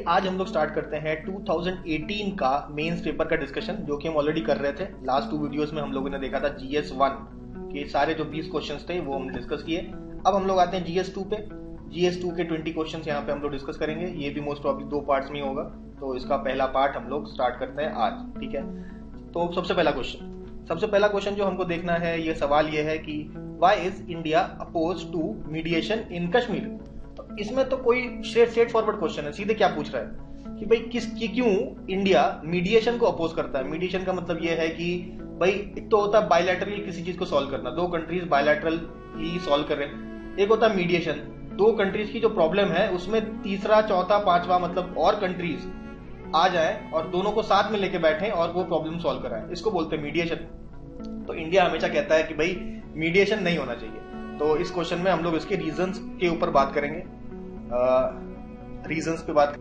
आज हम लोग स्टार्ट करते हैं 2018 का मेंस पेपर का डिस्कशन, जो कि हम ऑलरेडी कर रहे थे। लास्ट 2 वीडियोस में हम लोगों ने देखा था GS1 के सारे जो 20 क्वेश्चंस थे वो हमने डिस्कस किए। अब हम लोग आते हैं GS2 पे। GS2 के 20 क्वेश्चंस यहाँ पे हम लोग डिस्कस करेंगे। ये भी मोस्ट प्रॉब्ली 2 पार्ट्स में होगा, तो इसका पहला पार्ट हम लोग स्टार्ट करते हैं आज, ठीक है। तो सबसे पहला क्वेश्चन जो हमको देखना है, ये सवाल ये है कि why is India oppose to mediation in Kashmir. इसमें तो कोई स्ट्रेट फॉरवर्ड क्वेश्चन है, सीधे क्या पूछ रहा है कि भाई क्यों इंडिया मीडिएशन को अपोज करता है। मीडिएशन का मतलब यह है कि भाई एक तो होता है बायलैटरली किसी चीज को सॉल्व करना, 2 कंट्रीज बायलैटरली सॉल्व कर रहे हैं। एक होता है मीडिएशन, 2 कंट्रीज की जो प्रॉब्लम है उसमें तीसरा, चौथा, पांचवा मतलब और कंट्रीज आ जाए और दोनों को साथ में लेके बैठे और वो प्रॉब्लम सॉल्व कराए, इसको बोलते हैं मीडिएशन। तो इंडिया हमेशा कहता है कि भाई मीडिएशन नहीं होना चाहिए। तो इस क्वेश्चन में हम लोग इसके रीजंस के ऊपर बात करेंगे। रीजंस पे बात,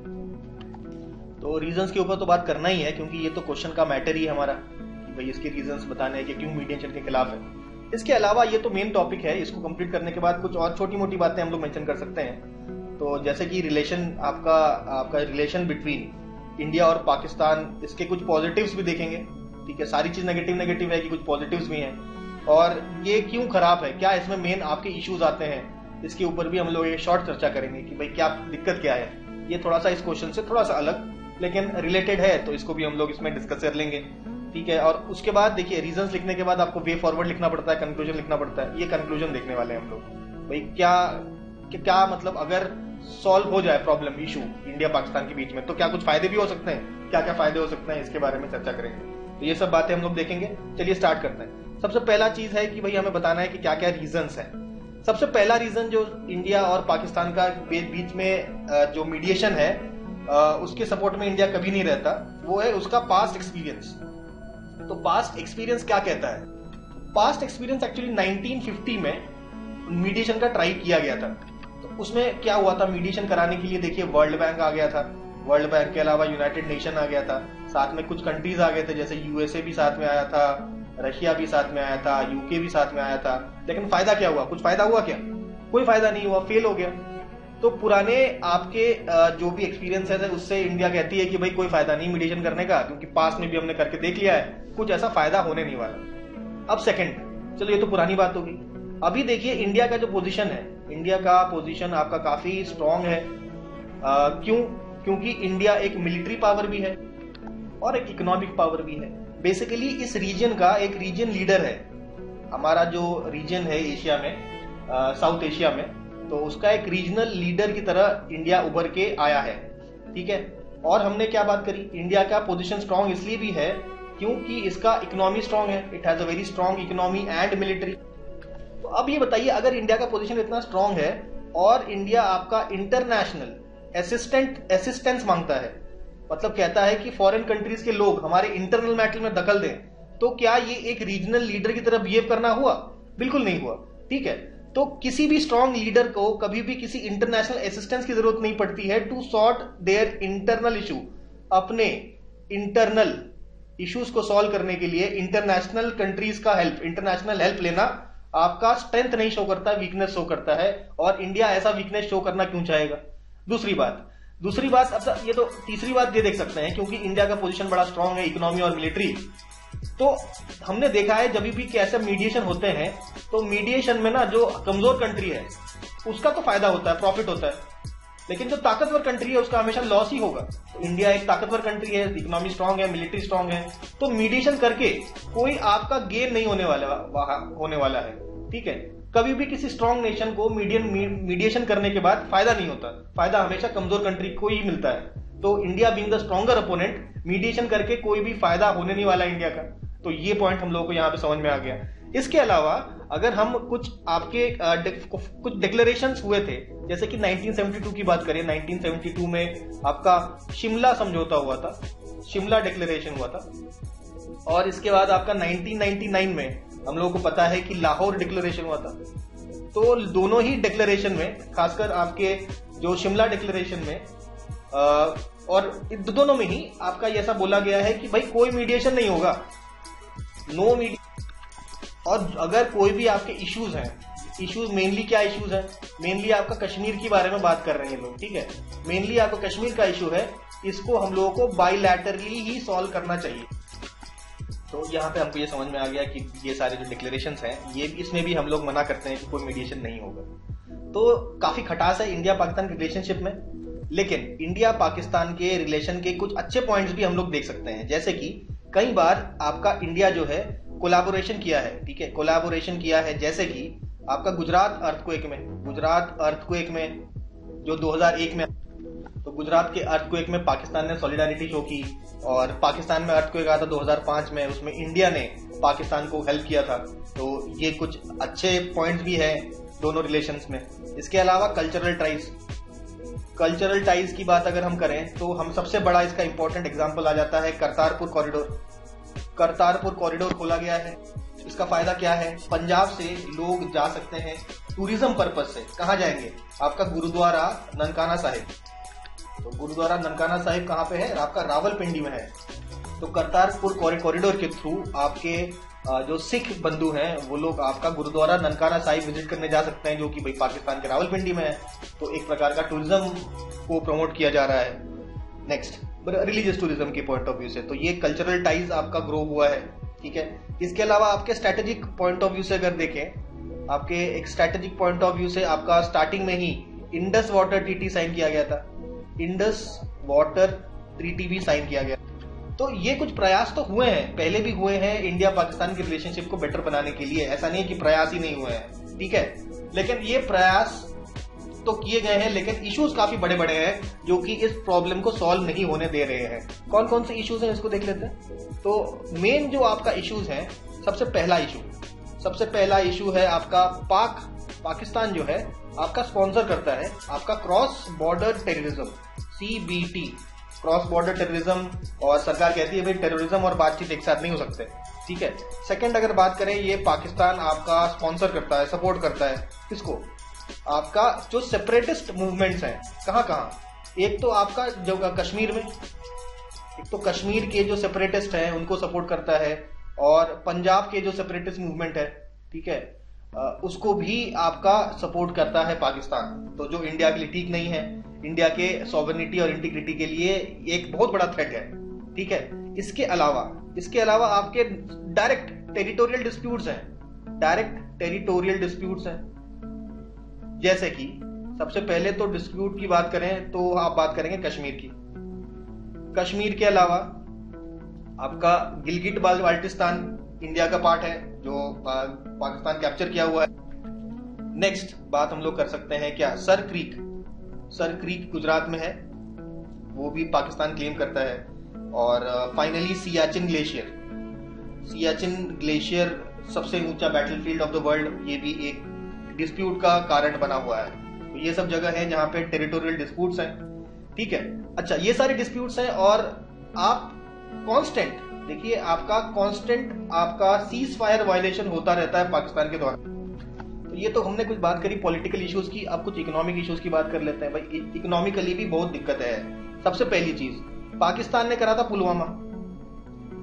तो रीजंस के ऊपर तो बात करना ही है, क्योंकि ये तो क्वेश्चन का मैटर ही है हमारा कि भाई इसके रीजंस बताने हैं कि क्यों मीडिएशन के खिलाफ है। इसके अलावा ये तो मेन टॉपिक है, इसको कंप्लीट करने के बाद कुछ और छोटी मोटी बातें हम लोग मेंशन कर सकते हैं। तो जैसे कि रिलेशन, आपका रिलेशन बिटवीन इंडिया और पाकिस्तान, इसके कुछ पॉजिटिव्स भी देखेंगे, ठीक है। सारी चीज नेगेटिव है कि कुछ पॉजिटिव्स भी हैं, और ये क्यों खराब है, क्या इसमें मेन आपके इश्यूज आते हैं, इसके ऊपर भी हम लोग एक शॉर्ट चर्चा करेंगे कि भाई क्या दिक्कत क्या है। ये थोड़ा सा इस क्वेश्चन से थोड़ा सा अलग लेकिन रिलेटेड है, तो इसको भी हम लोग इसमें डिस्कस कर लेंगे, ठीक है। और उसके बाद देखिए, रीजंस लिखने के बाद आपको वे फॉरवर्ड लिखना पड़ता है, कंक्लूजन लिखना पड़ता है। ये कंक्लूजन देखने वाले हैं हम लोग, भाई क्या मतलब अगर सॉल्व हो जाए प्रॉब्लम, इशू इंडिया पाकिस्तान के बीच में, तो क्या कुछ फायदे भी हो सकते हैं, क्या क्या फायदे हो सकते हैं, इसके बारे में चर्चा करेंगे। तो ये सब बातें हम लोग देखेंगे। चलिए स्टार्ट करते हैं। सबसे पहला चीज है कि भाई हमें बताना है कि क्या क्या रीजंस है। सबसे पहला रीजन जो इंडिया और पाकिस्तान का बीच में जो मीडिएशन है, उसके सपोर्ट में इंडिया कभी नहीं रहता, वो है उसका पास्ट एक्सपीरियंस। तो पास्ट एक्सपीरियंस क्या कहता है? पास्ट एक्सपीरियंस एक्चुअली 1950 में मीडिएशन का ट्राई किया गया था। तो उसमें क्या हुआ था, मीडिएशन कराने के लिए देखिए वर्ल्ड बैंक आ गया था, वर्ल्ड बैंक के अलावा यूनाइटेड नेशन आ गया था, साथ में कुछ कंट्रीज आ गए थे, जैसे यूएसए भी साथ में आया था, रशिया भी साथ में आया था, यूके भी साथ में आया था। लेकिन फायदा क्या हुआ? कुछ फायदा हुआ क्या? कोई फायदा नहीं हुआ, फेल हो गया। तो पुराने आपके जो भी एक्सपीरियंस है उससे इंडिया कहती है कि भाई कोई फायदा नहीं मीडिएशन करने का, क्योंकि पास्ट में भी हमने करके देख लिया है, कुछ ऐसा फायदा होने नहीं वाला। अब सेकंड, चलो ये तो पुरानी बात होगी। अभी देखिए इंडिया का जो पोजीशन है, इंडिया का पोजीशन आपका काफी स्ट्रांग है। क्यों? क्योंकि इंडिया एक मिलिट्री पावर भी है और एक इकोनॉमिक पावर भी है। बेसिकली इस रीजन का एक रीजन लीडर है। हमारा जो रीजन है एशिया में, साउथ एशिया में, तो उसका एक रीजनल लीडर की तरह इंडिया उभर के आया है, ठीक है। और हमने क्या बात करी, इंडिया का पोजीशन स्ट्रांग इसलिए भी है क्योंकि इसका इकोनॉमी स्ट्रांग है, it has a very strong economy and military. तो अब ये बताइए, अगर इंडिया का पोजीशन इतना स्ट्रांग है और इंडिया आपका इंटरनेशनल असिस्टेंस मांगता है, मतलब कहता है कि फॉरेन कंट्रीज के लोग हमारे इंटरनल मैटर में दखल दें, तो क्या ये एक रीजनल लीडर की तरह बिहेव करना हुआ? बिल्कुल नहीं हुआ, ठीक है। तो किसी भी स्ट्रांग लीडर को कभी भी किसी इंटरनेशनल असिस्टेंस की जरूरत नहीं पड़ती है to sort their internal issue. अपने इंटरनल इश्यूज को सॉल्व करने के लिए इंटरनेशनल कंट्रीज का हेल्प, इंटरनेशनल हेल्प लेना आपका स्ट्रेंथ नहीं शो करता, वीकनेस शो करता है। और इंडिया ऐसा वीकनेस शो करना क्यों चाहेगा? दूसरी बात, अब ये तो तीसरी बात ये देख सकते हैं, क्योंकि इंडिया का पोजीशन बड़ा स्ट्रांग है, इकोनॉमी और मिलिट्री। तो हमने देखा है जब भी कैसे मीडिएशन होते हैं, तो मीडिएशन में ना जो कमजोर कंट्री है उसका तो फायदा होता है, प्रॉफिट होता है, लेकिन जो ताकतवर कंट्री है उसका हमेशा लॉस ही होगा। तो इंडिया एक ताकतवर कंट्री है, इकोनॉमी स्ट्रांग है, मिलिट्री स्ट्रांग है, तो मीडिएशन करके कोई आपका गेन नहीं होने वाला है, ठीक है। कभी भी किसी स्ट्रांग नेशन को मीडिएशन करने के बाद फायदा नहीं होता, फायदा हमेशा कमजोर कंट्री को ही मिलता है। तो India being the stronger opponent, mediation करके कोई भी फायदा होने नहीं वाला इंडिया का। तो ये पॉइंट हम लोगों को यहाँ पे समझ में आ गया। इसके अलावा अगर हम कुछ आपके कुछ डिक्लेरेशंस हुए थे, जैसे कि 1972 की बात करें, 1972 में आपका शिमला समझौता हुआ था, शिमला डिक्लेरेशन हुआ था। और इसके बाद आपका 1999 में हम लोगों को पता है कि लाहौर डिक्लेरेशन हुआ था। तो दोनों ही डिक्लेरेशन में, खासकर आपके जो शिमला डिक्लेरेशन में और दोनों में ही आपका ऐसा बोला गया है कि भाई कोई मीडिएशन नहीं होगा, नो मीडिएशन। और अगर कोई भी आपके इश्यूज हैं इश्यूज मेनली क्या इश्यूज है, मेनली आपका कश्मीर के बारे में बात कर रहे हैं लोग, ठीक है। मेनली आपको कश्मीर का इशू है, इसको हम लोगों को बाइलैटरली ही सॉल्व करना चाहिए। तो यहाँ पे हमको ये समझ में आ गया कि ये सारे जो डिक्लेरेशंस हैं, ये इसमें भी हम लोग मना करते हैं कि कोई मीडिएशन नहीं होगा। तो काफी खटास है इंडिया पाकिस्तान के रिलेशनशिप में, लेकिन इंडिया पाकिस्तान के रिलेशन के कुछ अच्छे पॉइंट्स भी हम लोग देख सकते हैं। जैसे कि कई बार आपका इंडिया जो है कोलैबोरेशन किया है, ठीक है, कोलैबोरेशन किया है। जैसे कि आपका गुजरात अर्थक्वेक में जो 2001 में, तो गुजरात के अर्थक्वेक में पाकिस्तान ने सॉलिडारिटी शो की, और पाकिस्तान में अर्थक्वेक आया था 2005 में, उसमें इंडिया ने पाकिस्तान को हेल्प किया था। तो ये कुछ अच्छे पॉइंट्स भी है दोनों रिलेशंस में। इसके अलावा कल्चरल टाइज की बात अगर हम करें तो हम सबसे बड़ा इसका इंपॉर्टेंट एग्जांपल आ जाता है करतारपुर कॉरिडोर खोला गया है। इसका फायदा क्या है, पंजाब से लोग जा सकते हैं टूरिज्म पर्पज से। कहाँ जाएंगे, आपका गुरुद्वारा ननकाना साहिब। तो गुरुद्वारा ननकाना साहिब कहाँ पे है, आपका रावलपिंडी में है। तो करतारपुर कॉरिडोर के थ्रू आपके जो सिख बंधु हैं वो लोग आपका गुरुद्वारा ननकाना साहिब विजिट करने जा सकते हैं, जो कि भाई पाकिस्तान के रावलपिंडी में है। तो एक प्रकार का टूरिज्म को प्रमोट किया जा रहा है। नेक्स्ट, रिलीजियस टूरिज्म के पॉइंट ऑफ व्यू से तो ये कल्चरल टाइज आपका ग्रो हुआ है, ठीक है। इसके अलावा आपके स्ट्रेटेजिक पॉइंट ऑफ व्यू से अगर देखें, आपके एक स्ट्रेटेजिक पॉइंट ऑफ व्यू से आपका स्टार्टिंग में ही इंडस वाटर ट्रीटी साइन किया गया था, इंडस वाटर ट्रीटी भी साइन किया गया। तो ये कुछ प्रयास तो हुए हैं, पहले भी हुए हैं इंडिया पाकिस्तान के रिलेशनशिप को बेटर बनाने के लिए। ऐसा नहीं है कि प्रयास ही नहीं हुए हैं, ठीक है, लेकिन ये प्रयास तो किए गए हैं, लेकिन इश्यूज काफी बड़े बड़े हैं जो कि इस प्रॉब्लम को सॉल्व नहीं होने दे रहे हैं। कौन कौन से इश्यूज हैं इसको देख लेते हैं। तो मेन जो आपका इश्यूज है, सबसे पहला इशू है आपका पाकिस्तान जो है आपका स्पॉन्सर करता है आपका cross border terrorism, CBT, cross border terrorism. और सरकार कहती है भाई टेररिज्म और बातचीत एक साथ नहीं हो सकते, ठीक है। सेकंड अगर बात करें, ये पाकिस्तान आपका स्पॉन्सर करता है, सपोर्ट करता है किसको, आपका जो सेपरेटिस्ट मूवमेंट्स हैं। कहाँ, एक तो आपका जो कश्मीर में, एक तो कश्मीर के जो सेपरेटिस्ट हैं उनको सपोर्ट करता है, और पंजाब के जो सेपरेटिस्ट मूवमेंट है, ठीक है, उसको भी आपका सपोर्ट करता है पाकिस्तान। तो जो इंडिया के लिए ठीक नहीं है, इंडिया के सॉवरेनिटी और इंटीग्रिटी के लिए एक बहुत बड़ा थ्रेट है, ठीक है। इसके अलावा आपके डायरेक्ट टेरिटोरियल डिस्प्यूट्स हैं, जैसे कि सबसे पहले तो डिस्प्यूट की बात करें तो आप बात करेंगे कश्मीर की। कश्मीर के अलावा आपका गिलगिट बाल्टिस्तान इंडिया का पार्ट है जो पाकिस्तान कैप्चर किया हुआ है। नेक्स्ट बात हम लोग कर सकते हैं क्या, सर क्रीक गुजरात में है, वो भी पाकिस्तान क्लेम करता है। और फाइनली सियाचिन ग्लेशियर सबसे ऊंचा बैटलफील्ड ऑफ द वर्ल्ड, ये भी एक डिस्प्यूट का कारण बना हुआ है। तो ये सब जगह है जहां पे टेरिटोरियल डिस्प्यूट्स हैं, ठीक है। अच्छा, ये सारे डिस्प्यूट्स हैं और आप कांस्टेंट देखिए, आपका सीज फायर वायलेशन होता रहता है पाकिस्तान के द्वारा। तो ये तो हमने कुछ बात करी पॉलिटिकल इश्यूज की, अब कुछ इकोनॉमिक इश्यूज की बात कर लेते हैं। भाई इकोनॉमिकली भी बहुत दिक्कत है। सबसे पहली चीज, पाकिस्तान ने करा था पुलवामा।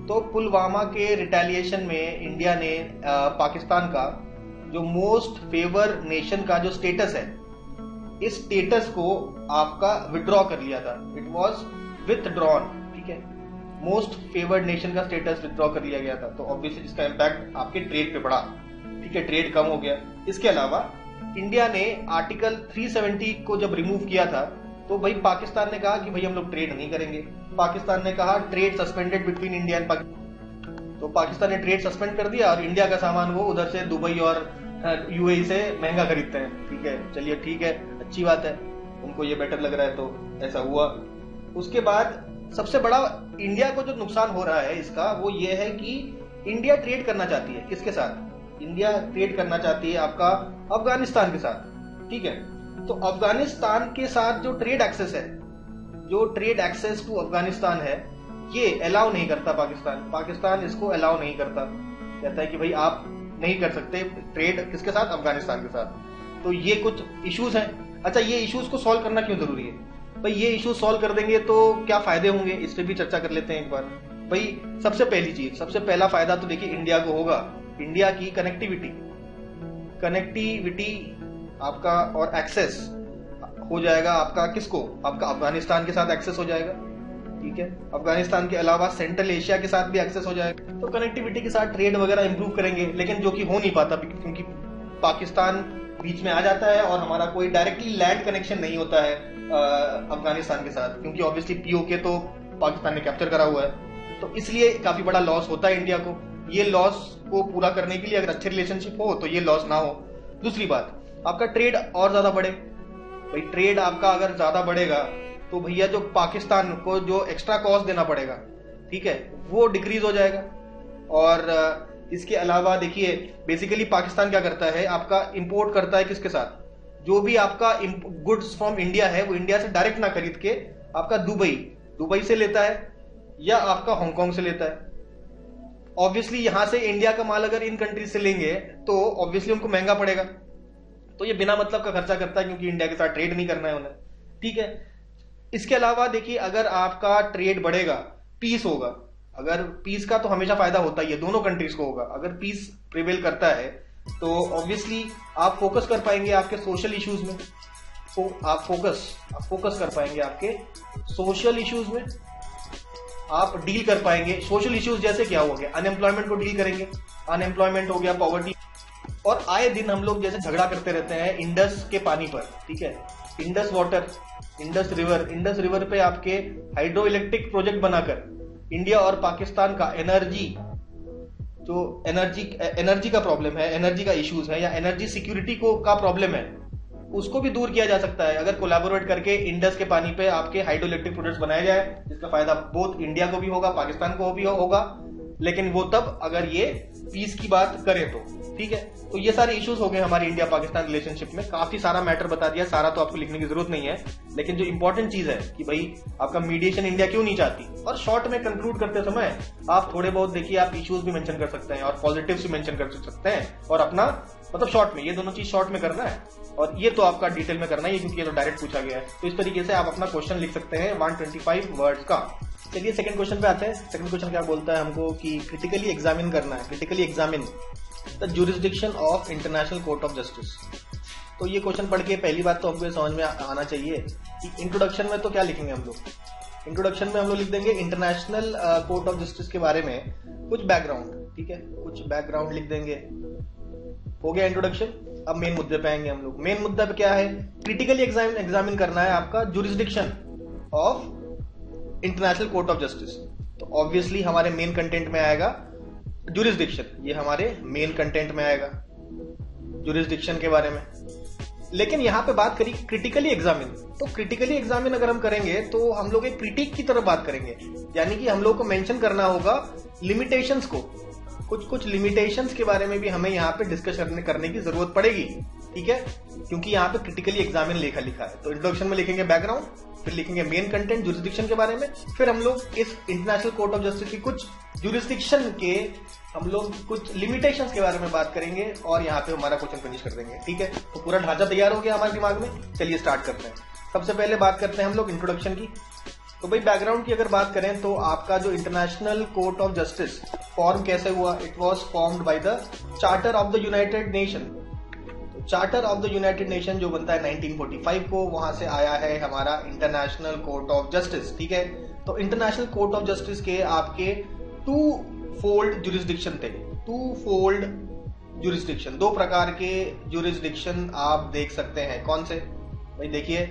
तो पुलवामा के रिटेलिएशन में इंडिया ने पाकिस्तान का जो मोस्ट फेवर नेशन का जो स्टेटस है, इस स्टेटस को आपका विड्रॉ कर लिया था। इट वॉज विथड्रॉन, ठीक है। मोस्ट फेवर्ड नेशन का स्टेटस विथड्रॉ कर लिया गया था। तो ऑब्वियसली इसका इम्पैक्ट आपके ट्रेड पे पड़ा, ठीक है, ट्रेड कम हो गया। इसके अलावा इंडिया ने आर्टिकल 370 को जब रिमूव किया था तो भाई पाकिस्तान ने कहा कि भाई हम लोग ट्रेड नहीं करेंगे। पाकिस्तान ने कहा trade suspended between India and Pakistan. तो पाकिस्तान ने ट्रेड सस्पेंड कर दिया और इंडिया का सामान वो उधर से दुबई और UAE से महंगा खरीदते हैं, ठीक है। चलिए ठीक है, अच्छी बात है, उनको ये बेटर लग रहा है तो ऐसा हुआ। उसके बाद सबसे बड़ा इंडिया को जो नुकसान हो रहा है इसका, वो ये है कि इंडिया ट्रेड करना चाहती है किसके साथ, इंडिया ट्रेड करना चाहती है आपका अफगानिस्तान के साथ, ठीक है। तो अफगानिस्तान के साथ जो ट्रेड एक्सेस टू अफगानिस्तान है, ये अलाउ नहीं करता पाकिस्तान इसको अलाउ नहीं करता, कहता है कि भाई आप नहीं कर सकते ट्रेड किसके साथ, अफगानिस्तान के साथ। तो ये कुछ इश्यूज हैं। अच्छा, ये इश्यूज को सॉल्व करना क्यों जरूरी है भाई, ये इश्यूज सॉल्व कर देंगे तो क्या फायदे होंगे, इस पे भी चर्चा कर लेते हैं एक बार। भाई सबसे पहला फायदा तो देखिए इंडिया को होगा, इंडिया की कनेक्टिविटी। कनेक्टिविटी आपका और एक्सेस हो जाएगा आपका किसको, आपका अफगानिस्तान के साथ एक्सेस हो जाएगा, ठीक है। अफगानिस्तान के अलावा सेंट्रल एशिया के साथ भी एक्सेस हो जाएगा। तो कनेक्टिविटी के साथ ट्रेड वगैरह इंप्रूव करेंगे, लेकिन जो कि हो नहीं पाता क्योंकि पाकिस्तान बीच में आ जाता है और हमारा कोई डायरेक्टली लैंड कनेक्शन नहीं होता है अफगानिस्तान के साथ, क्योंकि ऑब्वियसली पीओके तो पाकिस्तान ने कैप्चर करा हुआ है। तो इसलिए काफी बड़ा लॉस होता है इंडिया को। ये लॉस को पूरा करने के लिए अगर अच्छे रिलेशनशिप हो तो ये लॉस ना हो। दूसरी बात, आपका ट्रेड और ज्यादा बढ़े। भाई ट्रेड आपका अगर ज्यादा बढ़ेगा तो भैया जो पाकिस्तान को जो एक्स्ट्रा कॉस्ट देना पड़ेगा, ठीक है, वो डिक्रीज हो जाएगा। और इसके अलावा देखिए बेसिकली पाकिस्तान क्या करता है, आपका इंपोर्ट करता है किसके साथ, जो भी आपका गुड्स फ्रॉम इंडिया है वो इंडिया से डायरेक्ट ना खरीद के आपका दुबई से लेता है या आपका हांगकांग से लेता है। ऑब्वियसली यहां से इंडिया का माल अगर इन कंट्रीज से लेंगे तो ऑब्वियसली उनको महंगा पड़ेगा, तो ये बिना मतलब का खर्चा करता है क्योंकि इंडिया के साथ ट्रेड नहीं करना है उन्हें, ठीक है। इसके अलावा देखिए अगर आपका ट्रेड बढ़ेगा, पीस होगा, अगर पीस का तो हमेशा फायदा होता ही है, दोनों कंट्रीज को होगा। अगर पीस प्रिवेल करता है तो ऑब्वियसली आप फोकस कर पाएंगे आपके सोशल इश्यूज में, तो आप फोकस कर पाएंगे आपके सोशल इश्यूज में, आप डील कर पाएंगे। सोशल इश्यूज जैसे क्या हो गया, अनएम्प्लॉयमेंट को डील करेंगे, अनएम्प्लॉयमेंट हो गया, पॉवर्टी। और आए दिन हम लोग जैसे झगड़ा करते रहते हैं इंडस के पानी पर, ठीक है, इंडस वाटर, इंडस रिवर पे आपके हाइड्रो इलेक्ट्रिक प्रोजेक्ट बनाकर इंडिया और पाकिस्तान का एनर्जी का प्रॉब्लम है, एनर्जी का इश्यूज है या एनर्जी सिक्योरिटी को का प्रॉब्लम है, उसको भी दूर किया जा सकता है अगर कोलैबोरेट करके इंडस के पानी पे आपके हाइड्रो इलेक्ट्रिक प्रोजेक्ट्स बनाए जाए, जिसका फायदा बोथ इंडिया को भी होगा, पाकिस्तान को भी होगा, लेकिन वो तब अगर ये पीस की बात करें तो, ठीक है। तो ये सारे इश्यूज हो गए हमारे इंडिया पाकिस्तान रिलेशनशिप में। काफी सारा मैटर बता दिया, सारा तो आपको लिखने की जरूरत नहीं है, लेकिन जो इंपॉर्टेंट चीज है कि भाई आपका मीडिएशन इंडिया क्यों नहीं चाहती। और शॉर्ट में कंक्लूड करते समय आप थोड़े बहुत देखिए, आप इश्यूज भी मेंशन कर सकते हैं और पॉजिटिव्स भी मेंशन कर सकते हैं, और अपना मतलब शॉर्ट में ये दोनों चीज शॉर्ट में करना है, और ये तो आपका डिटेल में करना है क्योंकि ये तो डायरेक्ट पूछा गया है। तो इस तरीके से आप अपना क्वेश्चन लिख सकते हैं 125 वर्ड्स का। चलिए सेकंड क्वेश्चन पे आते हैं। सेकंड क्वेश्चन क्या बोलता है हमको कि क्रिटिकली एग्जामिन करना है, critically examine the jurisdiction of international court of justice. तो ये क्वेश्चन पढ़ के पहली बात तो हमको समझ में आना चाहिए कि इंट्रोडक्शन में तो क्या लिखेंगे हम लोग। इंट्रोडक्शन में हम लोग लिख देंगे इंटरनेशनल कोर्ट ऑफ जस्टिस के बारे में कुछ बैकग्राउंड, ठीक है, कुछ बैकग्राउंड लिख देंगे। हो गया इंट्रोडक्शन। अब मेन मुद्दे पे आएंगे हम लोग। मेन मुद्दा क्या है, क्रिटिकली एग्जामिन करना है आपका jurisdiction of international court of justice. तो ऑब्वियसली हमारे मेन कंटेंट में आएगा जुरिस्डिक्शन, ये हमारे मेन कंटेंट में आएगा जुरिस्डिक्शन के बारे में। लेकिन यहां पे बात करी क्रिटिकली एग्जामिन, तो क्रिटिकली एग्जामिन अगर हम करेंगे तो हम लोग एक क्रिटिक की तरफ बात करेंगे, यानी कि हम लोग को मेंशन करना होगा लिमिटेशंस को, कुछ लिमिटेशंस के बारे में भी हमें यहाँ पे डिस्कस करने की जरूरत पड़ेगी, ठीक है, क्योंकि यहाँ पे क्रिटिकली एग्जामिन लिखा है। तो इंट्रोडक्शन में लिखेंगे बैकग्राउंड, फिर लिखेंगे मेन कंटेंट जुरिस्डिक्शन के बारे में, फिर हम लोग इस इंटरनेशनल कोर्ट ऑफ जस्टिस की कुछ जुरिस्डिक्शन के हम लोग कुछ लिमिटेशंस के बारे में बात करेंगे, और यहाँ पे हमारा क्वेश्चन फिनिश कर देंगे, ठीक है। तो पूरा ढांचा तैयार हो गया हमारे दिमाग में। चलिए स्टार्ट करते हैं। सबसे पहले बात करते हैं हम लोग इंट्रोडक्शन की। तो भाई बैकग्राउंड की अगर बात करें तो आपका जो international court of justice form कैसे हुआ, it was formed by the charter of the United nation. Charter of the United nation जो बनता है 1945 को, वहां से आया है हमारा इंटरनेशनल कोर्ट ऑफ जस्टिस, ठीक है। तो इंटरनेशनल कोर्ट ऑफ जस्टिस के आपके टू फोल्ड जुरिस्डिक्शन थे, टू फोल्ड जुरिस्डिक्शन, दो प्रकार के जुरिस्डिक्शन आप देख सकते हैं। कौन से भाई देखिए,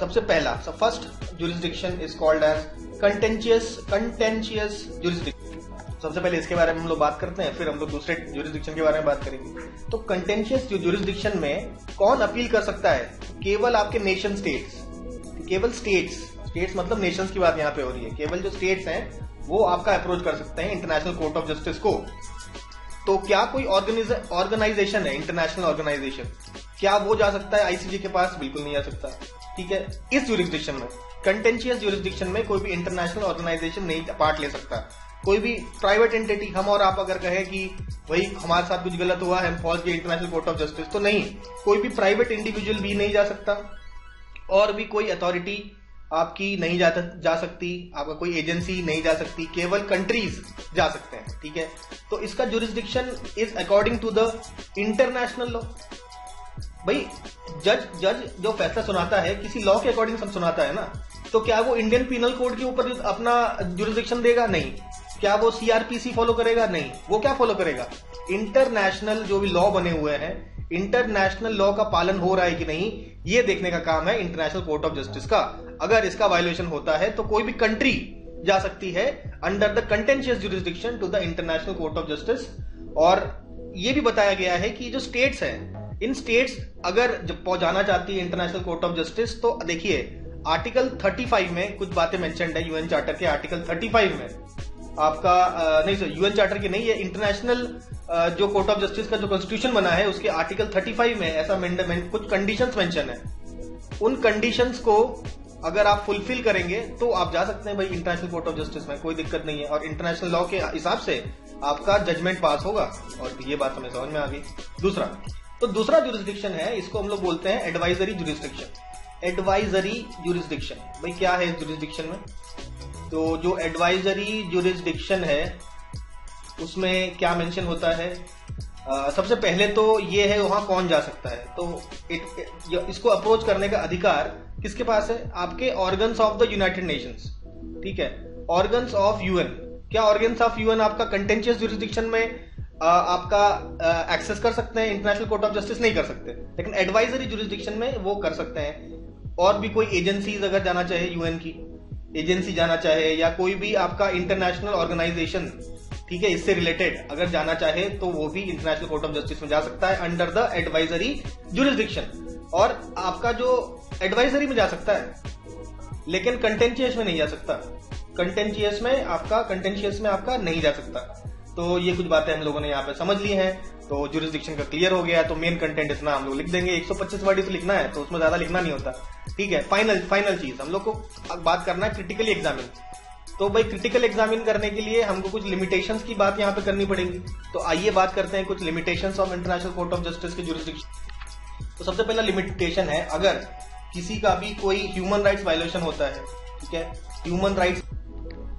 सबसे पहला first jurisdiction is called as contentious jurisdiction. सबसे पहले इसके बारे में हम लोग बात करते हैं, फिर हम लोग दूसरे जुरिस्डिक्शन के बारे में बात करेंगे। तो कंटेंशियस जुरिस्डिक्शन में कौन अपील कर सकता है, केवल आपके नेशन स्टेट्स, केवल स्टेट्स मतलब नेशंस की बात यहाँ पे हो रही है, केवल जो स्टेट्स हैं वो आपका अप्रोच कर सकते हैं इंटरनेशनल कोर्ट ऑफ जस्टिस को। तो क्या कोई ऑर्गेनाइजेशन है, इंटरनेशनल ऑर्गेनाइजेशन, क्या वो जा सकता है आईसीजे के पास? बिल्कुल नहीं जा सकता, ठीक है। इस जुरिस्डिक्शन में, कंटेंशियस जुरिस्डिक्शन में कोई भी इंटरनेशनल ऑर्गेनाइजेशन नहीं पार्ट ले सकता। कोई भी प्राइवेट एंटिटी, हम और आप अगर कहें कि भाई हमारे साथ कुछ गलत हुआ है, हम पहुंच गए इंटरनेशनल कोर्ट ऑफ जस्टिस, तो नहीं, कोई भी प्राइवेट इंडिविजुअल भी नहीं जा सकता, और भी कोई अथॉरिटी आपकी नहीं जा सकती, आपका कोई एजेंसी नहीं जा सकती, केवल कंट्रीज जा सकते हैं, ठीक है। तो इसका jurisdiction is according to the international law. भाई जज जो फैसला सुनाता है किसी लॉ के अकॉर्डिंग सब सुनाता है ना, तो क्या वो इंडियन पिनल कोड के ऊपर अपना जुरिस्डिक्शन देगा? नहीं। क्या वो सीआरपीसी फॉलो करेगा? नहीं। वो क्या फॉलो करेगा? इंटरनेशनल जो भी लॉ बने हुए हैं, इंटरनेशनल लॉ का पालन हो रहा है कि नहीं, ये देखने का काम है इंटरनेशनल कोर्ट ऑफ जस्टिस का। अगर इसका वायोलेशन होता है तो कोई भी कंट्री जा सकती है under the contentious jurisdiction to the international court of justice. और ये भी बताया गया है कि जो स्टेट्स हैं, इन स्टेट्स अगर जब जाना चाहती है इंटरनेशनल कोर्ट ऑफ जस्टिस, तो देखिए आर्टिकल 35 में कुछ बातें मेंशन्ड है, यूएन चार्टर के आर्टिकल 35 में आपका नहीं सर, यूएन चार्टर की नहीं है, इंटरनेशनल जो कोर्ट ऑफ जस्टिस का जो कॉन्स्टिट्यूशन बना है उसके आर्टिकल 35 में ऐसा कुछ कंडीशंस मेंशन है। उन कंडीशंस को अगर आप फुलफिल करेंगे तो आप जा सकते हैं भाई इंटरनेशनल कोर्ट ऑफ जस्टिस में, कोई दिक्कत नहीं है। और इंटरनेशनल लॉ के हिसाब से आपका जजमेंट पास होगा। और ये बात हमें समझ में आ गई। दूसरा जुरिस्डिक्शन है, इसको हम लोग बोलते हैं एडवाइजरी जुरिस्डिक्शन। एडवाइजरी जुरिस्डिक्शन भाई क्या है इस जुरिस्डिक्शन में? तो जो एडवाइजरी जुरिस्डिक्शन है उसमें क्या मेंशन होता है? सबसे पहले तो ये है वहां कौन जा सकता है। तो इसको अप्रोच करने का अधिकार किसके पास है? आपके organs of the United Nations, ठीक है, ऑर्गन्स ऑफ यूएन। क्या ऑर्गन्स ऑफ यूएन आपका कंटेंशियस जुरिस्डिक्शन में आपका एक्सेस कर सकते हैं? इंटरनेशनल कोर्ट ऑफ जस्टिस नहीं कर सकते, लेकिन एडवाइजरी जुरिस्डिक्शन में वो कर सकते हैं। और भी कोई एजेंसीज अगर जाना चाहे, यूएन की एजेंसी जाना चाहे या कोई भी आपका इंटरनेशनल ऑर्गेनाइजेशन, ठीक है, इससे रिलेटेड अगर जाना चाहे तो वो भी इंटरनेशनल कोर्ट ऑफ जस्टिस में जा सकता है अंडर द एडवाइजरी जुरिस्डिक्शन। और आपका जो एडवाइजरी में जा सकता है लेकिन कंटेंशियस में नहीं जा सकता, कंटेंशियस में आपका नहीं जा सकता। तो ये कुछ बातें हम लोगों ने यहाँ पे समझ ली हैं। तो जुरिस्डिक्शन का क्लियर हो गया। तो मेन कंटेंट इतना हम लोग लिख देंगे, 125 वर्ड से लिखना है तो उसमें ज्यादा लिखना नहीं होता, ठीक है। फाइनल चीज हम लोग को बात करना है क्रिटिकली एग्जामिन। तो भाई क्रिटिकल एग्जामिन करने के लिए हमको कुछ लिमिटेशंस की बात यहाँ पे करनी पड़ेगी। तो आइए बात करते हैं कुछ limitations of international court of justice के जुरिस्डिक्शन। तो सबसे पहला लिमिटेशन है, अगर किसी का भी कोई ह्यूमन राइट्स वायलेशन होता है, ठीक है, ह्यूमन राइट्स,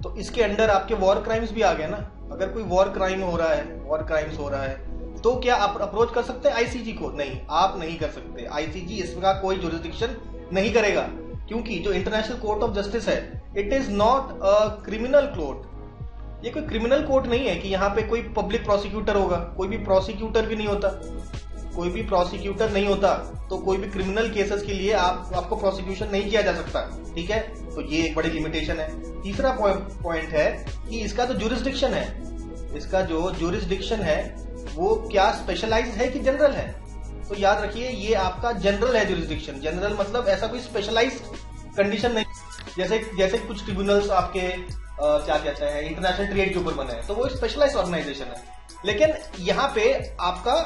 तो इसके अंडर आपके वॉर क्राइम्स भी आ गए ना। अगर कोई वॉर क्राइम्स हो रहा है तो क्या आप अप्रोच कर सकते हैं आईसीजी को? नहीं, आप नहीं कर सकते। आईसीजी इसका कोई जुरिस्डिक्शन नहीं करेगा, क्योंकि जो इंटरनेशनल कोर्ट ऑफ जस्टिस है it is not a criminal court. ये कोई क्रिमिनल कोर्ट नहीं है कि यहाँ पे कोई पब्लिक प्रोसिक्यूटर होगा। कोई भी प्रोसिक्यूटर भी नहीं होता, तो कोई भी क्रिमिनल केसेस के लिए आपको प्रोसिक्यूशन नहीं किया जा सकता, ठीक है। तो ये एक बड़ी लिमिटेशन है। तीसरा पॉइंट है कि इसका जो जुरिस्डिक्शन है वो क्या स्पेशलाइज्ड है कि जनरल है? तो याद रखिए ये आपका जनरल है जुरिस्डिक्शन। जनरल मतलब ऐसा कोई स्पेशलाइज्ड कंडीशन नहीं, जैसे कुछ ट्रिब्यूनल्स आपके क्या कहते हैं इंटरनेशनल ट्रेड के ऊपर बने हैं, तो वो एक स्पेशलाइज्ड ऑर्गेनाइजेशन है। लेकिन यहाँ पे आपका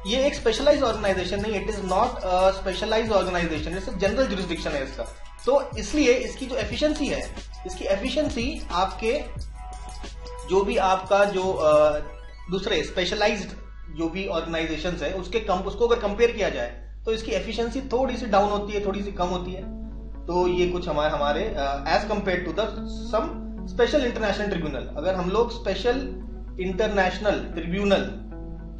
ये एक स्पेशलाइज्ड ऑर्गेनाइजेशन नहीं, it is not a specialised organisation, it's general jurisdiction है इसका। तो इसलिए इसकी जो एफिशिएंसी है, इसकी एफिशिएंसी आपके जो भी आपका दूसरे स्पेशलाइज्ड जो भी ऑर्गेनाइजेशंस है उसको अगर कंपेयर किया जाए तो इसकी एफिशिएंसी थोड़ी सी डाउन होती है, थोड़ी सी कम होती है। तो ये कुछ हमारे as compare to the some special international tribunal, अगर हम लोग स्पेशल इंटरनेशनल ट्रिब्यूनल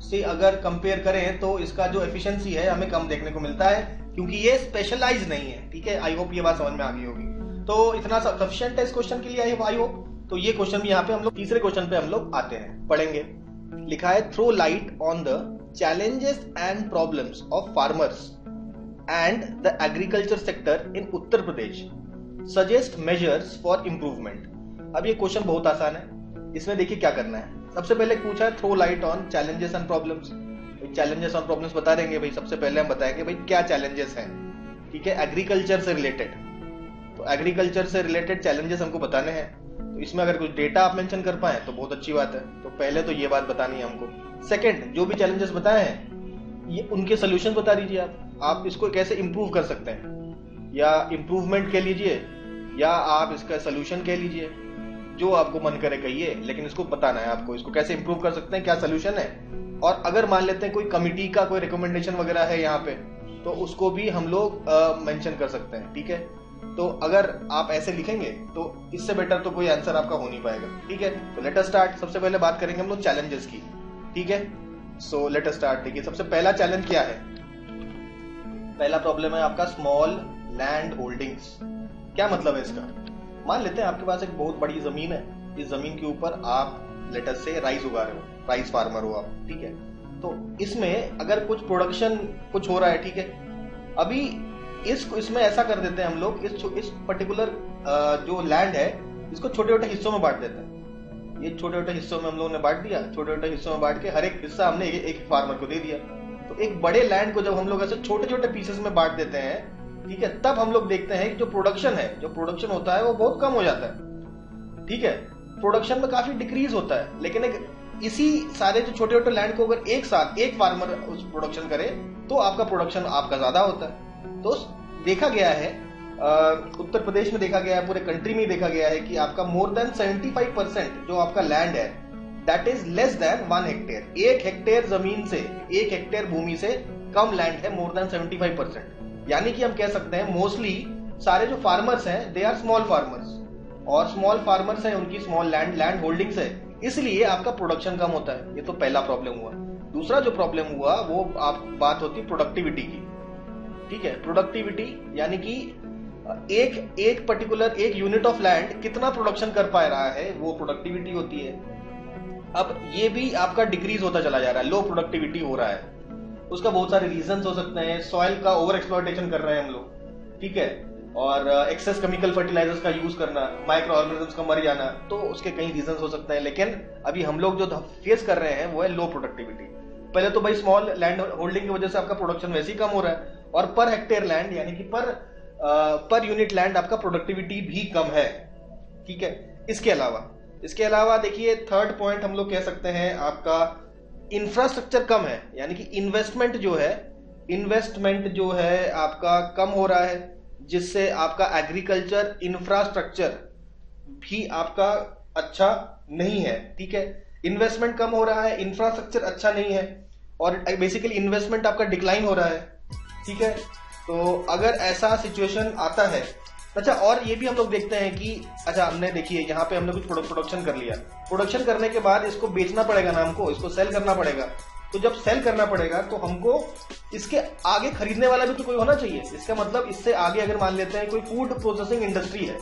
से अगर कंपेयर करें तो इसका जो एफिशिएंसी है हमें कम देखने को मिलता है, क्योंकि ये स्पेशलाइज नहीं है, ठीक है। आई होप ये बात समझ में आ गई होगी। तो इतना सफिशिएंट है इस क्वेश्चन के लिए, आई होप। तो ये क्वेश्चन भी यहाँ पे हम लोग तीसरे क्वेश्चन पे हम लोग आते हैं, पढ़ेंगे। लिखा है throw light on the challenges and problems of farmers and the agriculture sector in Uttar Pradesh, suggest measures for improvement. अब ये क्वेश्चन बहुत आसान है, इसमें देखिए क्या करना है। सबसे पहले पूछा है throw light on challenges and problems. Challenges और प्रॉब्लम्स बता देंगे भाई। सबसे पहले हम बताएंगे भाई क्या चैलेंजेस हैं, ठीक है, एग्रीकल्चर से रिलेटेड। तो एग्रीकल्चर से रिलेटेड चैलेंजेस हमको बताने हैं। तो इसमें अगर कुछ डेटा आप मेंशन कर पाए तो बहुत अच्छी बात है। तो पहले तो ये बात बतानी है हमको। सेकंड, जो भी चैलेंजेस बताए हैं ये उनके सोल्यूशन बता दीजिए। आप इसको कैसे इंप्रूव कर सकते हैं, या इंप्रूवमेंट कह लीजिए या आप इसका सोल्यूशन कह लीजिए, जो आपको मन करे कहिए, लेकिन इसको बताना है आपको, इसको कैसे इंप्रूव कर सकते हैं, क्या सोल्यूशन है। और अगर मान लेते हैं कोई कमिटी का कोई रिकमेंडेशन वगैरह है यहाँ पे, तो उसको भी हम लोग मेंशन कर सकते हैं, ठीक है। तो अगर आप ऐसे लिखेंगे तो इससे बेटर तो कोई आंसर आपका हो नहीं पाएगा। ठीक है, तो लेट अस स्टार्ट। सबसे पहले बात करेंगे हम लोग चैलेंजेस की। ठीक है, सो लेट अस स्टार्ट। देखिए सबसे पहला चैलेंज क्या है, पहला प्रॉब्लम है आपका स्मॉल लैंड होल्डिंग्स। क्या मतलब है इसका? मान लेते हैं आपके पास एक बहुत बड़ी जमीन है, इस जमीन के ऊपर आप लेट अस से राइस उगा रहे हो, राइस फार्मर हो आप। ठीक है, तो इसमें अगर कुछ प्रोडक्शन कुछ हो रहा है, ठीक है, अभी इसमें ऐसा कर देते हैं हम लोग, इस पर्टिकुलर जो लैंड है इसको छोटे छोटे हिस्सों में बांट देते हैं। ये छोटे छोटे हिस्सों में हम लोगों ने बांट दिया, छोटे छोटे हिस्सों में बांट के हर एक हिस्सा हमने एक फार्मर को दे दिया। तो एक बड़े लैंड को जब हम लोग ऐसे छोटे छोटे पीसेस में बांट देते हैं, ठीक है, तब हम लोग देखते हैं कि जो प्रोडक्शन होता है वो बहुत कम हो जाता है। ठीक है, प्रोडक्शन में काफी डिक्रीज होता है, लेकिन इसी सारे जो छोटे छोटे लैंड को अगर एक साथ एक फार्मर उस प्रोडक्शन करे तो आपका प्रोडक्शन आपका ज्यादा होता है। तो देखा गया है, उत्तर प्रदेश में देखा गया है, पूरे कंट्री में देखा गया है कि आपका मोर देन 75% जो आपका लैंड है that is less than 1 hectare. 1 hectare जमीन से, 1 हेक्टेयर भूमि से कम लैंड है मोर देन 75%। यानी कि हम कह सकते हैं मोस्टली सारे जो फार्मर्स हैं दे आर स्मॉल फार्मर्स, और स्मॉल फार्मर्स हैं उनकी स्मॉल लैंड होल्डिंग्स है, इसलिए आपका प्रोडक्शन कम होता है। ये तो पहला प्रॉब्लम हुआ। दूसरा जो प्रॉब्लम हुआ वो बात होती है प्रोडक्टिविटी की। ठीक है, प्रोडक्टिविटी यानी कि एक पर्टिकुलर एक यूनिट ऑफ लैंड कितना प्रोडक्शन कर पा रहा है, वो प्रोडक्टिविटी होती है। अब ये भी आपका डिक्रीज होता चला जा रहा है, लो प्रोडक्टिविटी हो रहा है। उसका बहुत सारे रीजंस हो सकते हैं। सॉइल का ओवर एक्सप्लॉयटेशन कर रहे हैं हम लोग, ठीक है, और एक्सेस केमिकल फर्टिलाइजर्स का यूज करना, माइक्रो ऑर्गेनिजम्स का मर जाना, तो उसके कई रीजंस हो सकते हैं। लेकिन अभी हम लोग जो फेस कर रहे हैं वो है लो प्रोडक्टिविटी। पहले तो भाई स्मॉल लैंड होल्डिंग की वजह से आपका प्रोडक्शन वैसे ही कम हो रहा है, और पर हेक्टेयर लैंड यानी कि पर यूनिट लैंड आपका प्रोडक्टिविटी भी कम है। ठीक है, इसके अलावा देखिए थर्ड पॉइंट हम लोग कह सकते हैं आपका इंफ्रास्ट्रक्चर कम है, यानी कि इन्वेस्टमेंट जो है आपका कम हो रहा है, जिससे आपका एग्रीकल्चर इंफ्रास्ट्रक्चर भी आपका अच्छा नहीं है। ठीक है, इन्वेस्टमेंट कम हो रहा है, इंफ्रास्ट्रक्चर अच्छा नहीं है, और बेसिकली इन्वेस्टमेंट आपका डिक्लाइन हो रहा है। ठीक है, तो अगर ऐसा सिचुएशन आता है, अच्छा, और ये भी हम लोग देखते हैं कि अच्छा हमने देखिए यहाँ पे हमने कुछ प्रोडक्शन कर लिया, प्रोडक्शन करने के बाद इसको बेचना पड़ेगा ना, हमको इसको सेल करना पड़ेगा। तो जब सेल करना पड़ेगा तो हमको इसके आगे खरीदने वाला भी तो कोई होना चाहिए। इसका मतलब इससे आगे अगर मान लेते हैं कोई फूड प्रोसेसिंग इंडस्ट्री है,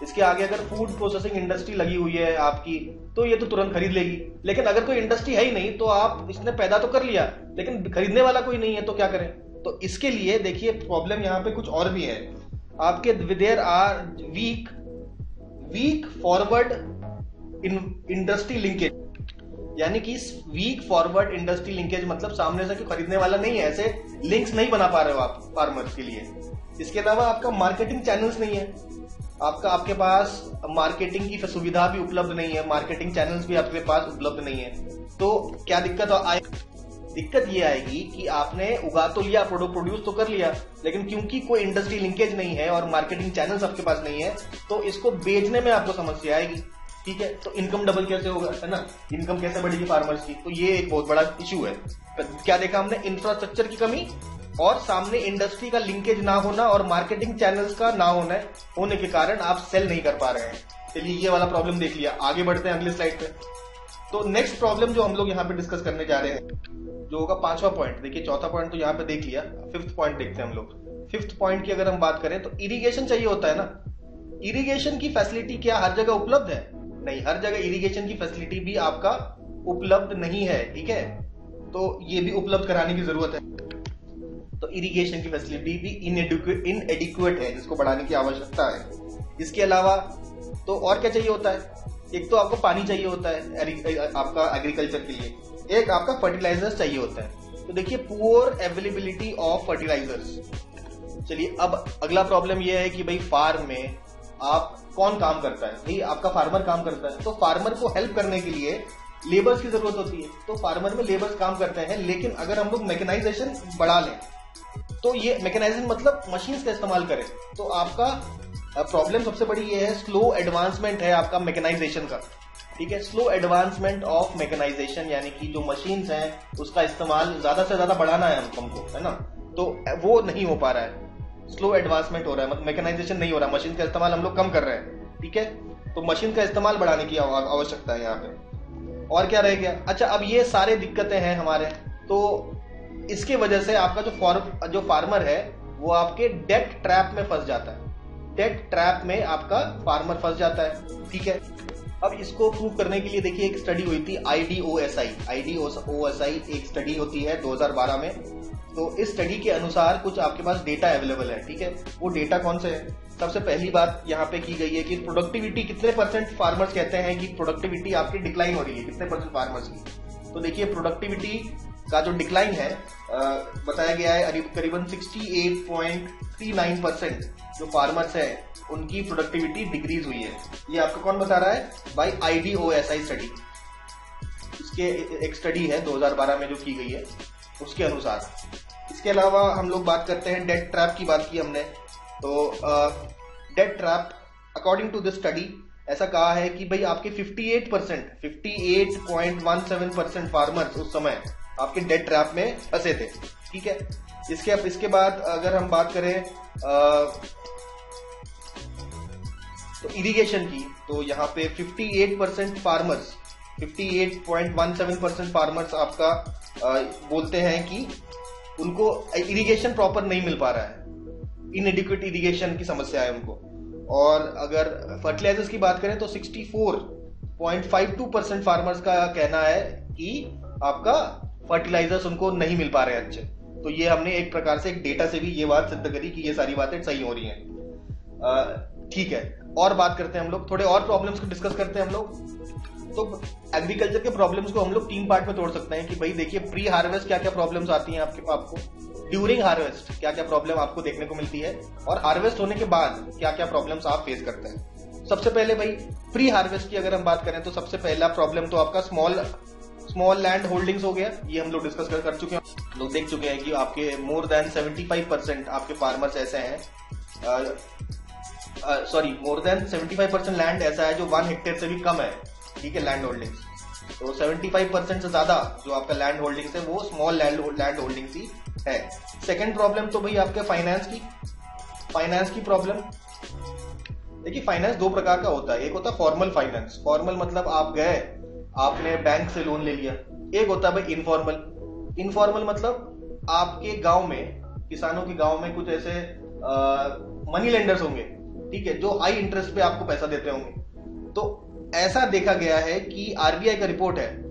इसके आगे अगर फूड प्रोसेसिंग इंडस्ट्री लगी हुई है आपकी, तो ये तो तुरंत खरीद लेगी। लेकिन अगर कोई इंडस्ट्री है ही नहीं तो आप इसने पैदा तो कर लिया, लेकिन खरीदने वाला कोई नहीं है, तो क्या करें? तो इसके लिए देखिए प्रॉब्लम यहाँ पे कुछ और भी है आपके। There are weak forward industry linkage, यानी कि वीक फॉरवर्ड इंडस्ट्री लिंकेज मतलब सामने से कोई खरीदने वाला नहीं है, ऐसे लिंक्स नहीं बना पा रहे हो आप फार्मर्स के लिए। इसके अलावा आपका मार्केटिंग चैनल्स नहीं है, आपके पास मार्केटिंग की सुविधा भी उपलब्ध नहीं है, मार्केटिंग चैनल्स भी आपके पास उपलब्ध नहीं है। तो क्या दिक्कत ये आएगी कि आपने उगा तो लिया, प्रोड्यूस तो कर लिया, लेकिन क्योंकि कोई इंडस्ट्री लिंकेज नहीं है और मार्केटिंग चैनल्स आपके पास नहीं है, तो इसको बेचने में आपको समस्या आएगी। ठीक है, तो इनकम डबल कैसे होगा, है ना, इनकम कैसे बढ़ेगी फार्मर्स की? तो ये एक बहुत बड़ा इश्यू है। क्या देखा हमने? इंफ्रास्ट्रक्चर की कमी, और सामने इंडस्ट्री का लिंकेज ना होना, और मार्केटिंग चैनल्स का ना होने के कारण आप सेल नहीं कर पा रहे हैं। चलिए ये वाला प्रॉब्लम देख लिया, आगे बढ़ते हैं अगले स्लाइड पे। तो नेक्स्ट प्रॉब्लम जो हम लोग यहाँ पे डिस्कस करने जा रहे हैं, जो होगा 5वां पॉइंट। देखिए चौथा पॉइंट तो यहाँ पे देख लिया, 5th पॉइंट देखते हैं हम लोग। 5th पॉइंट की अगर हम बात करें तो इरिगेशन चाहिए होता है ना। इरिगेशन की फैसिलिटी क्या हर जगह उपलब्ध है? नहीं, हर जगह इरिगेशन की फैसिलिटी भी आपका उपलब्ध नहीं है। ठीक है, तो ये भी उपलब्ध कराने की जरूरत है। तो इरिगेशन की फैसिलिटी भी इनएडिक्वेट है, जिसको बढ़ाने की आवश्यकता है। इसके अलावा तो और क्या चाहिए होता है? एक तो आपको पानी चाहिए होता है आपका एग्रीकल्चर के लिए, एक आपका फर्टिलाइजर्स चाहिए होता है। तो देखिए पुअर अवेलेबिलिटी ऑफ फर्टिलाइजर्स। चलिए अब अगला प्रॉब्लम यह है कि भाई फार्म में आप कौन काम करता है? भाई आपका फार्मर काम करता है, तो फार्मर को हेल्प करने के लिए लेबर्स की जरूरत होती है। तो फार्मर में लेबर्स काम करते हैं, लेकिन अगर हम लोग मैकेनाइजेशन बढ़ा लें, तो ये मैकेनाइजेशन मतलब मशीन्स का इस्तेमाल करें, तो आपका प्रॉब्लम सबसे बड़ी ये है स्लो एडवांसमेंट है आपका मैकेनाइजेशन का। ठीक है, स्लो एडवांसमेंट ऑफ मैकेनाइजेशन, यानी कि जो मशीन्स हैं उसका इस्तेमाल ज्यादा से ज्यादा बढ़ाना है हमको, है ना, तो वो नहीं हो पा रहा है। स्लो एडवांसमेंट हो रहा है, मतलब मैकेनाइजेशन नहीं हो रहा, मशीन का इस्तेमाल हम लोग कम कर रहे हैं, ठीक है। तो मशीन का इस्तेमाल बढ़ाने की आवश्यकता है यहाँ पे। और क्या रह गया, अच्छा अब ये सारे दिक्कतें हैं हमारे, तो इसके वजह से आपका जो फार्मर है वो आपके डेट ट्रैप में फंस जाता है, डेट ट्रैप में आपका फार्मर फंस जाता है, ठीक है। अब इसको प्रूव करने के लिए देखिए एक स्टडी हुई थी IDOSI एक स्टडी होती है 2012 में। तो इस स्टडी के अनुसार कुछ आपके पास डेटा अवेलेबल है, ठीक है। वो डेटा कौन से है, सबसे पहली बात यहाँ पे की गई है कि प्रोडक्टिविटी कितने परसेंट फार्मर्स कहते हैं कि प्रोडक्टिविटी आपकी डिक्लाइन हो रही है, कितने परसेंट फार्मर्स की। तो देखिए प्रोडक्टिविटी का जो डिक्लाइन है बताया गया है करीबन 68.39% जो फार्मर्स है उनकी प्रोडक्टिविटी डिक्रीज हुई है। ये आपको कौन बता रहा है, बाय IDOSI स्टडी। इसके एक स्टडी है 2012 में जो की गई है उसके अनुसार। इसके अलावा हम लोग बात करते हैं डेट ट्रैप की, बात की हमने। तो debt trap according to this study ऐसा कहा है कि भाई आपके 58.17% फार्मर्स उस समय आपके डेट ट्रैप में फंसे थे, ठीक है। इसके बाद अगर हम बात करें तो इरिगेशन की, तो यहाँ पे 58.17% फार्मर्स आपका बोलते हैं कि उनको इरिगेशन प्रॉपर नहीं मिल पा रहा है, इनएडिक्वेट इरिगेशन की समस्या है उनको। और अगर फर्टिलाइजर्स की बात करें तो 64.52% फार्मर्स का कहना है कि आपका फर्टिलाइजर्स उनको नहीं मिल पा रहे हैं अच्छे। तो ये हमने एक प्रकार से एक डेटा से भी ये बात सिद्ध करी कि ये सारी बातें सही हो रही हैं, ठीक है। और बात करते हैं हम लोग, थोड़े और प्रॉब्लम्स को डिस्कस करते हैं हम लोग। तो एग्रीकल्चर के प्रॉब्लम्स को हम लोग 3 पार्ट में तोड़ सकते हैं कि भाई देखिए प्री हार्वेस्ट क्या क्या प्रॉब्लम्स आती हैं आपको, ड्यूरिंग हार्वेस्ट क्या क्या प्रॉब्लम आपको देखने को मिलती है, और हार्वेस्ट होने के बाद क्या क्या प्रॉब्लम्स आप फेस करते हैं। सबसे पहले भाई प्री हार्वेस्ट की अगर हम बात करें तो सबसे पहला प्रॉब्लम तो आपका स्मॉल लैंड होल्डिंग्स हो गया। ये हम लोग डिस्कस कर चुके हैं, लोग देख चुके हैं कि आपके मोर देन 75% आपके फार्मर्स ऐसे हैं, मोर देन 75% लैंड ऐसा है जो 1 हेक्टेयर से भी कम है, ठीक है, लैंड होल्डिंग्स। तो 75% से ज्यादा जो आपका लैंड होल्डिंग्स है वो स्मॉल लैंड होल्डिंग्स ही है। सेकंड प्रॉब्लम तो भाई आपके फाइनेंस की प्रॉब्लम। देखिए फाइनेंस 2 प्रकार का होता है, एक होता है फॉर्मल फाइनेंस, फॉर्मल मतलब आप गए आपने बैंक से लोन ले लिया। एक होता है भाई इनफॉर्मल मतलब आपके गांव में, किसानों के गांव में कुछ ऐसे मनी लेंडर्स होंगे, ठीक है, जो हाई इंटरेस्ट पे आपको पैसा देते होंगे। तो ऐसा देखा गया है कि आरबीआई का रिपोर्ट है,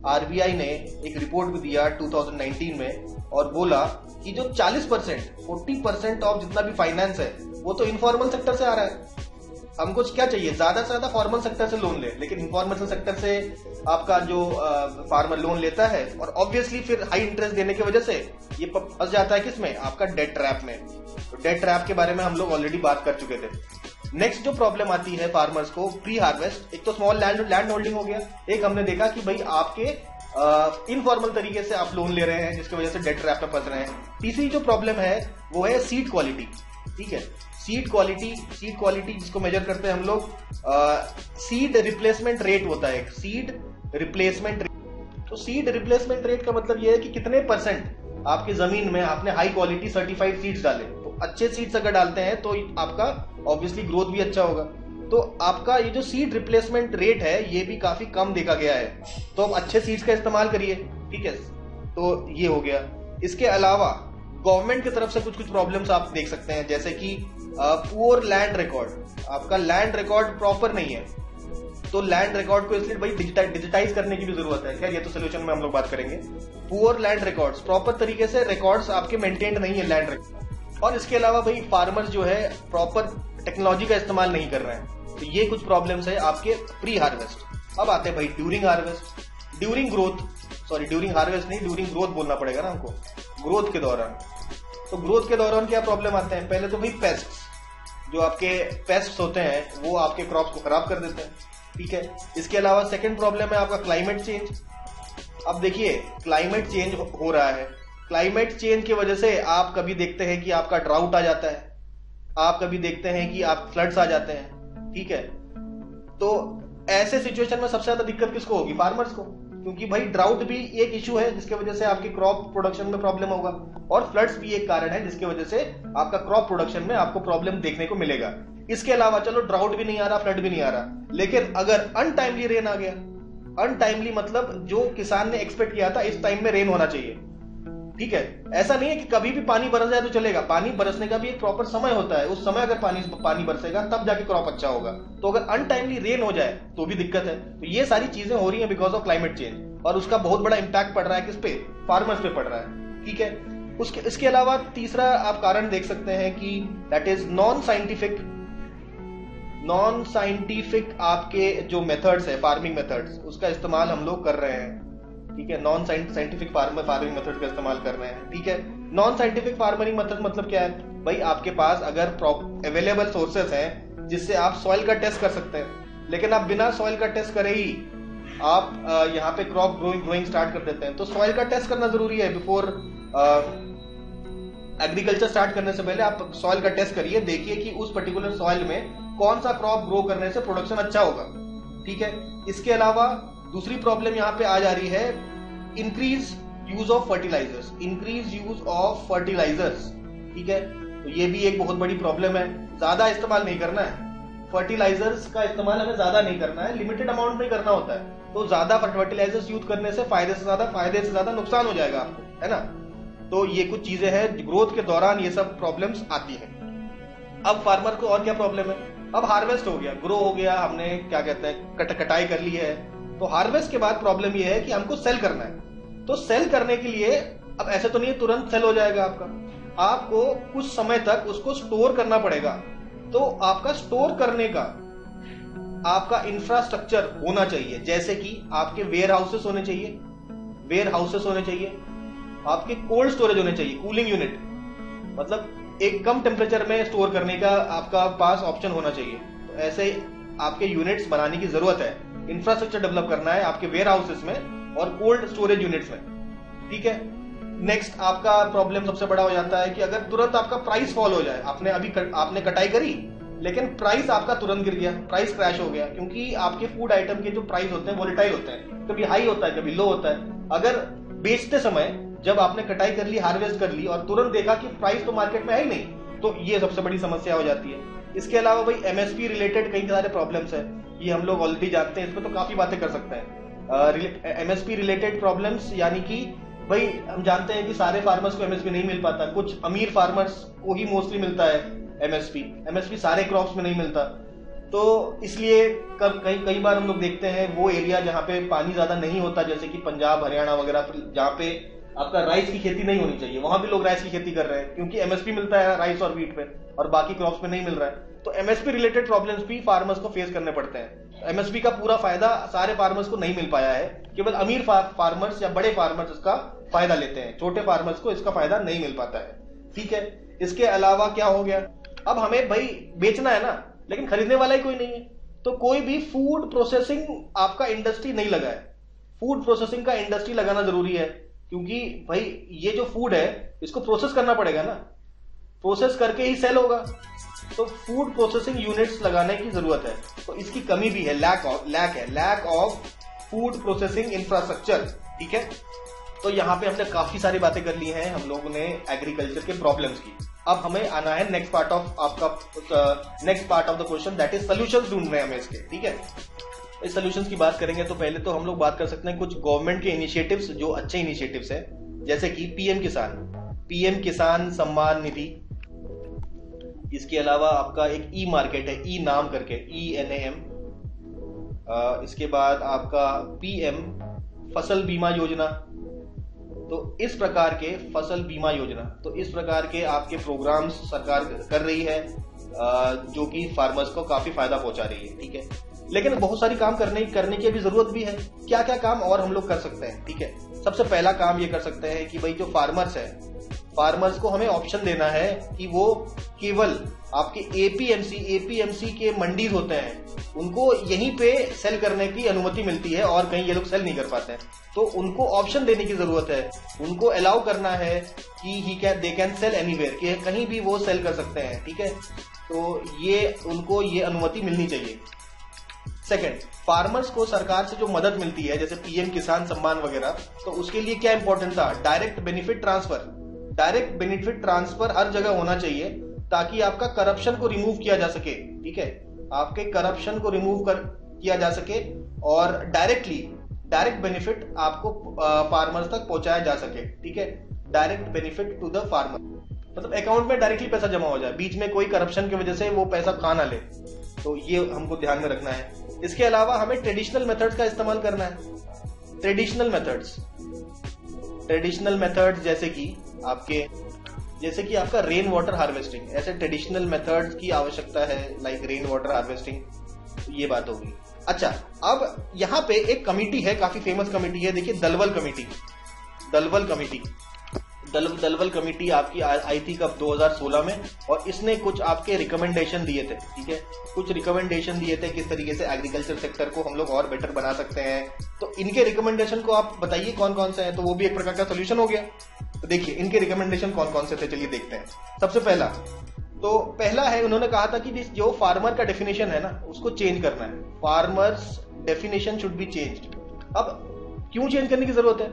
आरबीआई ने एक रिपोर्ट भी दिया 2019 में और बोला कि जो 40% ऑफ जितना भी फाइनेंस है वो तो इनफॉर्मल सेक्टर से आ रहा है। हमको क्या चाहिए, ज्यादा से ज्यादा फॉर्मल सेक्टर से लोन ले, लेकिन इनफॉर्मल सेक्टर से आपका जो फार्मर लोन लेता है और ऑब्वियसली फिर हाई इंटरेस्ट देने की वजह से ये फंस जाता है किसमें, आपका डेट ट्रैप में। तो डेट ट्रैप के बारे में हम लोग ऑलरेडी बात कर चुके थे। नेक्स्ट जो प्रॉब्लम आती है फार्मर्स को प्री हार्वेस्ट, एक तो स्मॉल लैंड होल्डिंग हो गया, एक हमने देखा कि भाई आपके इनफॉर्मल तरीके से आप लोन ले रहे हैं जिसकी वजह से डेट ट्रैप में फंस रहे हैं। तीसरी जो प्रॉब्लम है वो है सीड क्वालिटी, ठीक है। सीड क्वालिटी जिसको मेजर करते हैं हम लोग, सीड रिप्लेसमेंट रेट होता है, सीड रिप्लेसमेंट रेट। तो सीड रिप्लेसमेंट रेट का मतलब ये है कि कितने परसेंट आपकी जमीन में आपने हाई क्वालिटी सर्टिफाइड सीड्स डाले। तो अच्छे सीड्स अगर डालते हैं तो आपका ऑब्वियसली ग्रोथ भी अच्छा होगा। तो आपका ये जो सीड रिप्लेसमेंट रेट है ये भी काफी कम देखा गया है, तो आप अच्छे सीड्स का इस्तेमाल करिए, ठीक है। तो ये हो गया। इसके अलावा गवर्नमेंट की तरफ से कुछ प्रॉब्लम्स आप देख सकते हैं, जैसे कि पुअर लैंड रिकॉर्ड, आपका लैंड रिकॉर्ड प्रॉपर नहीं है। तो लैंड रिकॉर्ड को इसलिए भाई डिजिटाइज करने की भी जरूरत है। खैर ये तो सोल्यूशन में हम लोग बात करेंगे। पुअर लैंड रिकॉर्ड्स, प्रॉपर तरीके से रिकॉर्ड्स आपके मेंटेन्ड नहीं है लैंड रिकॉर्ड। और इसके अलावा भाई फार्मर्स जो है प्रॉपर टेक्नोलॉजी का इस्तेमाल नहीं कर रहे हैं। तो ये कुछ प्रॉब्लम्स है आपके प्री हार्वेस्ट। अब आते हैं भाई ड्यूरिंग हार्वेस्ट, ड्यूरिंग हार्वेस्ट नहीं, ड्यूरिंग ग्रोथ बोलना पड़ेगा ना हमको, ग्रोथ के दौरान। तो ग्रोथ के दौरान क्या प्रॉब्लम आते हैं, पहले तो भाई पेस्ट्स, जो आपके पेस्ट्स होते हैं वो आपके क्रॉप्स को खराब कर देते हैं, ठीक है। इसके अलावा सेकंड प्रॉब्लम है आपका क्लाइमेट चेंज। अब देखिए क्लाइमेट चेंज हो रहा है, क्लाइमेट चेंज की वजह से आप कभी देखते हैं कि आपका ड्राउट आ जाता है, आप कभी देखते हैं कि आप फ्लड्स आ जाते हैं, ठीक है। तो ऐसे सिचुएशन में सबसे ज्यादा दिक्कत किसको होगी, फार्मर्स को। क्योंकि भाई ड्राउट भी एक इशू है जिसकी वजह से आपकी क्रॉप प्रोडक्शन में प्रॉब्लम होगा, और फ्लड्स भी एक कारण है जिसकी वजह से आपका क्रॉप प्रोडक्शन में आपको प्रॉब्लम देखने को मिलेगा। इसके अलावा चलो ड्राउट भी नहीं आ रहा, फ्लड भी नहीं आ रहा, लेकिन अगर अनटाइमली रेन आ गया, अनटाइमली मतलब जो किसान ने एक्सपेक्ट किया था इस टाइम में रेन होना चाहिए, ठीक है, ऐसा नहीं है कि कभी भी पानी बरस जाए तो चलेगा, पानी बरसने का भी एक प्रॉपर समय होता है, उस समय अगर पानी बरसेगा तब जाके क्रॉप अच्छा होगा। तो अगर अनटाइमली रेन हो जाए तो भी दिक्कत है। तो ये सारी चीजें हो रही हैं बिकॉज ऑफ क्लाइमेट चेंज, और उसका बहुत बड़ा इंपैक्ट पड़ रहा है किस पे, फार्मर्स पे पड़ रहा है, ठीक है। इसके अलावा तीसरा आप कारण देख सकते हैं कि दैट इज नॉन साइंटिफिक आपके जो मेथड्स है, फार्मिंग मेथड्स, उसका इस्तेमाल हम लोग कर रहे हैं, ठीक है। नॉन साइंटिफिक फार्मिंग मेथड का इस्तेमाल कर रहे हैं, ठीक है। नॉन साइंटिफिक फार्मिंग मेथड मतलब क्या है भाई, आपके पास अगर अवेलेबल सोर्सेस हैं जिससे आप सॉइल का टेस्ट कर सकते हैं, लेकिन आप बिना सॉइल का टेस्ट करे ही आप यहाँ पे क्रॉप ग्रोइंग स्टार्ट कर देते हैं। तो सॉइल का टेस्ट करना जरूरी है। बिफोर एग्रीकल्चर स्टार्ट करने से पहले आप सॉइल का टेस्ट करिए, देखिए कि उस पर्टिकुलर सॉइल में कौन सा क्रॉप ग्रो करने से प्रोडक्शन अच्छा होगा, ठीक है। इसके अलावा दूसरी प्रॉब्लम यहाँ पे आ जा रही है, इंक्रीज यूज ऑफ फर्टिलाइजर्स, ठीक है। तो ये भी एक बहुत बड़ी प्रॉब्लम है, ज्यादा इस्तेमाल नहीं करना है फर्टिलाइजर्स का, इस्तेमाल हमें ज्यादा नहीं करना है, लिमिटेड अमाउंट में करना होता है। तो ज्यादा फर्टिलाइजर्स यूज करने से फायदे से ज्यादा नुकसान हो जाएगा आपको, है ना। तो ये कुछ चीजें हैं, ग्रोथ के दौरान ये सब प्रॉब्लम्स आती हैं। अब फार्मर को और क्या प्रॉब्लम है, अब हार्वेस्ट हो गया, ग्रो हो गया, हमने क्या कहते हैं कटाई कर ली है, तो हार्वेस्ट के बाद प्रॉब्लम ये है कि हमको सेल करना है। तो सेल करने के लिए अब ऐसे तो नहीं तुरंत सेल हो जाएगा आपको कुछ समय तक उसको स्टोर करना पड़ेगा। तो आपका स्टोर करने का आपका इंफ्रास्ट्रक्चर होना चाहिए, जैसे कि आपके वेयर हाउसेस होने चाहिए, आपके कोल्ड स्टोरेज होने चाहिए, कूलिंग यूनिट, मतलब एक कम टेम्परेचर में स्टोर करने का आपका पास ऑप्शन होना चाहिए। तो ऐसे आपके यूनिट्स बनाने की जरूरत है, इंफ्रास्ट्रक्चर डेवलप करना है आपके वेयर हाउसेस में और कोल्ड स्टोरेज यूनिट्स में, ठीक है। नेक्स्ट आपका प्रॉब्लम सबसे बड़ा हो जाता है कि अगर तुरंत आपका प्राइस फॉल हो जाए, आपने कटाई करी लेकिन प्राइस आपका तुरंत गिर गया, प्राइस क्रैश हो गया, क्योंकि आपके फूड आइटम के जो प्राइस होते हैं वोलेटाइल होते हैं, कभी हाई होता है कभी लो होता है। अगर बेचते समय जब आपने कटाई कर ली, हार्वेस्ट कर ली और तुरंत देखा कि प्राइस तो मार्केट में है ही नहीं, तो ये सबसे बड़ी समस्या हो जाती है। इसके अलावा भाई एमएसपी रिलेटेड कई सारे प्रॉब्लम्स है, ये हम लोग ऑलरेडी जानते हैं, इस पर तो काफी बातें कर सकते हैं। एमएसपी रिलेटेड प्रॉब्लम्स यानी कि भाई हम जानते हैं कि सारे फार्मर्स को एमएसपी नहीं मिल पाता, कुछ अमीर फार्मर्स को ही मोस्टली मिलता है एमएसपी सारे क्रॉप्स में नहीं मिलता। तो इसलिए कई बार हम लोग देखते हैं वो एरिया जहाँ पे पानी ज्यादा नहीं होता, जैसे कि पंजाब हरियाणा वगैरह, जहाँ पे आपका राइस की खेती नहीं होनी चाहिए, वहां भी लोग राइस की खेती कर रहे हैं क्योंकि एमएसपी मिलता है राइस और वीट पे और बाकी क्रॉप्स में नहीं मिल रहा है। तो एमएसपी रिलेटेड प्रॉब्लम्स भी फार्मर्स को फेस करने पड़ते हैं। एमएसपी का पूरा फायदा सारे फार्मर्स को नहीं मिल पाया है, केवल अमीर फार्मर्स या बड़े फार्मर्स इसका फायदा लेते हैं, छोटे फार्मर्स को इसका फायदा नहीं मिल पाता है, ठीक है। इसके अलावा क्या हो गया, अब हमें भाई बेचना है ना, लेकिन खरीदने वाला ही कोई नहीं है, तो कोई भी फूड प्रोसेसिंग आपका इंडस्ट्री नहीं लगा है। फूड प्रोसेसिंग का इंडस्ट्री लगाना जरूरी है, क्योंकि भाई ये जो फूड है इसको प्रोसेस करना पड़ेगा ना, प्रोसेस करके ही सेल होगा। तो फूड प्रोसेसिंग यूनिट्स लगाने की जरूरत है, तो इसकी कमी भी है, lack of food processing infrastructure, ठीक है। तो यहाँ पे हमने काफी सारी बातें कर ली हैं हम लोगों ने एग्रीकल्चर के प्रॉब्लम्स की। अब हमें आना है next part of the question, that is solutions ढूंढने हमें इसके, ठीक है। इस सॉल्यूशंस की बात करेंगे तो पहले तो हम लोग बात कर सकते हैं कुछ गवर्नमेंट के इनिशिएटिव्स जो अच्छे इनिशिएटिव्स हैं, जैसे कि पीएम किसान सम्मान निधि। इसके अलावा आपका एक ई मार्केट है, ई नाम करके, ENAM। इसके बाद आपका PM फसल बीमा योजना। तो इस प्रकार के फसल बीमा योजना, तो इस प्रकार के आपके प्रोग्राम्स सरकार कर रही है जो कि फार्मर्स को काफी फायदा पहुंचा रही है, ठीक है। लेकिन बहुत सारी काम करने की भी जरूरत भी है। क्या क्या काम और हम लोग कर सकते हैं, ठीक है। सबसे पहला काम ये कर सकते हैं कि भाई जो फार्मर्स है, फार्मर्स को हमें ऑप्शन देना है कि वो केवल आपके APMC के मंडीज होते हैं, उनको यहीं पे सेल करने की अनुमति मिलती है और कहीं ये लोग सेल नहीं कर पाते हैं। तो उनको ऑप्शन देने की जरूरत है, उनको अलाउ करना है कि दे कैन सेल एनीवेयर, कि कहीं भी वो सेल कर सकते हैं, ठीक है। तो ये उनको ये अनुमति मिलनी चाहिए। सेकंड, फार्मर्स को सरकार से जो मदद मिलती है जैसे पीएम किसान सम्मान वगैरह, तो उसके लिए क्या इंपॉर्टेंट था? Direct benefit transfer. Direct benefit transfer हर जगह होना चाहिए ताकि आपका करप्शन को रिमूव किया जा सके। ठीक है, आपके करप्शन को रिमूव किया जा सके और डायरेक्ट बेनिफिट आपको फार्मर्स तक पहुंचाया जा सके। ठीक है, direct benefit to the farmer, मतलब अकाउंट में डायरेक्टली पैसा जमा हो जाए, बीच में कोई करप्शन की वजह से वो पैसा खा ना ले। तो ये हमको ध्यान में रखना है। इसके अलावा हमें ट्रेडिशनल मेथड्स का इस्तेमाल करना है। ट्रेडिशनल मेथड्स जैसे कि आपका रेन वाटर हार्वेस्टिंग, ऐसे ट्रेडिशनल मेथड्स की आवश्यकता है, लाइक रेन वाटर हार्वेस्टिंग। ये बात होगी। अच्छा, अब यहाँ पे एक कमेटी है, काफी फेमस कमेटी है, देखिए दलवल कमेटी आपकी आई थी कब? 2016 में, और इसने कुछ आपके रिकमेंडेशन दिए थे। ठीक है, कुछ रिकमेंडेशन दिए थे किस तरीके से एग्रीकल्चर सेक्टर को हम लोग और बेटर बना सकते हैं। तो इनके रिकमेंडेशन को आप बताइए कौन कौन से हैं, तो वो भी एक प्रकार का सोल्यूशन हो गया। तो देखिए इनके रिकमेंडेशन कौन कौन से थे, चलिए देखते हैं। सबसे पहला है, उन्होंने कहा था कि जो फार्मर का डेफिनेशन है ना, उसको चेंज करना है। Farmers definition should be changed. अब क्यों चेंज करने की जरूरत है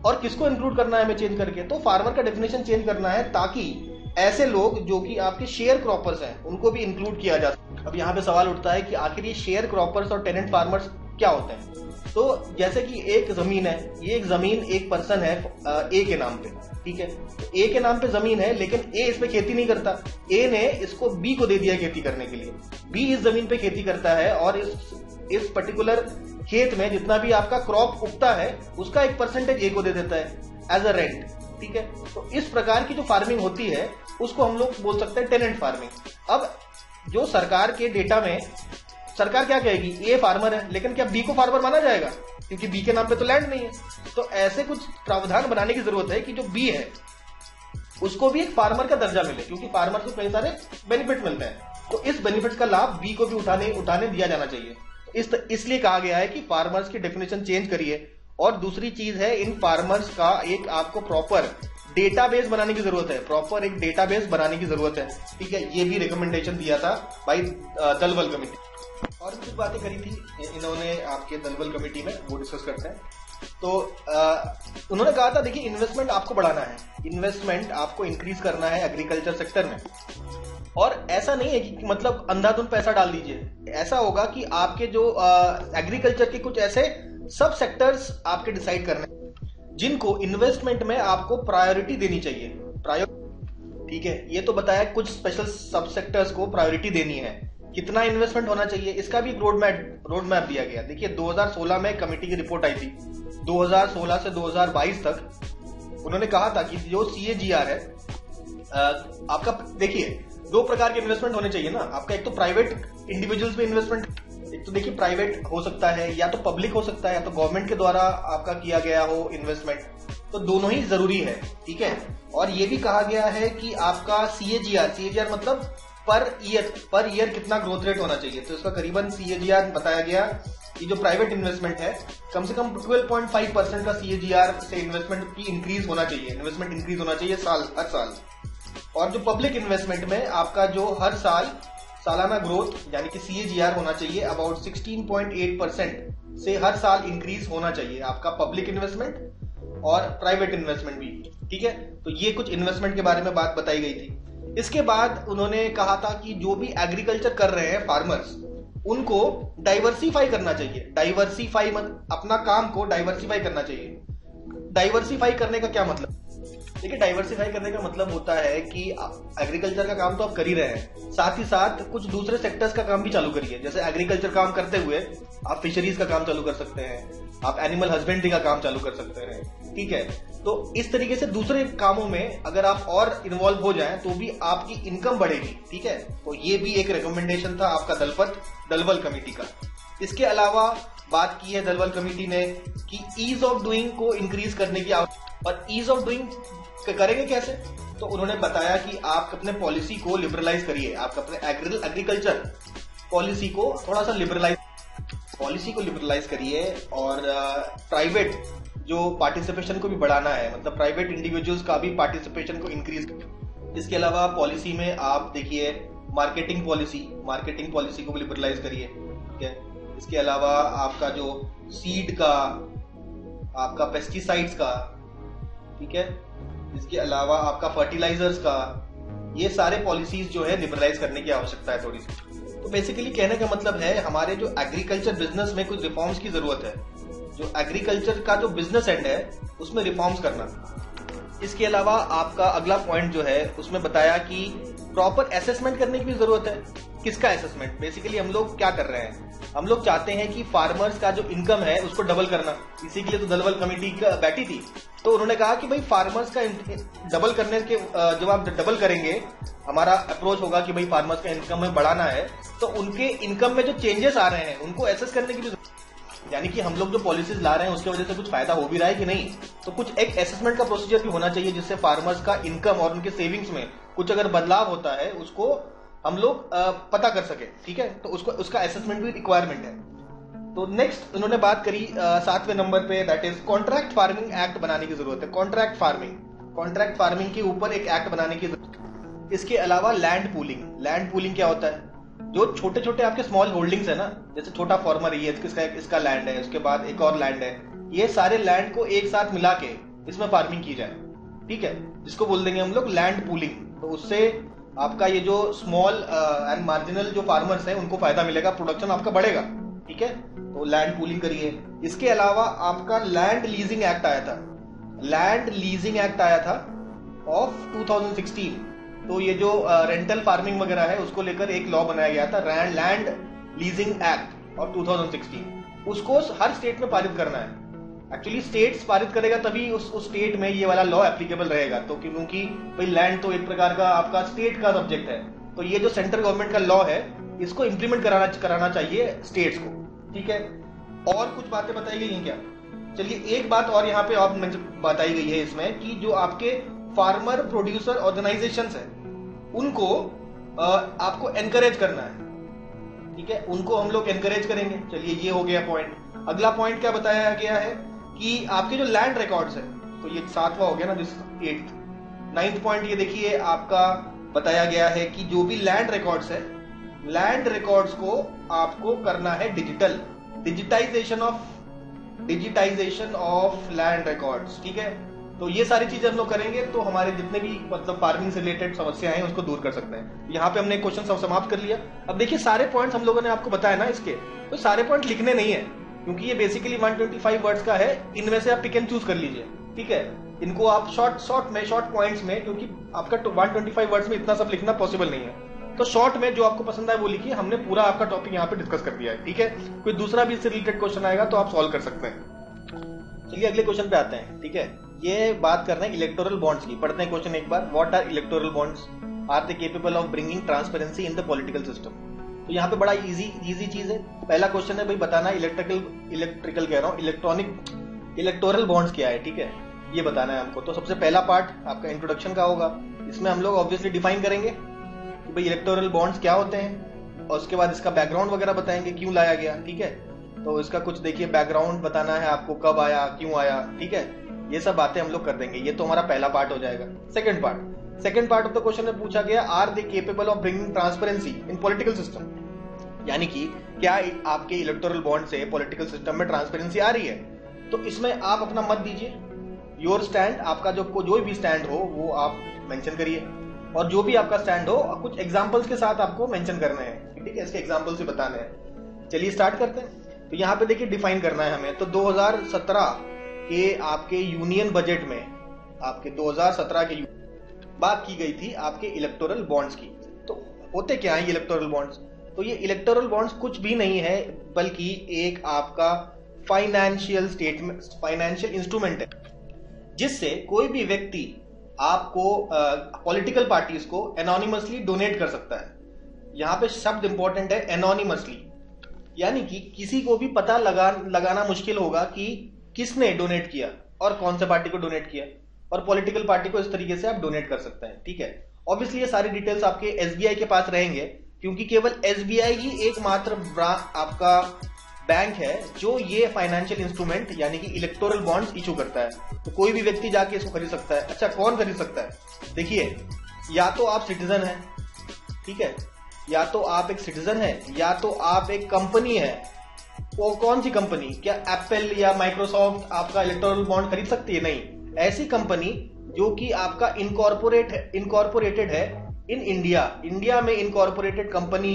और किसको इंक्लूड करना है हमें चेंज करके? तो फार्मर का डेफिनेशन चेंज करना है ताकि ऐसे लोग जो कि आपके शेयर क्रॉपर्स हैं उनको भी इंक्लूड किया जा सके। अब यहाँ पे सवाल उठता है कि आखिर ये शेयर क्रॉपर्स और टेनेंट फार्मर्स क्या होते हैं? तो जैसे कि एक जमीन है, ये एक जमीन एक पर्सन है ए के नाम पे। ठीक है, ए के नाम पे जमीन है, लेकिन ए इस पे खेती नहीं करता। ए ने इसको बी को दे दिया खेती करने के लिए। बी इस जमीन पे खेती करता है और इस पर्टिकुलर खेत में जितना भी आपका क्रॉप उगता है उसका एक परसेंटेज ए को दे देता है एज अ रेंट। ठीक है, तो इस प्रकार की जो फार्मिंग होती है उसको हम लोग बोल सकते हैं टेनेंट फार्मिंग। अब जो सरकार के डेटा में सरकार क्या कहेगी? ए फार्मर है, लेकिन क्या बी को फार्मर माना जाएगा? क्योंकि बी के नाम पे तो लैंड नहीं है। तो ऐसे कुछ प्रावधान बनाने की जरूरत है कि जो बी है उसको भी एक फार्मर का दर्जा मिले, क्योंकि फार्मर को कई सारे बेनिफिट मिलते हैं। तो इस बेनिफिट का लाभ बी को भी उठाने दिया जाना चाहिए। इसलिए कहा गया है कि फार्मर्स की डेफिनेशन चेंज करिए। और दूसरी चीज है, इन फार्मर्स का एक आपको प्रॉपर डेटाबेस बनाने की जरूरत है। प्रॉपर एक डेटाबेस बनाने की जरूरत है। ठीक है, ये भी रिकमेंडेशन दिया था भाई दलवल कमेटी। और भी कुछ बातें करी थी इन्होंने आपके दलवल कमेटी में, वो डिस्कस करते हैं। तो उन्होंने कहा था, देखिए इन्वेस्टमेंट आपको बढ़ाना है, इन्वेस्टमेंट आपको इंक्रीज करना है एग्रीकल्चर सेक्टर में। और ऐसा नहीं है कि मतलब अंधाधुंध पैसा डाल दीजिए। ऐसा होगा कि आपके जो एग्रीकल्चर के कुछ ऐसे सब सेक्टर्स आपके डिसाइड करने जिनको इन्वेस्टमेंट में आपको प्रायोरिटी देनी चाहिए। ठीक है, ये तो बताया कुछ स्पेशल सब सेक्टर्स को प्रायोरिटी देनी है। कितना इन्वेस्टमेंट होना चाहिए इसका भी रोड मैप दिया गया। देखिए 2016 में कमेटी की रिपोर्ट आई थी। 2016 से 2022 तक उन्होंने कहा था कि जो CAGR है आपका, देखिए दो प्रकार के इन्वेस्टमेंट होने चाहिए ना आपका। एक तो प्राइवेट इंडिविजुअल्स में इन्वेस्टमेंट, एक तो देखिए प्राइवेट हो सकता है, या तो पब्लिक हो सकता है, या तो गवर्नमेंट के द्वारा आपका किया गया हो इन्वेस्टमेंट। तो दोनों ही जरूरी है। ठीक है, और ये भी कहा गया है कि आपका CAGR मतलब पर ईयर कितना ग्रोथ रेट होना चाहिए। तो इसका करीबन CAGR बताया गया कि जो प्राइवेट इन्वेस्टमेंट है कम से कम 12.5% का CAGR से इन्वेस्टमेंट की इंक्रीज होना चाहिए हर साल। और जो पब्लिक इन्वेस्टमेंट में आपका जो हर साल सालाना ग्रोथ यानी कि CAGR होना चाहिए अबाउट 16.8% से हर साल इंक्रीज होना चाहिए आपका पब्लिक इन्वेस्टमेंट और प्राइवेट इन्वेस्टमेंट भी। ठीक है, तो ये कुछ इन्वेस्टमेंट के बारे में बात बताई गई थी। इसके बाद उन्होंने कहा था कि जो भी एग्रीकल्चर कर रहे हैं फार्मर्स, उनको डाइवर्सिफाई करना चाहिए। अपना काम को डाइवर्सिफाई करना चाहिए। डाइवर्सिफाई करने का क्या मतलब? देखिए डाइवर्सिफाई करने का मतलब होता है कि एग्रीकल्चर का काम तो आप कर ही रहे हैं, साथ ही साथ कुछ दूसरे सेक्टर्स का काम भी चालू करिए। जैसे एग्रीकल्चर काम करते हुए आप फिशरीज का काम चालू कर सकते हैं, आप एनिमल हस्बेंड्री का काम चालू कर सकते हैं। ठीक है, तो इस तरीके से दूसरे कामों में अगर आप और इन्वॉल्व हो जाएं तो भी आपकी इनकम बढ़ेगी। ठीक है, तो ये भी एक रिकमेंडेशन था आपका दलवल कमेटी का। इसके अलावा बात की है दलवल कमेटी ने कि ईज ऑफ डूइंग को इंक्रीज करने की और ईज ऑफ डूइंग करेंगे कैसे? तो उन्होंने बताया कि आप अपने पॉलिसी को लिबरलाइज करिए। आप अपने एग्रीकल्चर पॉलिसी को थोड़ा सा लिबरलाइज करिए और प्राइवेट जो पार्टिसिपेशन को भी बढ़ाना है, मतलब प्राइवेट इंडिविजुअल्स का भी पार्टिसिपेशन को इंक्रीज करिए। इसके अलावा पॉलिसी में आप देखिए मार्केटिंग पॉलिसी को भी लिबरलाइज करिए। ठीक है, इसके अलावा आपका जो सीड का, आपका पेस्टिसाइड्स का, ठीक है, इसके अलावा आपका फर्टिलाइजर्स का, ये सारे पॉलिसीज जो है लिबरलाइज करने की आवश्यकता है थोड़ी सी। तो बेसिकली कहने का मतलब है हमारे जो एग्रीकल्चर बिजनेस में कुछ रिफॉर्म्स की जरूरत है, जो एग्रीकल्चर का जो बिजनेस एंड है उसमें रिफॉर्म्स करना। इसके अलावा आपका अगला पॉइंट जो है उसमें बताया कि प्रॉपर असेसमेंट करने की भी जरूरत है। किसका असेसमेंट? बेसिकली हम लोग क्या कर रहे हैं, हम लोग चाहते हैं कि फार्मर्स का जो इनकम है उसको डबल करना। इसी के लिए तो दलवल कमेटी बैठी थी, तो उन्होंने कहा कि भाई फार्मर्स का डबल करने के, जब आप डबल करेंगे, हमारा अप्रोच होगा कि भाई फार्मर्स का इनकम में बढ़ाना है, तो उनके इनकम में जो चेंजेस आ रहे हैं उनको एसेस करने की भी, यानी कि हम लोग जो पॉलिसीज ला रहे हैं उसकी वजह से कुछ फायदा हो भी रहा है कि नहीं, तो कुछ एक असेसमेंट का प्रोसीजर भी होना चाहिए जिससे फार्मर्स का इनकम और उनके सेविंग्स में कुछ अगर बदलाव होता है उसको हम लोग पता कर सके, ठीक है। तो उसका असेसमेंट भी रिक्वायरमेंट है। तो नेक्स्ट उन्होंने बात करी 7वें नंबर पे, that is contract farming act बनाने की जरूरत है। कॉन्ट्रैक्ट फार्मिंग के ऊपर एक एक्ट बनाने की जरूरत। इसके अलावा लैंड पूलिंग क्या होता है? जो छोटे छोटे आपके स्मॉल होल्डिंग्स है ना, जैसे छोटा फार्मर है, इसका लैंड है, उसके बाद एक और लैंड है, ये सारे लैंड को एक साथ मिला के इसमें फार्मिंग की जाए, ठीक है, जिसको बोल देंगे हम लोग लैंड पूलिंग। तो उससे आपका ये जो स्मॉल एंड मार्जिनल जो फार्मर्स हैं उनको फायदा मिलेगा, प्रोडक्शन आपका बढ़ेगा, ठीक है। तो लैंड पूलिंग करिए। इसके अलावा आपका लैंड लीजिंग एक्ट आया था ऑफ 2016। तो ये जो रेंटल फार्मिंग वगैरह है उसको लेकर एक लॉ बनाया गया था, लैंड लीजिंग एक्ट ऑफ 2016। उसको हर स्टेट में पारित करना है। एक्चुअली स्टेट्स पारित करेगा तभी उस स्टेट में ये वाला लॉ एप्लीकेबल रहेगा। तो क्योंकि भाई लैंड तो एक प्रकार का आपका स्टेट का सब्जेक्ट है, तो ये जो सेंट्रल गवर्नमेंट का लॉ है इसको इंप्लीमेंट कराना चाहिए स्टेट्स को, ठीक है। और कुछ बातें बताई गई हैं क्या? चलिए एक बात और यहाँ पे और बताई गई है इसमें कि जो आपके फार्मर प्रोड्यूसर ऑर्गेनाइजेशंस है उनको आपको एनकरेज करना है, ठीक है, उनको हम लोग एनकरेज करेंगे। चलिए ये हो गया पॉइंट। अगला पॉइंट क्या बताया गया है कि आपके जो लैंड रिकॉर्ड्स है, तो ये 7वां हो गया ना, दिस 8th। 9th पॉइंट ये देखिए आपका बताया गया है कि जो भी लैंड रिकॉर्ड्स है, लैंड रिकॉर्ड्स को आपको करना है डिजिटाइजेशन ऑफ लैंड रिकॉर्ड्स, ठीक है। तो ये सारी चीजें हम लोग करेंगे तो हमारे जितने भी मतलब फार्मिंग से रिलेटेड समस्याएं हैं उसको दूर कर सकते हैं। यहाँ पे हमने क्वेश्चन समाप्त कर लिया। अब देखिए सारे पॉइंट्स हम लोगों ने आपको बताया ना इसके, तो सारे पॉइंट लिखने नहीं है क्योंकि ये बेसिकली 125 वर्ड्स का है। इनमें से आप पिक एंड चूज कर लीजिए, ठीक है। इनको आप शॉर्ट पॉइंट्स में, क्योंकि आपका 125 वर्ड्स में इतना सब लिखना पॉसिबल नहीं है, तो शॉर्ट में जो आपको पसंद आए वो लिखिए। हमने पूरा आपका टॉपिक यहाँ पे डिस्कस कर दिया है, ठीक है। कोई दूसरा भी इससे रिलेटेड क्वेश्चन आएगा तो आप सॉल्व कर सकते हैं। चलिए अगले क्वेश्चन पे आते हैं, ठीक है। ये बात कर रहे हैं इलेक्टोरल बॉन्ड्स की। पढ़ते हैं क्वेश्चन एक बार। What are electoral bonds? Are they capable of bringing transparency in the political system? तो यहाँ पे बड़ा इजी चीज है। पहला क्वेश्चन है भाई बताना इलेक्ट्रिकल कह रहा हूँ, इलेक्टोरल बॉन्ड्स क्या है, ठीक है, ये बताना है हमको। तो सबसे पहला पार्ट आपका इंट्रोडक्शन का होगा। इसमें हम लोग ऑब्वियसली डिफाइन करेंगे कि भाई इलेक्टोरल बॉन्ड्स क्या होते हैं, और उसके बाद इसका बैकग्राउंड वगैरह बताएंगे, क्यों लाया गया, ठीक है। तो इसका कुछ देखिए बैकग्राउंड बताना है आपको, कब आया, क्यों आया, ठीक है। ये सब बातें हम लोग कर देंगे। ये तो हमारा पहला पार्ट हो जाएगा। Second part of the question में पूछा गया, are they capable of bringing transparency in political system? यानी कि क्या आपके इलेक्टोरल बॉन्ड से पॉलिटिकल सिस्टम में ट्रांसपेरेंसी आ रही है? तो इसमें आप अपना मत दीजिए, योर स्टैंड, आपका जो भी स्टैंड हो वो आप मेंशन करिए, और जो भी आपका स्टैंड हो कुछ एग्जांपल्स के साथ आपको मेंशन करना है, ठीक है, इसके एग्जांपल से बताने हैं। चलिए स्टार्ट करते हैं। तो यहाँ पे देखिए डिफाइन करना है हमें। तो 2017 के आपके यूनियन बजट में, आपके 2017 के बात की गई थी आपके इलेक्टोरल बॉन्ड्स की। तो होते क्या है इलेक्टोरल बॉन्ड्स? तो ये इलेक्टोरल बॉन्ड्स कुछ भी नहीं है बल्कि एक आपका फाइनेंशियल इंस्ट्रूमेंट है जिससे कोई भी व्यक्ति आपको पॉलिटिकल पार्टीज को एनोनिमसली डोनेट कर सकता है। यहाँ पे शब्द इंपॉर्टेंट है, एनोनिमसली, यानी कि किसी को भी पता लगाना मुश्किल होगा कि किसने डोनेट किया और कौन से पार्टी को डोनेट किया, और पॉलिटिकल पार्टी को इस तरीके से आप डोनेट कर सकते हैं, ठीक है। ऑब्वियसली ये सारी डिटेल्स आपके एसबीआई के पास रहेंगे क्योंकि केवल एसबीआई ही एकमात्र आपका बैंक है जो ये फाइनेंशियल इंस्ट्रूमेंट यानी कि इलेक्टोरल बॉन्ड्स इशू करता है। तो कोई भी व्यक्ति जाके इसको खरीद सकता है। अच्छा, कौन खरीद सकता है? देखिए, या तो आप सिटीजन हैं, ठीक है, या तो आप एक सिटीजन है, या तो आप एक कंपनी है, वो कौन सी कंपनी, क्या एप्पल या माइक्रोसॉफ्ट आपका इलेक्टोरल बॉन्ड खरीद सकती है? नहीं। ऐसी कंपनी जो कि आपका इनकॉर्पोरेटेड है इन इंडिया में इनकॉर्पोरेटेड कंपनी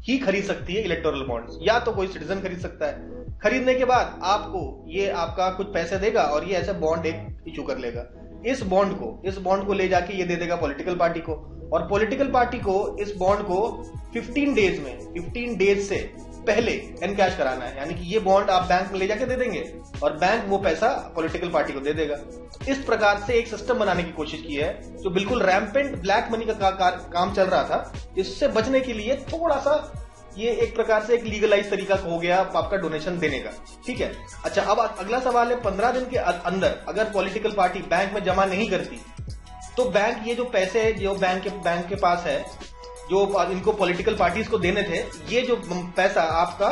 ही खरीद सकती है इलेक्टोरल बॉन्ड्स, या तो कोई सिटीजन खरीद सकता है। खरीदने के बाद आपको ये आपका कुछ पैसे देगा और ये ऐसे बॉन्ड एक इशू कर लेगा। इस बॉन्ड को ले जाके ये दे देगा पॉलिटिकल पार्टी को, और पॉलिटिकल पार्टी को इस बॉन्ड को 15 डेज से पहले एनकैश कराना है, यानी कि ये बॉन्ड आप बैंक में ले जाके दे देंगे और बैंक वो पैसा पॉलिटिकल पार्टी को दे देगा। इस प्रकार से एक सिस्टम बनाने की कोशिश की है जो बिल्कुल रैम्पेंट ब्लैक मनी का काम चल रहा था। इससे बचने के लिए थोड़ा सा ये एक प्रकार से एक लीगलाइज तरीका हो गया आपका डोनेशन देने का, ठीक है। अच्छा, अब अगला सवाल है, 15 दिन के अंदर अगर पॉलिटिकल पार्टी बैंक में जमा नहीं करती तो बैंक ये जो पैसे जो बैंक के पास है, जो इनको पॉलिटिकल पार्टीज को देने थे, ये जो पैसा आपका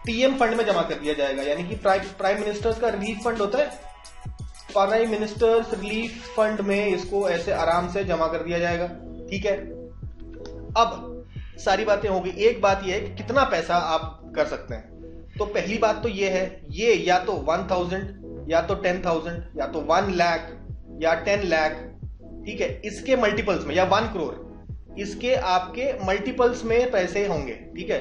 टीएम फंड में जमा कर दिया जाएगा, यानी कि प्राइम मिनिस्टर्स का रिलीफ फंड होता है, प्राइम मिनिस्टर्स रिलीफ फंड में इसको ऐसे आराम से जमा कर दिया जाएगा, ठीक है। अब सारी बातें हो गई। एक बात यह है कि कितना पैसा आप कर सकते हैं। तो पहली बात तो ये है, ये या तो 1000 या तो 10,000 या तो 1 लाख या 10 लाख, ठीक है, इसके मल्टीपल्स में, या 1 करोड़, इसके आपके मल्टीपल्स में पैसे होंगे, ठीक है।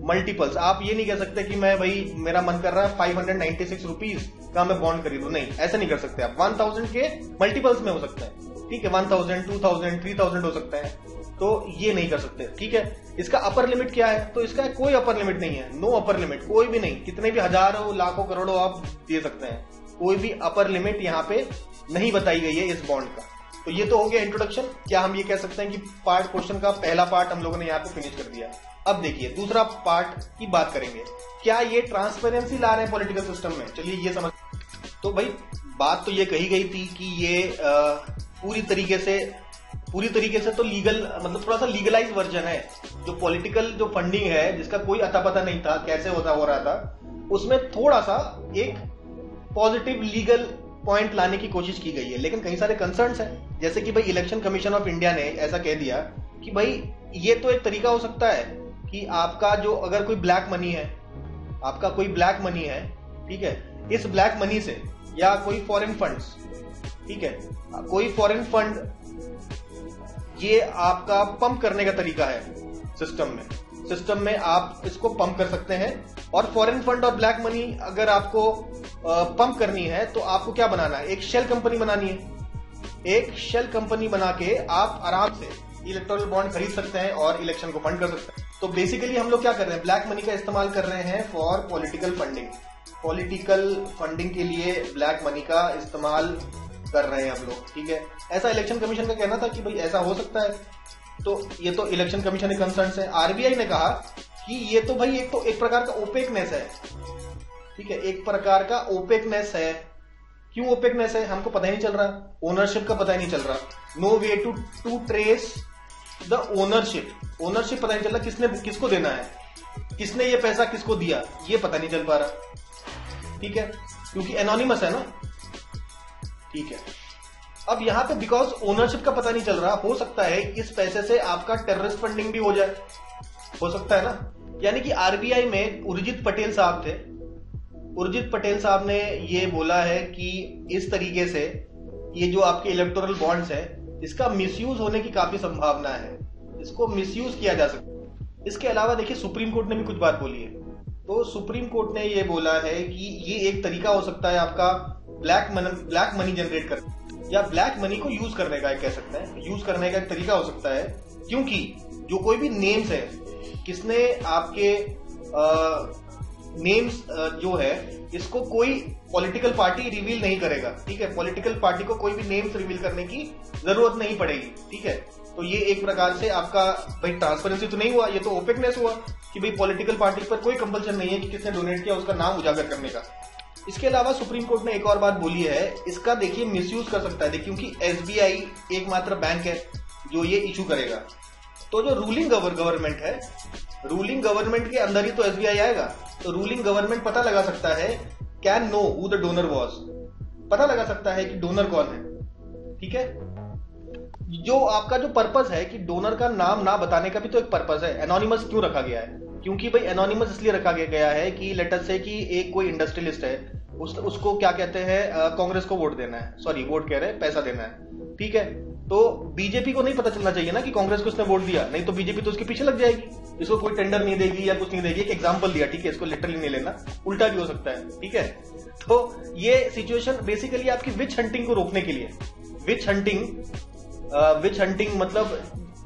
मल्टीपल्स, आप ये नहीं कह सकते कि मैं भाई मेरा मन कर रहा है 596 रुपीज का मैं बॉन्ड खरीदूं, नहीं, ऐसा नहीं कर सकते आप। 1000 के मल्टीपल्स में हो सकता है, ठीक है, 1000, 2000, 3000 हो सकता है, तो ये नहीं कर सकते, ठीक है। इसका अपर लिमिट क्या है? तो इसका कोई अपर लिमिट नहीं है, नो अपर लिमिट, कोई भी नहीं, कितने भी हजारों लाखों करोड़ों आप दे सकते हैं, कोई भी अपर लिमिट यहाँ पे नहीं बताई गई है इस बॉन्ड का। तो ये तो हो गया इंट्रोडक्शन। क्या हम ये कह सकते हैं कि क्वेश्चन का पहला पार्ट हम लोगों ने यहाँ पे फिनिश कर दिया। अब देखिए दूसरा पार्ट की बात करेंगे, क्या ये ट्रांसपेरेंसी ला रहे हैं पॉलिटिकल सिस्टम में? चलिए ये समझ। तो भाई बात तो ये कही गई थी कि ये पूरी तरीके से तो लीगल, मतलब थोड़ा सा लीगलाइज वर्जन है। जो पॉलिटिकल जो फंडिंग है, जिसका कोई अता पता नहीं था कैसे हो रहा था, उसमें थोड़ा सा एक पॉजिटिव लीगल पॉइंट लाने की कोशिश की गई है। लेकिन कई सारे कंसर्न्स हैं, जैसे कि भाई इलेक्शन कमीशन ऑफ इंडिया ने ऐसा कह दिया कि भाई ये तो एक तरीका हो सकता है कि आपका जो अगर कोई ब्लैक मनी है, आपका कोई ब्लैक मनी है, ठीक है, इस ब्लैक मनी से या कोई फॉरेन फंड्स, ठीक है, कोई फॉरेन फंड, ये आपका पंप करने का तरीका है सिस्टम में आप इसको पंप कर सकते हैं। और फॉरेन फंड और ब्लैक मनी अगर आपको पंप करनी है तो आपको क्या बनाना है? एक शेल कंपनी बनानी है। एक शेल कंपनी बना के आप आराम से इलेक्टोरल बॉन्ड खरीद सकते हैं और इलेक्शन को फंड कर सकते हैं। तो बेसिकली हम लोग क्या कर रहे हैं? ब्लैक मनी का इस्तेमाल कर रहे हैं फॉर पॉलिटिकल फंडिंग के लिए ब्लैक मनी का इस्तेमाल कर रहे हैं हम लोग, ठीक है। ऐसा इलेक्शन कमीशन का कहना था कि भाई ऐसा हो सकता है। तो ये तो इलेक्शन कमीशन के कंसर्न्स है। आरबीआई ने कहा कि ये तो भाई एक प्रकार का ओपेकनेस है, ठीक है, एक प्रकार का ओपेकनेस है। क्यों ओपेकनेस है? हमको पता ही नहीं चल रहा, ओनरशिप का पता ही नहीं चल रहा। No way to trace the ownership पता नहीं चल रहा, किसने किसको देना है, किसने ये पैसा किसको दिया, ये पता नहीं चल पा रहा, ठीक है, क्योंकि एनोनिमस है ना, ठीक है। अब यहाँ पे बिकॉज ओनरशिप का पता नहीं चल रहा, हो सकता है इस पैसे से आपका टेररिस्ट फंडिंग भी हो जाए, हो सकता है ना। यानी कि आरबीआई में उर्जित पटेल साहब थे, उर्जित पटेल साहब ने ये बोला है कि इस तरीके से ये जो आपके इलेक्टोरल बॉन्ड्स है, इसका मिसयूज होने की काफी संभावना है, इसको मिसयूज किया जा सकता है। इसके अलावा देखिए सुप्रीम कोर्ट ने भी कुछ बात बोली है। तो सुप्रीम कोर्ट ने ये बोला है कि ये एक तरीका हो सकता है आपका ब्लैक मनी जनरेट कर, या ब्लैक मनी को यूज करने का, कह सकते हैं यूज करने का एक तरीका हो सकता है। क्योंकि जो कोई भी नेम्स है, किसने आपके नेम्स जो है, इसको कोई पॉलिटिकल पार्टी रिवील नहीं करेगा, ठीक है, पॉलिटिकल पार्टी को कोई भी नेम्स रिवील करने की जरूरत नहीं पड़ेगी, ठीक है। तो ये एक प्रकार से आपका भाई ट्रांसपेरेंसी तो नहीं हुआ, ये तो ओपेकनेस हुआ कि भाई पॉलिटिकल पार्टी पर कोई कंपल्सन नहीं है कि किसने डोनेट किया उसका नाम उजागर करने का। इसके अलावा सुप्रीम कोर्ट ने एक और बात बोली है, इसका देखिए मिसयूज कर सकता है, क्योंकि एसबीआई एकमात्र बैंक है जो ये इशू करेगा। तो जो रूलिंग गवर्नमेंट है, रूलिंग गवर्नमेंट के अंदर ही तो एसबीआई आएगा। तो रूलिंग गवर्नमेंट पता लगा सकता है, can know who the donor was, पता लगा सकता है कि डोनर कौन है, ठीक है। जो आपका जो पर्पस है कि डोनर का नाम ना बताने का भी तो एक पर्पस है। एनोनिमस क्यों रखा गया है? क्योंकि भाई एनोनिमस इसलिए रखा गया है कि लेटर से कि एक कोई इंडस्ट्रियलिस्ट है, उसको क्या कहते हैं, कांग्रेस को वोट देना है, सॉरी वोट कह रहे हैं, पैसा देना है, ठीक है। तो बीजेपी को नहीं पता चलना चाहिए ना कि कांग्रेस को उसने वोट दिया, नहीं तो बीजेपी तो उसके पीछे लग जाएगी, इसको कोई टेंडर नहीं देगी या कुछ नहीं देगी। एक एग्जांपल दिया, ठीक है, इसको लिटरली नहीं लेना, उल्टा भी हो सकता है, ठीक है। तो ये सिचुएशन बेसिकली आपकी विच हंटिंग को रोकने के लिए, विच हंटिंग मतलब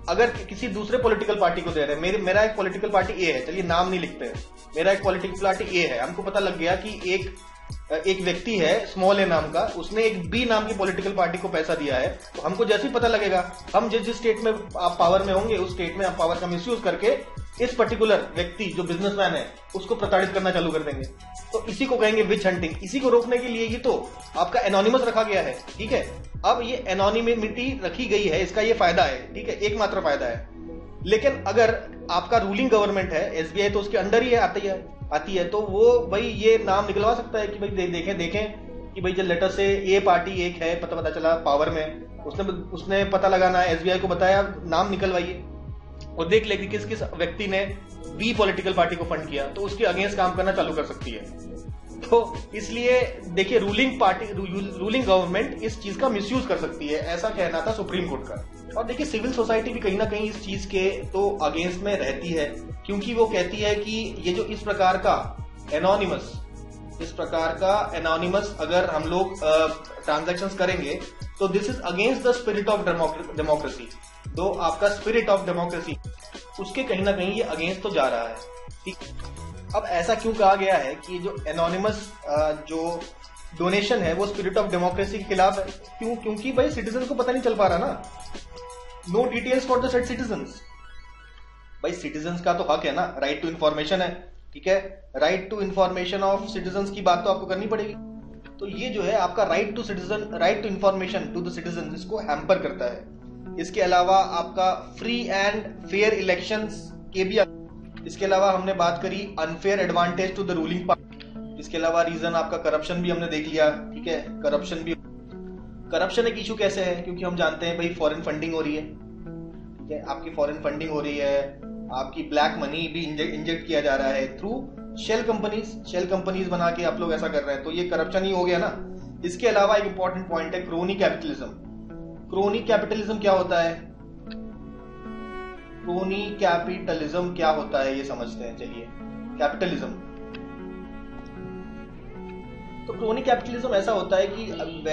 अगर किसी दूसरे पॉलिटिकल पार्टी को दे रहे हैं, मेरा एक पॉलिटिकल पार्टी ए है, चलिए नाम नहीं लिखते हैं, मेरा एक पॉलिटिकल पार्टी ए है, हमको पता लग गया कि एक व्यक्ति है स्मॉल ए नाम का, उसने एक बी नाम की पॉलिटिकल पार्टी को पैसा दिया है, तो हमको जैसे ही पता लगेगा, हम जिस स्टेट में आप पावर में होंगे उस स्टेट में आप पावर का मिसयूज करके इस पर्टिकुलर व्यक्ति जो बिजनेसमैन है उसको प्रताड़ित करना चालू कर देंगे। तो इसी को कहेंगे विच हंटिंग। इसी को रोकने के लिए ही तो आपका एनोनिमस रखा गया है, ठीक है। अब ये एनोनिमिटी रखी गई है, इसका ये फायदा है, ठीक है, एकमात्र फायदा है। लेकिन अगर आपका रूलिंग गवर्नमेंट है, एसबीआई तो उसके अंडर ही आती है, तो वो भाई ये नाम निकलवा सकता है कि भाई देखें कि भाई जब लेटर से ए पार्टी एक है, पता चला पावर में, उसने पता लगाना है, एसबीआई को बताया, नाम निकलवाइए और देख ले कि किस किस व्यक्ति ने बी पॉलिटिकल पार्टी को फंड किया, तो उसके अगेंस्ट काम करना चालू कर सकती है। तो इसलिए देखिए रूलिंग गवर्नमेंट इस चीज का मिसयूज कर सकती है, ऐसा कहना था सुप्रीम कोर्ट का। और देखिए सिविल सोसाइटी भी कहीं ना कहीं इस चीज के तो अगेंस्ट में रहती है, क्योंकि वो कहती है कि ये जो इस प्रकार का एनोनिमस अगर हम लोग ट्रांजैक्शंस करेंगे तो this is against the spirit of democracy. तो आपका स्पिरिट ऑफ डेमोक्रेसी उसके कहीं ना कहीं ये अगेंस्ट तो जा रहा है, ठीक। अब ऐसा क्यों कहा गया है कि जो एनोनिमस जो डोनेशन है वो स्पिरिट ऑफ डेमोक्रेसी के खिलाफ है? क्योंकि भाई सिटीजन को पता नहीं चल पा रहा ना, no details for the said citizens. भाई सिटीजंस का तो हक है ना, राइट टू इन्फॉर्मेशन है, ठीक है, right to information of citizens की बात तो आपको करनी पड़ेगी। तो ये जो है आपका right to information to the citizen, इसको हैम्पर करता है। इसके अलावा आपका फ्री एंड फेयर इलेक्शंस के भी, इसके अलावा हमने बात करी unfair advantage to the ruling party. इसके अलावा रीजन आपका करप्शन भी हमने देख लिया, ठीक है। करप्शन एक इशू कैसे है? क्योंकि हम जानते हैं भाई फॉरेन फंडिंग हो रही है, ठीक है, आपकी फॉरेन फंडिंग हो रही है, आपकी ब्लैक मनी भी इंजेक्ट किया जा रहा है थ्रू शेल कंपनीज बना के आप लोग ऐसा कर रहे हैं, तो ये करप्शन ही हो गया ना। इसके अलावा एक इंपॉर्टेंट पॉइंट है क्रोनी कैपिटलिज्म। क्रोनी कैपिटलिज्म क्या होता है? क्रोनी कैपिटलिज्म क्या होता है ये समझते हैं, चलिए। कैपिटलिज्म, तो क्रोनी कैपिटलिज्म ऐसा होता है कि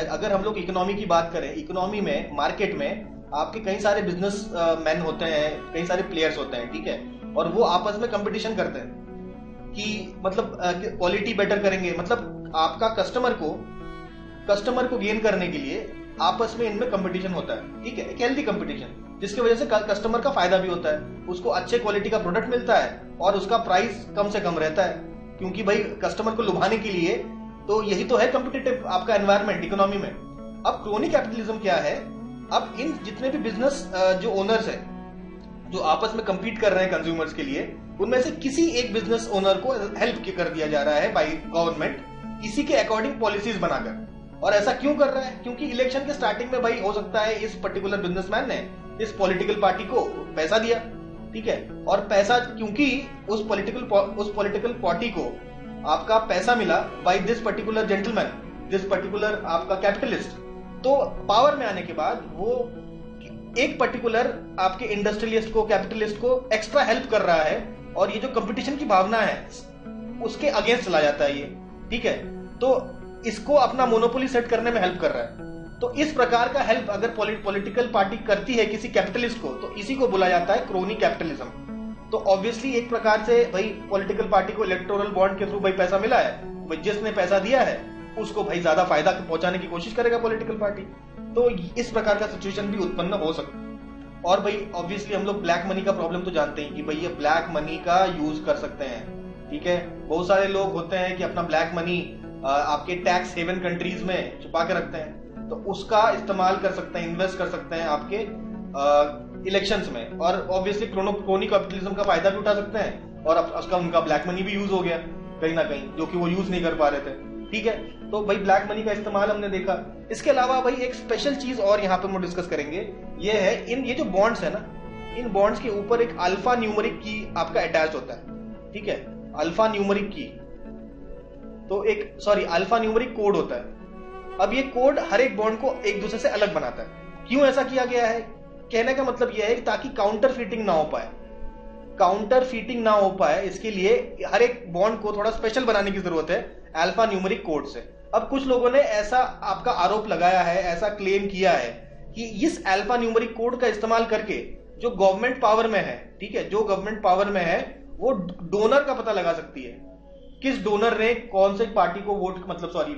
अगर हम लोग इकोनॉमी की बात करें, इकोनॉमी में, मार्केट में आपके कई सारे बिजनेस मैन होते हैं, कई सारे प्लेयर्स होते हैं, ठीक है, और वो आपस में कंपटीशन करते हैं कि मतलब क्वालिटी बेटर करेंगे, मतलब आपका कस्टमर को गेन करने के लिए आपस में इनमें कंपटीशन होता है, ठीक है, एक हेल्दी कंपटीशन, जिसकी वजह से कस्टमर का फायदा भी होता है, उसको अच्छे क्वालिटी का प्रोडक्ट मिलता है और उसका प्राइस कम से कम रहता है, क्योंकि भाई कस्टमर को लुभाने के लिए, तो यही तो है कॉम्पिटिटिव आपका एनवायरनमेंट इकोनॉमी में। अब क्रोनी कैपिटलिज्म क्या है? अब इन जितने भी बिजनेस जो ओनर्स है, जो आपस में compete कर रहे हैं कंज्यूमर्स के लिए, उनमें से किसी एक बिजनेस ओनर को हेल्प कर दिया जा रहा है बाय गवर्नमेंट, इसी के अकॉर्डिंग पॉलिसीज बनाकर। और ऐसा क्यों कर रहा है? क्योंकि इलेक्शन के स्टार्टिंग में भाई हो सकता है इस पर्टिकुलर बिजनेसमैन ने इस पॉलिटिकल पार्टी को पैसा दिया, ठीक है, और पैसा क्योंकि उस पॉलिटिकल पार्टी को आपका पैसा मिला by this particular gentleman, this particular आपका कैपिटलिस्ट, तो पावर में आने के बाद वो एक पर्टिकुलर आपके इंडस्ट्रियलिस्ट को, कैपिटलिस्ट को एक्स्ट्रा हेल्प कर रहा है, और ये जो कंपटीशन की भावना है उसके अगेंस्ट चला जाता है ये, ठीक है, तो इसको अपना मोनोपोली सेट करने में हेल्प कर रहा है। तो इस प्रकार का हेल्प अगर पॉलिटिकल पार्टी करती है किसी कैपिटलिस्ट को, तो इसी को बोला जाता है क्रोनी कैपिटलिज्म। तो ऑब्वियसली एक प्रकार से भाई पॉलिटिकल पार्टी को इलेक्टोरल बॉन्ड के थ्रू भाई पैसा मिला है, भाई जिसने पैसा दिया है उसको भाई ज्यादा फायदा पहुंचाने की कोशिश करेगा पॉलिटिकल पार्टी। तो इस प्रकार का सिचुएशन भी उत्पन्न हो सकता है। और भाई ऑब्वियसली हम लोग ब्लैक मनी का प्रॉब्लम तो जानते हैं कि भाई ये ब्लैक मनी का यूज कर सकते हैं, ठीक है। बहुत सारे लोग होते हैं कि अपना ब्लैक मनी आपके टैक्स हेवन कंट्रीज में छुपा के रखते हैं, तो उसका इस्तेमाल कर सकते हैं, इन्वेस्ट कर सकते हैं आपके इलेक्शंस में, और ऑब्वियसली क्रोनी कैपिटलिज्म का फायदा भी उठा सकते हैं, और उसका उनका ब्लैक मनी भी यूज हो गया कहीं ना कहीं, जो कि वो यूज नहीं कर पा रहे थे। ठीक है, तो भाई ब्लैक मनी का इस्तेमाल हमने देखा। इसके अलावा भाई एक स्पेशल चीज और यहाँ पे हम डिस्कस करेंगे, ये है ये जो बॉन्ड्स है ना, इन बॉन्ड्स के ऊपर एक अल्फा न्यूमेरिक की आपका अटैच होता है, ठीक है, अल्फा न्यूमेरिक की, तो एक अल्फा न्यूमेरिक कोड होता है। अब ये कोड हर एक बॉन्ड को एक दूसरे से अलग बनाता है। क्यों ऐसा किया गया है? कहने का मतलब यह है कि ताकि काउंटर फीटिंग ना हो पाए, काउंटर फीटिंग ना हो पाए, इसके लिए हर एक बॉन्ड को थोड़ा स्पेशल बनाने की जरूरत है अल्फा न्यूमेरिक कोड से। अब कुछ लोगों ने ऐसा आपका आरोप लगाया है, ऐसा क्लेम किया है कि इस अल्फा न्यूमेरिक कोड का इस्तेमाल करके जो गवर्नमेंट पावर में है, ठीक है, जो गवर्नमेंट पावर में है वो डोनर का पता लगा सकती है, किस डोनर ने कौन से पार्टी को वोट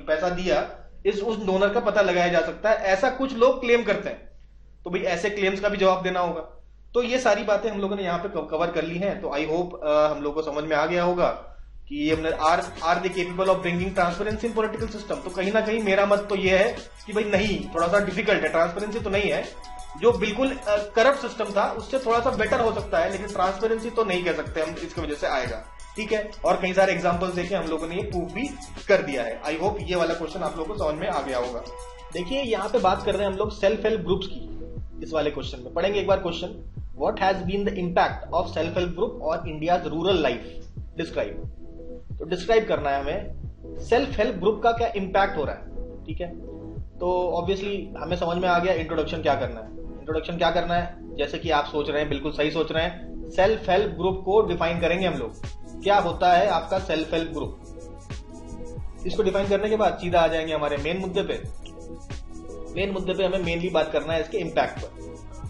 पैसा दिया, उस डोनर का पता लगाया जा सकता है, ऐसा कुछ लोग क्लेम करते हैं। तो भाई ऐसे क्लेम्स का भी जवाब देना होगा। तो ये सारी बातें हम लोगों ने यहाँ पे कवर कर ली हैं। तो आई होप हम लोगों को समझ में आ गया होगा कि हमने are they capable of bringing transparency in political system. तो कहीं ना कहीं मेरा मत तो ये है कि भाई नहीं, थोड़ा सा डिफिकल्ट है, ट्रांसपेरेंसी तो नहीं है, जो बिल्कुल करप्ट सिस्टम था उससे थोड़ा सा बेटर हो सकता है, लेकिन ट्रांसपेरेंसी तो नहीं कह सकते हम, इसकी वजह से आएगा, ठीक है। और कई सारे एग्जांपल्स देखे हम लोगों ने ये प्रूव भी कर दिया है। आई होप ये वाला क्वेश्चन आप लोगों को समझ में आ गया होगा। देखिए यहाँ पे बात कर रहे हैं हम लोग सेल्फ हेल्प ग्रुप्स की। इस वाले क्वेश्चन में पढ़ेंगे एक बार question, what has been the impact of self help group और इंडियाज रूरल लाइफ, डिस्क्राइब। तो डिस्क्राइब करना है हमें सेल्फ हेल्प ग्रुप का क्या इम्पैक्ट हो रहा है, ठीक है। तो ऑब्वियसली हमें समझ में आ गया इंट्रोडक्शन क्या करना है। इंट्रोडक्शन क्या करना है, जैसे कि आप सोच रहे हैं, बिल्कुल सही सोच रहे हैं, सेल्फ हेल्प ग्रुप को डिफाइन करेंगे हम लोग। क्या होता है आपका सेल्फ हेल्प ग्रुप, इसको डिफाइन करने के बाद सीधा आ जाएंगे हमारे मेन मुद्दे पे। मेन मुद्दे पे हमें मेनली बात करना है इसके इम्पैक्ट पर,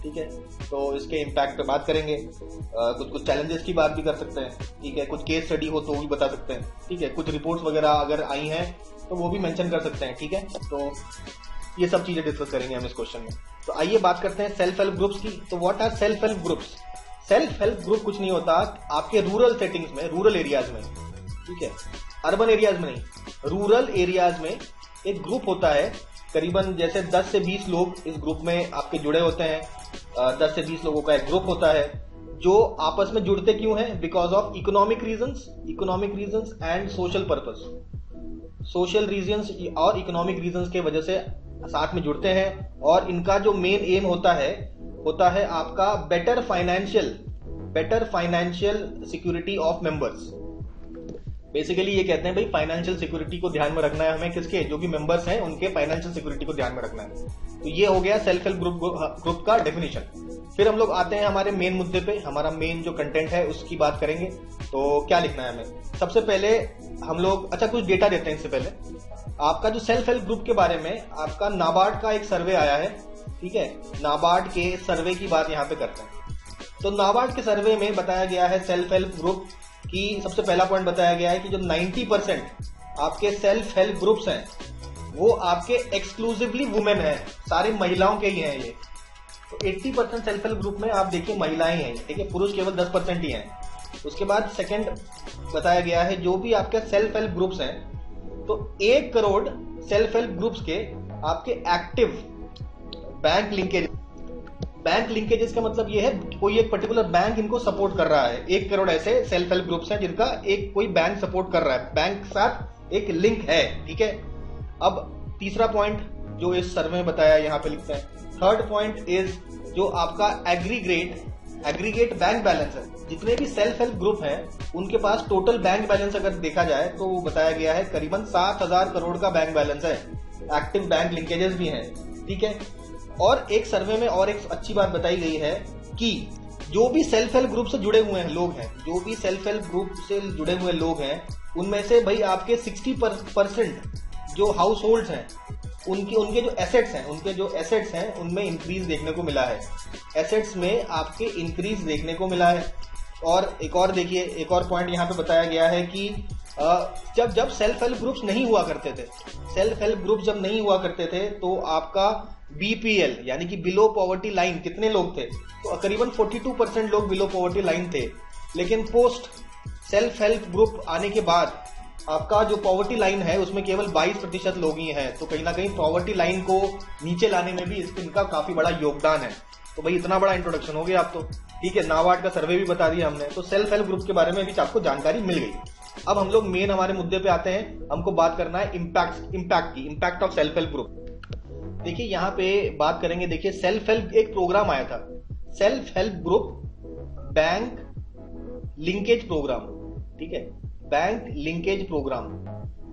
ठीक है। तो इसके इम्पैक्ट पे बात करेंगे, कुछ चैलेंजेस की बात भी कर सकते हैं, ठीक है, कुछ केस स्टडी हो तो वो भी बता सकते हैं, ठीक है, कुछ रिपोर्ट्स वगैरह अगर आई हैं तो वो भी मेंशन कर सकते हैं, ठीक है। तो ये सब चीजें डिस्कस करेंगे हम इस क्वेश्चन में। तो आइए बात करते हैं सेल्फ हेल्प ग्रुप्स की। तो what are self help groups? Self help group कुछ नहीं होता आपके रूरल सेटिंग्स में, रूरल एरियाज में, ठीक है, अर्बन एरियाज में नहीं, रूरल एरियाज में एक ग्रुप होता है। करीबन जैसे 10 से 20 लोग इस ग्रुप में आपके जुड़े होते हैं। 10 से 20 लोगों का एक ग्रुप होता है जो आपस में जुड़ते क्यों हैं? Because of economic reasons and social purpose. Social reasons और इकोनॉमिक रीजंस के वजह से साथ में जुड़ते हैं, और इनका जो मेन एम होता है आपका better financial security of members. Basically ये कहते हैं भाई फाइनेंशियल सिक्योरिटी को ध्यान में रखना है हमें, किसके, जो भी मेंबर्स हैं उनके फाइनेंशियल सिक्योरिटी को ध्यान में रखना है। तो ये हो गया सेल्फ हेल्प ग्रुप का डेफिनेशन। फिर हम लोग आते हैं हमारे मेन मुद्दे पे, हमारा मेन जो कंटेंट है उसकी बात करेंगे। तो क्या लिखना है हमें? सबसे पहले हम लोग कुछ डेटा देते हैं। इससे पहले आपका जो सेल्फ हेल्प ग्रुप के बारे में आपका नाबार्ड का एक सर्वे आया है, ठीक है, नाबार्ड के सर्वे की बात यहाँ पे करते हैं। तो नाबार्ड के सर्वे में बताया गया है सेल्फ हेल्प ग्रुप की, सबसे पहला पॉइंट बताया गया है कि जो 90% आपके सेल्फ हेल्प ग्रुप्स हैं वो आपके एक्सक्लूसिवली वुमेन हैं, सारी महिलाओं के ही हैं ये। तो 80% सेल्फ हेल्प ग्रुप में आप देखिए महिलाएं हैं, ठीक है, पुरुष केवल 10% ही हैं। उसके बाद सेकंड बताया गया है जो भी आपके सेल्फ हेल्प ग्रुप्स हैं, तो 1 करोड़ सेल्फ हेल्प ग्रुप्स के आपके एक्टिव बैंक लिंकेजेस का मतलब ये है कोई एक पर्टिकुलर बैंक इनको सपोर्ट कर रहा है। 1 करोड़ ऐसे सेल्फ हेल्प ग्रुप्स हैं जिनका एक कोई बैंक सपोर्ट कर रहा है, बैंक के साथ एक लिंक है, ठीक है। अब तीसरा पॉइंट जो इस सर्वे में बताया यहाँ पे लिखते हैं, थर्ड पॉइंट इज जो आपका एग्रीगेट बैंक बैलेंस है। जितने भी सेल्फ हेल्प ग्रुप हैं उनके पास टोटल बैंक बैलेंस अगर देखा जाए तो वो बताया गया है करीबन 7,000 करोड़ का बैंक बैलेंस है, एक्टिव बैंक लिंकेजेस भी हैं, ठीक है। और एक सर्वे में और एक अच्छी बात बताई गई है कि जो भी सेल्फ हेल्प ग्रुप से जुड़े हुए लोग हैं, जो भी सेल्फ हेल्प ग्रुप से जुड़े हुए लोग हैं, उनमें से भाई आपके 60% जो हाउस होल्ड हैं उनके जो एसेट्स हैं उनमें इंक्रीज देखने को मिला है। एसेट्स में आपके इंक्रीज देखने को मिला है। और एक और देखिए, एक और पॉइंट यहाँ पे बताया गया है कि जब सेल्फ हेल्प ग्रुप्स नहीं हुआ करते थे, तो आपका बीपीएल यानी कि बिलो पॉवर्टी लाइन कितने लोग थे? तो करीबन 42% लोग बिलो पॉवर्टी लाइन थे। लेकिन पोस्ट सेल्फ हेल्प ग्रुप आने के बाद आपका जो पॉवर्टी लाइन है उसमें केवल 22% लोग ही हैं। तो कहीं ना कहीं पॉवर्टी लाइन को नीचे लाने में भी इनका काफी बड़ा योगदान है। तो भाई इतना बड़ा इंट्रोडक्शन हो गया आप तो, ठीक है। नाबार्ड का सर्वे भी बता दिया हमने, तो सेल्फ हेल्प ग्रुप के बारे में भी आपको जानकारी मिल गई। अब हम लोग मेन हमारे मुद्दे पे आते हैं। हमको बात करना है impact of self help group. देखिए यहाँ पे बात करेंगे। देखिए सेल्फ हेल्प एक प्रोग्राम आया था, self help group bank linkage programme, ठीक है, बैंक लिंकेज प्रोग्राम।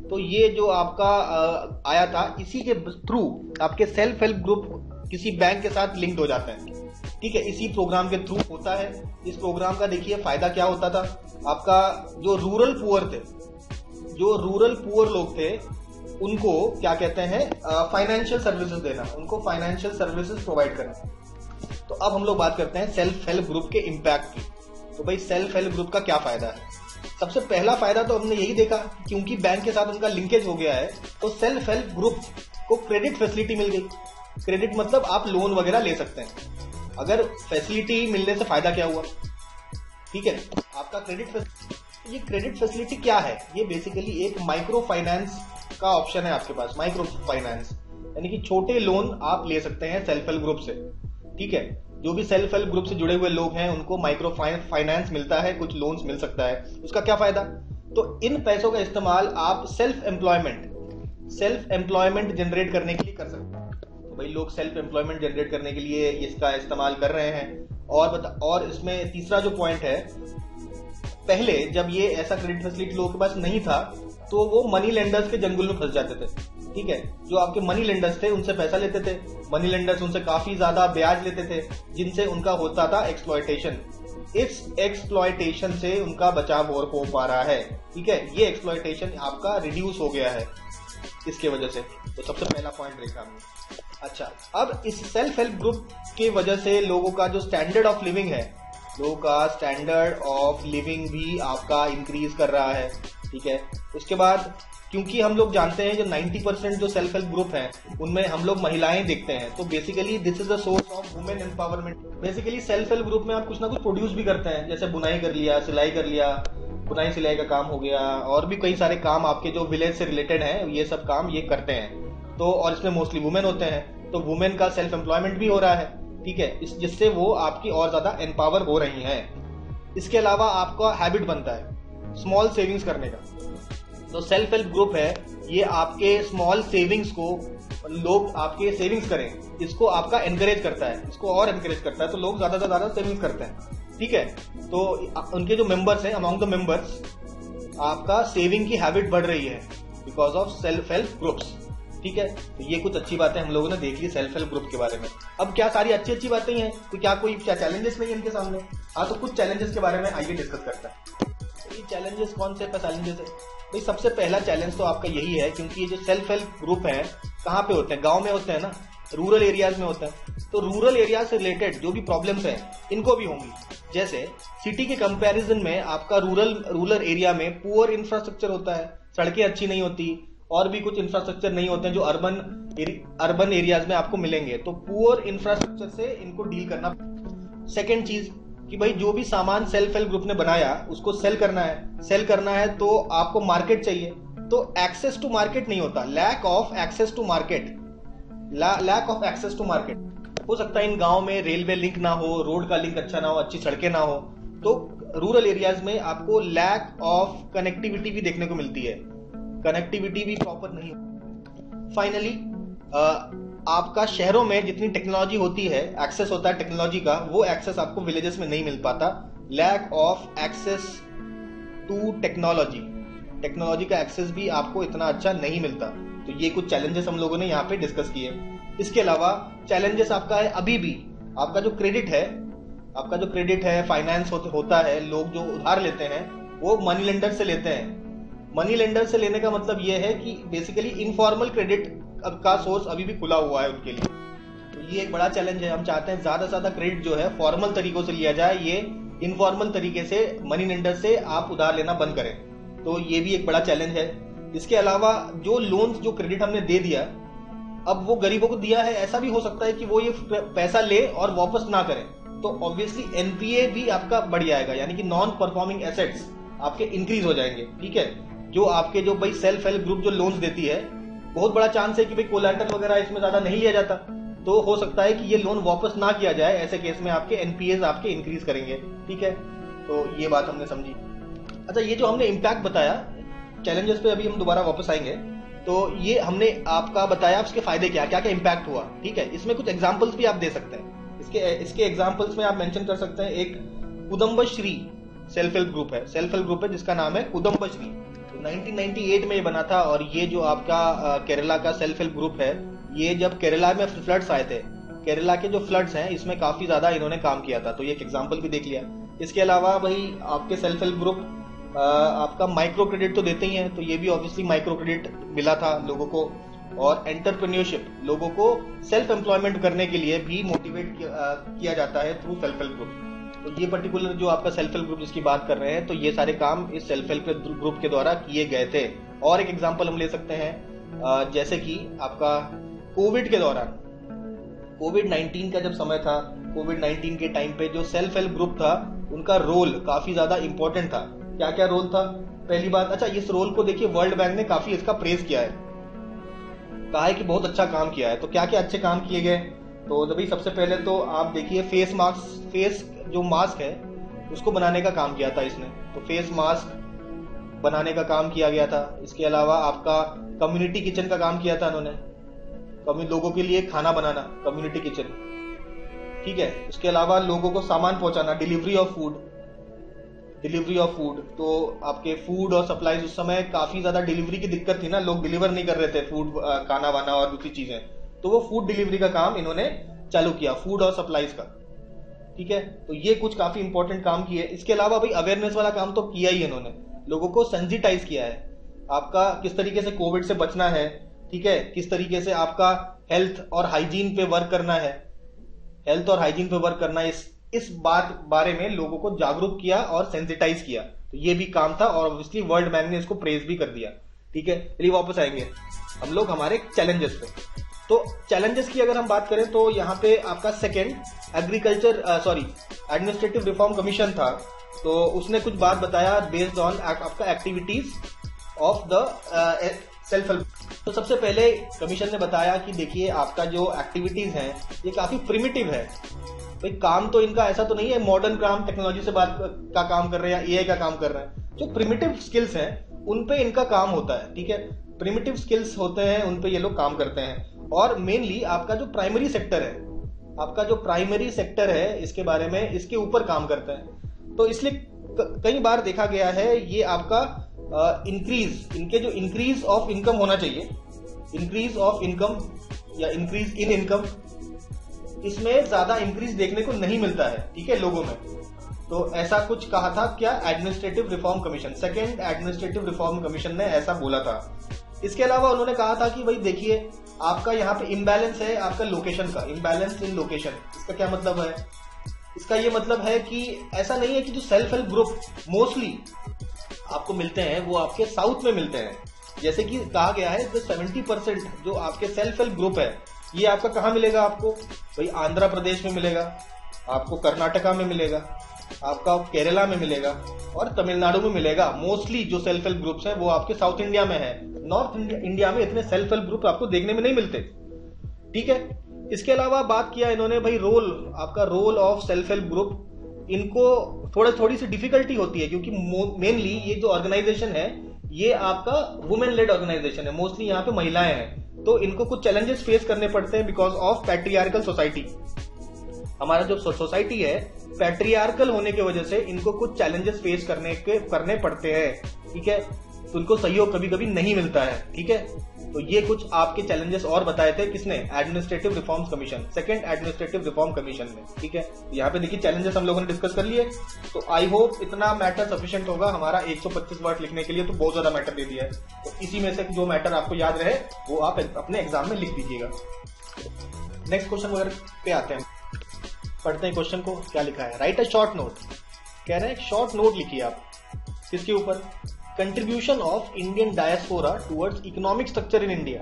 तो ये जो आपका आया था, इसी के थ्रू आपके सेल्फ हेल्प ग्रुप किसी बैंक के साथ लिंक्ड हो जाते हैं, ठीक है, इसी प्रोग्राम के थ्रू होता है। इस प्रोग्राम का देखिए फायदा क्या होता था। आपका जो रूरल पुअर लोग थे उनको क्या कहते हैं, फाइनेंशियल सर्विसेज देना, उनको फाइनेंशियल सर्विसेज प्रोवाइड करना। तो अब हम लोग बात करते हैं सेल्फ हेल्प ग्रुप के इम्पैक्ट की। तो भाई सेल्फ हेल्प ग्रुप का क्या फायदा है। सबसे पहला फायदा तो हमने यही देखा, क्योंकि बैंक के साथ उनका लिंकेज हो गया है तो सेल्फ हेल्प ग्रुप को क्रेडिट फैसिलिटी मिल गई। क्रेडिट मतलब आप लोन वगैरह ले सकते हैं। अगर फैसिलिटी मिलने से फायदा क्या हुआ, ठीक है, आपका ये क्रेडिट फैसिलिटी क्या है, ये बेसिकली एक माइक्रो फाइनेंस का ऑप्शन है आपके पास। माइक्रो फाइनेंस यानी कि छोटे लोन आप ले सकते हैं सेल्फ हेल्प ग्रुप से, ठीक है। जो भी सेल्फ हेल्प ग्रुप से जुड़े हुए लोग हैं उनको माइक्रो फाइनेंस मिलता है, कुछ लोन्स मिल सकता है। उसका क्या फायदा, तो इन पैसों का इस्तेमाल आप सेल्फ एम्प्लॉयमेंट जनरेट करने के लिए कर सकते हैं। तो भाई लोग सेल्फ एम्प्लॉयमेंट जनरेट करने के लिए इसका इस्तेमाल कर रहे हैं। और इसमें तीसरा जो पॉइंट है, पहले जब ये ऐसा क्रेडिट फैसिलिटी लोगों के पास नहीं था तो वो मनी लेंडर्स के जंगल में फंस जाते थे, ठीक है। जो आपके मनी लेंडर्स थे उनसे पैसा लेते थे, मनी लेंडर्स उनसे काफी ज्यादा ब्याज लेते थे, जिनसे उनका होता था एक्सप्लॉयटेशन। इस एक्सप्लॉयटेशन से उनका बचाव और हो पा रहा है, ठीक है। ये एक्सप्लॉयटेशन आपका रिड्यूस हो गया है इसके वजह से। तो सबसे पहला पॉइंट देखा हमने। अच्छा, अब इस सेल्फ हेल्प ग्रुप की वजह से लोगों का जो स्टैंडर्ड ऑफ लिविंग है, लोगों का स्टैंडर्ड ऑफ लिविंग भी आपका इंक्रीज कर रहा है, ठीक है। उसके बाद क्योंकि हम लोग जानते हैं जो 90% जो सेल्फ हेल्प ग्रुप हैं उनमें हम लोग महिलाएं देखते हैं, तो basically this is the source of women empowerment. Basically self help group में आप कुछ ना कुछ प्रोड्यूस भी करते हैं, जैसे बुनाई कर लिया, सिलाई कर लिया, बुनाई सिलाई का काम हो गया, और भी कई सारे काम आपके जो विलेज से रिलेटेड हैं, ये सब काम ये करते हैं। तो और इसमें मोस्टली वुमेन होते हैं, तो वुमेन का सेल्फ एम्प्लॉयमेंट भी हो रहा है, ठीक है, जिससे वो आपकी और ज्यादा एम्पावर हो रही हैं। इसके अलावा आपका हैबिट बनता है स्मॉल सेविंग्स करने का। तो सेल्फ हेल्प ग्रुप है, ये आपके स्मॉल सेविंग्स को, लोग आपके सेविंग्स करें, इसको आपका एनकरेज करता है, इसको और एनकरेज करता है, तो लोग ज्यादा से ज्यादा सेविंग्स करते हैं, ठीक है। तो उनके जो मेंबर्स हैं, अमॉन्ग द मेंबर्स आपका सेविंग की हैबिट बढ़ रही है because of self help groups, ठीक है। तो ये कुछ अच्छी बातें हम लोगों ने देख ली सेल्फ हेल्प ग्रुप के बारे में। अब क्या सारी अच्छी बातें ही हैं, तो कोई चैलेंजेस नहीं है इनके सामने? हाँ, तो कुछ चैलेंजेस के बारे में आइए डिस्कस करते हैं। ये चैलेंजेस कौन से चैलेंजेस है भाई? सबसे पहला चैलेंज तो आपका यही है, क्योंकि ये जो सेल्फ हेल्प ग्रुप है कहाँ पे होते हैं, गांव में होते हैं ना, रूरल एरियाज में होते हैं। तो रूरल एरिया से रिलेटेड जो भी प्रॉब्लम्स हैं इनको भी होंगी। जैसे सिटी के कंपैरिजन में आपका रूरल एरिया में पुअर इंफ्रास्ट्रक्चर होता है, सड़कें अच्छी नहीं होती, और भी कुछ इंफ्रास्ट्रक्चर नहीं होते हैं जो अर्बन एरियाज में आपको मिलेंगे। तो पुअर इंफ्रास्ट्रक्चर से इनको डील करना। सेकेंड चीज कि भाई जो भी सामान सेल्फ हेल्प ग्रुप ने बनाया उसको सेल करना है तो आपको मार्केट चाहिए, तो एक्सेस टू मार्केट नहीं होता, lack of access to market. हो सकता है इन गांव में रेलवे लिंक ना हो, रोड का लिंक अच्छा ना हो, अच्छी सड़कें ना हो, तो रूरल एरियाज में आपको लैक ऑफ कनेक्टिविटी भी देखने को मिलती है, कनेक्टिविटी भी प्रॉपर नहीं हो। फाइनली आपका शहरों में जितनी टेक्नोलॉजी होती है, एक्सेस होता है टेक्नोलॉजी का, वो एक्सेस आपको विलेजेस में नहीं मिल पाता। Lack of access to technology का एक्सेस भी आपको इतना अच्छा नहीं मिलता। तो ये कुछ चैलेंजेस हम लोगों ने यहाँ पे डिस्कस किए। इसके अलावा चैलेंजेस आपका है अभी भी, आपका जो क्रेडिट है फाइनेंस होता है, लोग जो उधार लेते हैं वो मनी लेंडर से लेते हैं। मनी लेंडर से लेने का मतलब ये है कि बेसिकली इनफॉर्मल क्रेडिट का सोर्स अभी भी खुला हुआ है उनके लिए। तो ये एक बड़ा चैलेंज है। हम चाहते हैं ज्यादा से ज्यादा क्रेडिट जो है फॉर्मल तरीकों से लिया जाए, ये इनफॉर्मल तरीके से मनी लेंडर से आप उधार लेना बंद करें। तो ये भी एक बड़ा चैलेंज है। इसके अलावा जो लोन्स, जो क्रेडिट हमने दे दिया, अब वो गरीबों को दिया है, ऐसा भी हो सकता है कि वो ये पैसा ले और वापस ना करें, तो ऑब्वियसली एनपीए भी आपका बढ़ जाएगा, यानी कि नॉन परफॉर्मिंग एसेट्स आपके इंक्रीज हो जाएंगे, ठीक है। जो आपके जो भाई सेल्फ हेल्प ग्रुप जो लोन्स देती है, बहुत बड़ा चांस है कि भाई कोलैटरल वगैरह इसमें ज्यादा नहीं लिया जाता, तो हो सकता है कि ये लोन वापस ना किया जाए। ऐसे केस में आपके एनपीएस आपके इंक्रीज करेंगे, ठीक है। तो ये बात हमने समझी। अच्छा, ये जो हमने इम्पैक्ट बताया, चैलेंजेस पे अभी हम दोबारा वापस आएंगे, तो ये हमने आपका बताया उसके फायदे क्या क्या इम्पैक्ट हुआ, ठीक है। इसमें कुछ एग्जांपल्स भी आप दे सकते हैं। इसके एग्जांपल्स में आप मेंशन कर सकते हैं, एक उदम्बश्री सेल्फ हेल्प ग्रुप है, जिसका नाम है उदम्बश्री। 1998 में ये बना था, और ये जो आपका केरला का सेल्फ हेल्प ग्रुप है, ये जब केरला में फ्लड्स आए थे, केरला के जो फ्लड्स हैं इसमें काफी ज्यादा इन्होंने काम किया था, तो ये एक एग्जांपल भी देख लिया। इसके अलावा भाई आपके सेल्फ हेल्प ग्रुप आपका माइक्रो क्रेडिट तो देते ही हैं, तो ये भी ऑब्वियसली माइक्रो क्रेडिट मिला था लोगों को, और एंटरप्रेन्योरशिप, लोगों को सेल्फ एम्प्लॉयमेंट करने के लिए भी मोटिवेट किया जाता है थ्रू सेल्फ हेल्प ग्रुप। तो ये पर्टिकुलर जो आपका सेल्फ हेल्प ग्रुप जिसकी बात कर रहे हैं, तो ये सारे काम इस सेल्फ हेल्प ग्रुप के द्वारा किए गए थे। और एक एग्जांपल हम ले सकते हैं, जैसे कि आपका कोविड के दौरान, कोविड-19 का जब समय था, कोविड-19 के टाइम पे जो सेल्फ हेल्प ग्रुप था उनका रोल काफी ज्यादा इंपॉर्टेंट था। क्या क्या रोल था? पहली बात, अच्छा इस रोल को देखिए वर्ल्ड बैंक ने काफी इसका प्रेज किया है, कहा है कि बहुत अच्छा काम किया है। तो क्या क्या अच्छे काम किए गए? तो भाई सबसे पहले तो आप देखिए फेस जो मास्क है उसको बनाने का काम किया था इसने, तो फेस मास्क बनाने का काम किया गया था। इसके अलावा आपका कम्युनिटी किचन का काम किया था इन्होंने, लोगों के लिए खाना बनाना, कम्युनिटी किचन, ठीक है। उसके अलावा लोगों को सामान पहुंचाना, डिलीवरी ऑफ फूड। तो आपके फूड और सप्लाईज, उस समय काफी ज्यादा डिलीवरी की दिक्कत थी ना, लोग डिलीवर नहीं कर रहे थे फूड, खाना वाना और दूसरी चीजें, तो वो फूड डिलीवरी का काम इन्होंने चालू किया, फूड और सप्लाईज का, ठीक है। तो ये कुछ काफी इंपॉर्टेंट काम किए। इसके अलावा भाई अवेयरनेस वाला काम तो किया ही इन्होंने, लोगों को सेंसिटाइज किया है, आपका किस तरीके से कोविड से बचना है, ठीक है, किस तरीके से आपका हेल्थ और हाइजीन पे वर्क करना है, इस बारे में लोगों को जागरूक किया और सेंसिटाइज किया। तो ये भी काम था, और ऑब्वियसली वर्ल्ड बैंक ने इसको प्रेज भी कर दिया, ठीक है। चलिए वापस आएंगे हम लोग हमारे चैलेंजेस पे। तो चैलेंजेस की अगर हम बात करें तो यहाँ पे आपका सेकेंड एडमिनिस्ट्रेटिव रिफॉर्म कमीशन था, तो उसने कुछ बात बताया बेस्ड ऑन आपका activities of the self help. तो सबसे पहले कमीशन ने बताया कि देखिए आपका जो एक्टिविटीज हैं ये काफी प्रिमिटिव है। भाई काम तो इनका ऐसा तो नहीं है मॉडर्न काम, टेक्नोलॉजी से बात का काम कर रहे हैं या एआई का काम कर रहे हैं। जो प्रिमिटिव स्किल्स हैं उन पे इनका काम होता है, ठीक है। प्रिमिटिव स्किल्स होते हैं उन पे ये लोग काम करते हैं, और मेनली आपका जो प्राइमरी सेक्टर है इसके बारे में, इसके ऊपर काम करते हैं। तो इसलिए कई बार देखा गया है ये आपका इनके जो इंक्रीज ऑफ इनकम होना चाहिए, इंक्रीज ऑफ इनकम या इंक्रीज इन इनकम, इसमें ज्यादा इंक्रीज देखने को नहीं मिलता है, ठीक है, लोगों में। तो ऐसा कुछ कहा था क्या administrative reform commission, second administrative reform commission ने ऐसा बोला था। इसके अलावा उन्होंने कहा था कि भाई देखिए आपका यहाँ पे इम्बैलेंस है आपका लोकेशन का, इम्बैलेंस इन लोकेशन। इसका क्या मतलब है? इसका ये मतलब है कि ऐसा नहीं है कि जो सेल्फ हेल्प ग्रुप मोस्टली आपको मिलते हैं वो आपके साउथ में मिलते हैं, जैसे कि कहा गया है कि 70% जो आपके सेल्फ हेल्प ग्रुप है ये आपका कहाँ मिलेगा आपको? भाई आंध्र प्रदेश में मिलेगा, आपको कर्नाटका में मिलेगा, आपका केरला में मिलेगा और तमिलनाडु में मिलेगा। मोस्टली जो सेल्फ हेल्प ग्रुप्स हैं वो आपके साउथ इंडिया में है, नॉर्थ इंडिया में इतने सेल्फ हेल्प ग्रुप आपको देखने में नहीं मिलते, ठीक है। इसके अलावा बात किया इन्होंने भाई आपका role of self help group, इनको थोड़ी सी डिफिकल्टी होती है क्योंकि मेनली ये जो ऑर्गेनाइजेशन है ये आपका वुमेन लेड ऑर्गेनाइजेशन है, मोस्टली यहाँ पे महिलाएं हैं, तो इनको कुछ चैलेंजेस फेस करने पड़ते हैं बिकॉज ऑफ पैट्रियार्कल सोसाइटी। हमारा जो सोसाइटी है पैट्रियार्कल होने की वजह से इनको कुछ चैलेंजेस फेस करने पड़ते हैं, ठीक है। तो उनको सहयोग कभी कभी नहीं मिलता है, ठीक है। तो ये कुछ आपके चैलेंजेस और बताए थे किसने? Administrative reforms commission, second administrative reform commission में, ठीक है। यहाँ पे देखिए चैलेंजेस हम लोगों ने डिस्कस कर लिए। तो आई होप इतना मैटर सफिशिएंट होगा हमारा 125 वर्ड लिखने के लिए, तो बहुत ज्यादा मैटर दे दिया है। तो इसी में से जो मैटर आपको याद रहे वो आप अपने एग्जाम में लिख दीजिएगा। नेक्स्ट क्वेश्चन वगैरह पे आते हैं, पढ़ते हैं क्वेश्चन को। क्या लिखा है? राइट अ शॉर्ट नोट, कह रहे हैं शॉर्ट नोट लिखिए आप। किसके ऊपर? Contribution of Indian diaspora towards economic structure in India.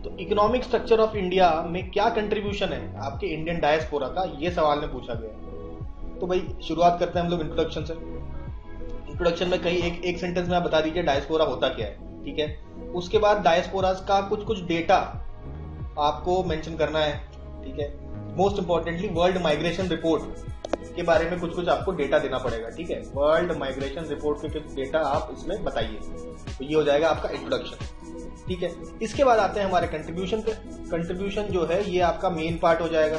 तो इकोनॉमिक स्ट्रक्चर ऑफ इंडिया में क्या कंट्रीब्यूशन है आपके इंडियन डायस्पोरा का, ये सवाल में पूछा गया। तो भाई शुरुआत करते हैं हम लोग इंट्रोडक्शन से। इंट्रोडक्शन में कहीं एक सेंटेंस में आप बता दीजिए डायस्पोरा होता क्या है, ठीक है। उसके बाद डायस्पोरा का कुछ डेटा आपको मेंशन करना है, ठीक है। Most importantly world migration report, के बारे में कुछ कुछ आपको डेटा देना पड़ेगा, ठीक है। वर्ल्ड माइग्रेशन रिपोर्ट के कुछ डेटा आप इसमें बताइए, तो ये हो जाएगा आपका इंट्रोडक्शन, ठीक है। इसके बाद आते हैं हमारे कंट्रीब्यूशन पे। कंट्रीब्यूशन जो है ये आपका मेन पार्ट हो जाएगा,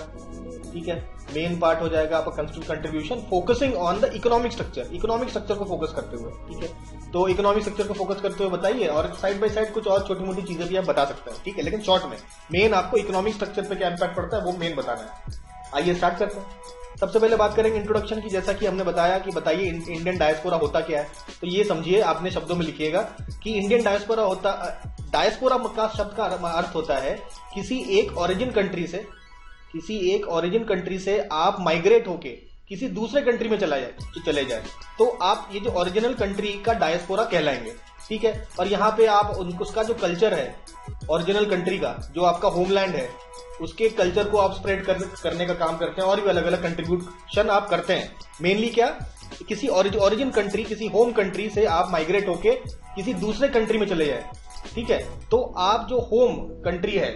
ठीक है। मेन पार्ट हो जाएगा आपका contribution focusing on the economic structure, economic structure को फोकस करते हुए, ठीक है। तो इकोनॉमिक स्ट्रक्चर को फोकस करते हुए बताइए, और साइड बाय साइड कुछ और छोटी मोटी चीजें भी आप बता सकते हैं, ठीक है। लेकिन शॉर्ट में मेन आपको इकोनॉमिक स्ट्रक्चर पे क्या इंपैक्ट पड़ता है वो मेन बताना है। आइए स्टार्ट करते हैं। सबसे पहले बात करेंगे इंट्रोडक्शन की। जैसा कि हमने बताया कि बताइए इंडियन डायस्पोरा होता क्या है, तो ये समझिए, आपने शब्दों में लिखिएगा कि इंडियन डायस्पोरा होता, डायस्पोरा का शब्द का अर्थ होता है किसी एक ओरिजिन कंट्री से, किसी एक ओरिजिन कंट्री से आप माइग्रेट होके किसी दूसरे कंट्री में चले जाए तो आप ये जो ओरिजिनल कंट्री का डायस्पोरा कहलाएंगे, ठीक है। और यहाँ पे आप उसका जो कल्चर है ओरिजिनल कंट्री का, जो आपका होमलैंड है, उसके कल्चर को आप स्प्रेड करने का काम करते हैं, और भी अलग अलग कंट्रीब्यूशन आप करते हैं। मेनली क्या, किसी ओरिजिन कंट्री, किसी होम कंट्री से आप माइग्रेट होके किसी दूसरे कंट्री में चले जाए, ठीक है। तो आप जो होम कंट्री है,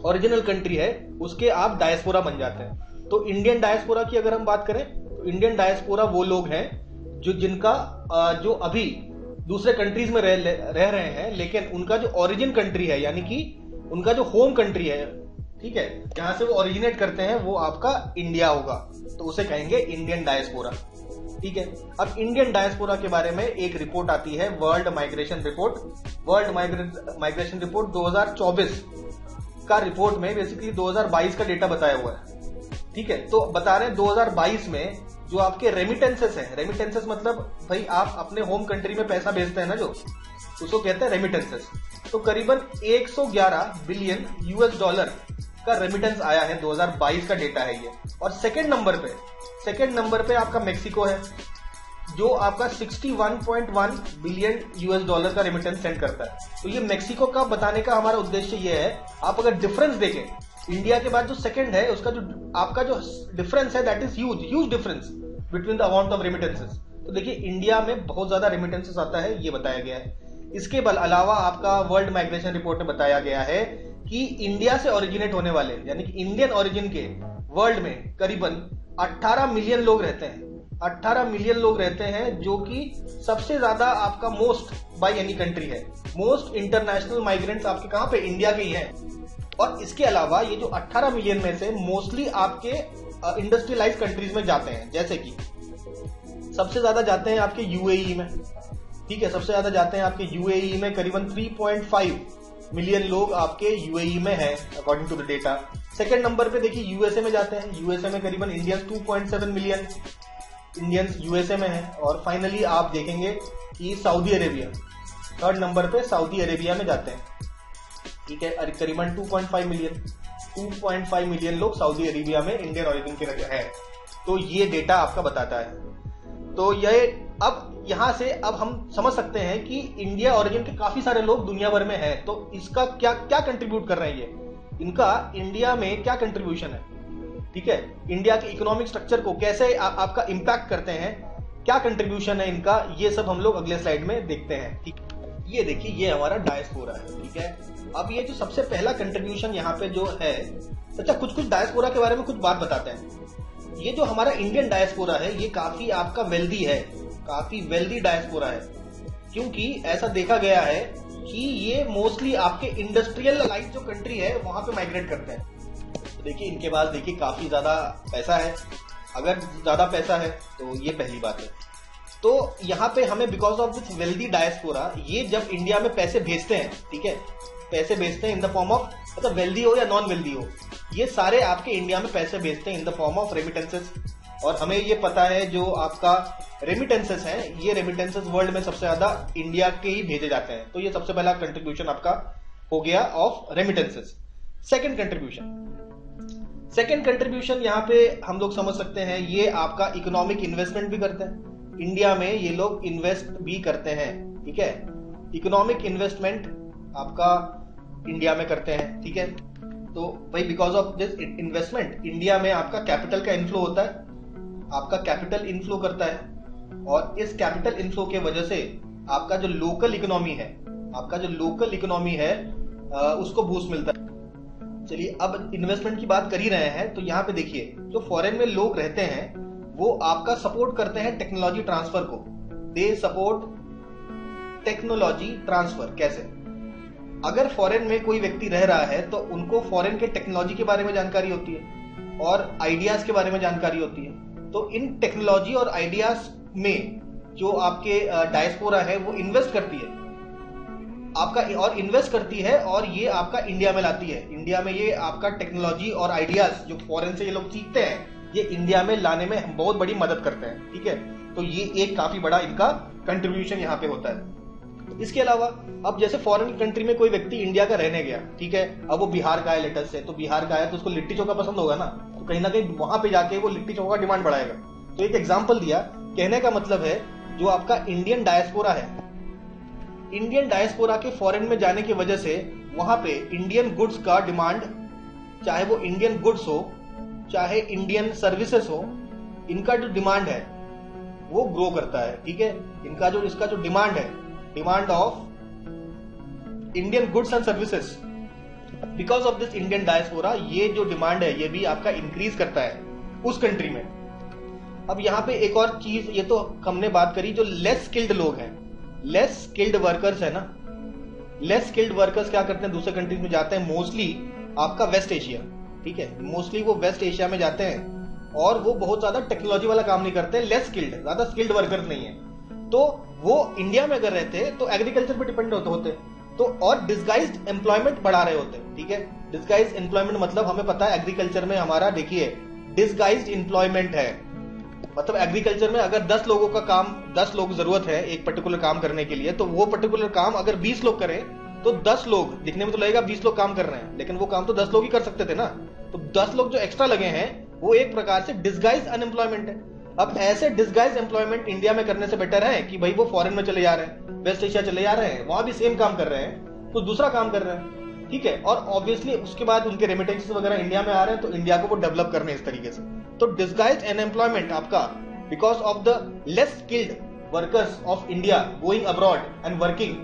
ओरिजिनल कंट्री है, उसके आप डायस्पोरा बन जाते हैं। तो इंडियन डायस्पोरा की अगर हम बात करें तो इंडियन डायस्पोरा वो लोग हैं जो अभी दूसरे कंट्रीज में रह रहे हैं, लेकिन उनका जो ओरिजिन कंट्री है, यानी कि उनका जो होम कंट्री है, ठीक है, जहां से वो ओरिजिनेट करते हैं, वो आपका इंडिया होगा, तो उसे कहेंगे इंडियन डायस्पोरा, ठीक है। अब इंडियन डायस्पोरा के बारे में एक रिपोर्ट आती है, world migration report. World migration report 2024 का रिपोर्ट में बेसिकली 2022 का डेटा बताया हुआ है, ठीक है। तो बता रहे हैं 2022 में जो आपके रेमिटेंसेस हैं, रेमिटेंसेस मतलब भाई आप अपने होम कंट्री में पैसा भेजते हैं ना, जो उसको कहते हैं रेमिटेंसेस। तो करीबन 111 बिलियन यूएस डॉलर का रेमिटेंस आया है, 2022 का डेटा है ये। और सेकंड नंबर पे आपका मेक्सिको है, जो आपका 61.1 बिलियन यूएस डॉलर का रेमिटेंस सेंड करता है। तो ये मेक्सिको का बताने का हमारा उद्देश्य ये है, आप अगर डिफरेंस देखें, इंडिया के बाद जो सेकंड है उसका जो आपका जो डिफरेंस है, that is huge difference between the amount of remittances. तो देखिए इंडिया में बहुत ज्यादा रेमिटेंसेस आता है, ये बताया गया है। इसके अलावा आपका वर्ल्ड माइग्रेशन रिपोर्ट में बताया गया है कि इंडिया से ओरिजिनेट होने वाले, यानी कि इंडियन ओरिजिन के वर्ल्ड में करीबन 18 मिलियन लोग रहते हैं। 18 मिलियन लोग रहते हैं, जो कि सबसे ज्यादा आपका मोस्ट बाय एनी कंट्री है। मोस्ट इंटरनेशनल माइग्रेंट्स आपके कहां पे, इंडिया के ही हैं। और इसके अलावा ये जो 18 मिलियन में से मोस्टली आपके इंडस्ट्रियलाइज कंट्रीज में जाते हैं, जैसे कि सबसे ज्यादा जाते हैं आपके यूएई में, ठीक है। सबसे ज्यादा जाते हैं आपके यूएई में, करीबन 3.5 मिलियन लोग आपके यूएई में हैं according to the data. Second number पे देखिए यूएसए में जाते हैं, यूएसए में करीबन इंडियंस 2.7 मिलियन इंडियंस यूएसए में हैं। और फाइनली आप देखेंगे कि सऊदी अरेबिया थर्ड नंबर पे सऊदी अरेबिया में जाते हैं, ठीक है। करीबन 2.5 मिलियन लोग सऊदी अरेबिया में इंडियन ओरिजिन के हैं। तो ये डेटा आपका बताता है। तो ये अब यहां से अब हम समझ सकते हैं कि इंडिया ओरिजिन के काफी सारे लोग दुनिया भर में हैं। तो इसका क्या क्या कंट्रीब्यूट कर रहे हैं, ये इनका इंडिया में क्या कंट्रीब्यूशन है, ठीक है। इंडिया के इकोनॉमिक स्ट्रक्चर को कैसे आपका इंपैक्ट करते हैं, क्या कंट्रीब्यूशन है इनका, ये सब हम लोग अगले स्लाइड में देखते हैं, ठीक। ये देखिए ये हमारा डायस्पोरा है, ठीक है। अब ये जो सबसे पहला कंट्रीब्यूशन यहाँ पे जो है, अच्छा कुछ डायस्पोरा के बारे में कुछ बात बताते हैं। ये जो हमारा इंडियन डायस्पोरा है, ये काफी आपका वेल्दी है, काफी वेल्दी डायस्पोरा है, क्योंकि ऐसा देखा गया है कि ये मोस्टली आपके इंडस्ट्रियलाइज जो कंट्री है वहां पे माइग्रेट करते हैं। तो देखिए इनके पास देखिए काफी ज्यादा पैसा है। अगर ज्यादा पैसा है तो ये पहली बात है। तो यहाँ पे हमें because of this wealthy diaspora, ये जब इंडिया में पैसे भेजते हैं, ठीक है, पैसे भेजते हैं इन द फॉर्म ऑफ, मतलब वेल्दी हो या नॉन वेल्दी हो, ये सारे आपके इंडिया में पैसे भेजते हैं in the form of remittances. और हमें ये पता है जो आपका रेमिटेंसेस हैं, ये रेमिटेंसेस वर्ल्ड में सबसे ज्यादा इंडिया के ही भेजे जाते हैं। तो ये सबसे पहला कंट्रीब्यूशन आपका हो गया ऑफ रेमिटेंसेस। सेकंड कंट्रीब्यूशन यहाँ पे हम लोग समझ सकते हैं, ये आपका इकोनॉमिक इन्वेस्टमेंट भी करते हैं। इंडिया में ये लोग इन्वेस्ट भी करते हैं, ठीक है। इकोनॉमिक इन्वेस्टमेंट आपका इंडिया में करते हैं, ठीक है। तो भाई because of this investment India में आपका कैपिटल का इनफ्लो होता है, आपका कैपिटल इनफ्लो करता है, और इस कैपिटल इनफ्लो के वजह से आपका जो लोकल इकोनॉमी है, उसको बूस्ट मिलता है। चलिए अब इन्वेस्टमेंट की बात कर ही रहे हैं, तो यहाँ पे देखिए जो फॉरेन में लोग रहते हैं, वो आपका सपोर्ट करते हैं टेक्नोलॉजी ट्रांसफर को। They support technology transfer. कैसे? अगर फॉरेन में कोई व्यक्ति रह रहा है तो उनको फॉरेन के टेक्नोलॉजी के बारे में जानकारी होती है और आइडियाज के बारे में जानकारी होती है। तो इन टेक्नोलॉजी और आइडियाज में जो आपके डायस्पोरा है वो इन्वेस्ट करती है आपका, और इन्वेस्ट करती है और ये आपका इंडिया में लाती है। इंडिया में ये आपका टेक्नोलॉजी और आइडियाज जो फॉरेन से ये लोग सीखते हैं, ये इंडिया में लाने में बहुत बड़ी मदद करते हैं। ठीक है, तो ये एक काफी बड़ा इनका कंट्रीब्यूशन यहाँ पे होता है। इसके अलावा अब जैसे फॉरेन कंट्री में कोई व्यक्ति इंडिया का रहने गया, ठीक है, अब वो बिहार का है लेटर से, तो बिहार का है तो उसको लिट्टी चोखा पसंद होगा ना, तो कहीं ना कहीं वहां पे जाके वो लिट्टी चोखा का डिमांड बढ़ाएगा। तो एक एग्जाम्पल दिया, कहने का मतलब है जो आपका इंडियन डायस्पोरा है, इंडियन डायस्पोरा के फॉरेन में जाने की वजह से वहां पे इंडियन गुड्स का डिमांड, चाहे वो इंडियन गुड्स हो चाहे इंडियन सर्विसेज हो, इनका जो डिमांड है वो ग्रो करता है। ठीक है, इसका जो डिमांड है, demand of Indian goods and services, because of this Indian diaspora, ये जो डिमांड है ये भी आपका इंक्रीज करता है उस कंट्री में। अब यहाँ पे एक और चीज, ये तो हमने बात करी जो लेस स्किल्ड लोग हैं, लेस स्किल्ड वर्कर्स है ना। लेस स्किल्ड वर्कर्स क्या करते हैं, दूसरे कंट्रीज में जाते हैं, मोस्टली आपका वेस्ट एशिया। ठीक है, मोस्टली वो वेस्ट एशिया में जाते हैं और वो बहुत ज्यादा टेक्नोलॉजी वाला काम नहीं करते, लेस स्किल्ड, ज्यादा स्किल्ड वर्कर्स नहीं है। तो वो इंडिया में अगर रहते तो एग्रीकल्चर पे डिपेंड होते तो, और डिस्गाइज्ड एम्प्लॉयमेंट बढ़ा रहे होते। ठीक है, डिस्गाइज्ड एम्प्लॉयमेंट मतलब हमें पता है एग्रीकल्चर में हमारा, देखिए, डिस्गाइज्ड एम्प्लॉयमेंट है, मतलब एग्रीकल्चर में अगर 10 लोगों का काम, 10 लोग जरूरत है एक पर्टिकुलर काम करने के लिए, तो वो पर्टिकुलर काम अगर 20 लोग करें तो 10 लोग, दिखने में तो लगेगा 20 लोग काम कर रहे हैं, लेकिन वो काम तो 10 लोग ही कर सकते थे ना। तो 10 लोग जो एक्स्ट्रा लगे हैं वो एक प्रकार से डिस्गाइज अनएम्प्लॉयमेंट है। अब ऐसे डिस्गाइज एम्प्लॉयमेंट इंडिया में करने से बेटर है कि भाई वो फॉरेन में चले जा रहे हैं, वेस्ट एशिया चले जा रहे हैं, वहां भी सेम काम कर रहे हैं, कुछ दूसरा काम कर रहे हैं। ठीक है, और ऑब्वियसली उसके बाद उनके रेमिटेंसेस वगैरह इंडिया में आ रहे हैं, तो इंडिया को वो डेवलप करने इस तरीके से। तो डिस्गाइज अनएम्प्लॉयमेंट आपका because of the less skilled workers of India going abroad and working,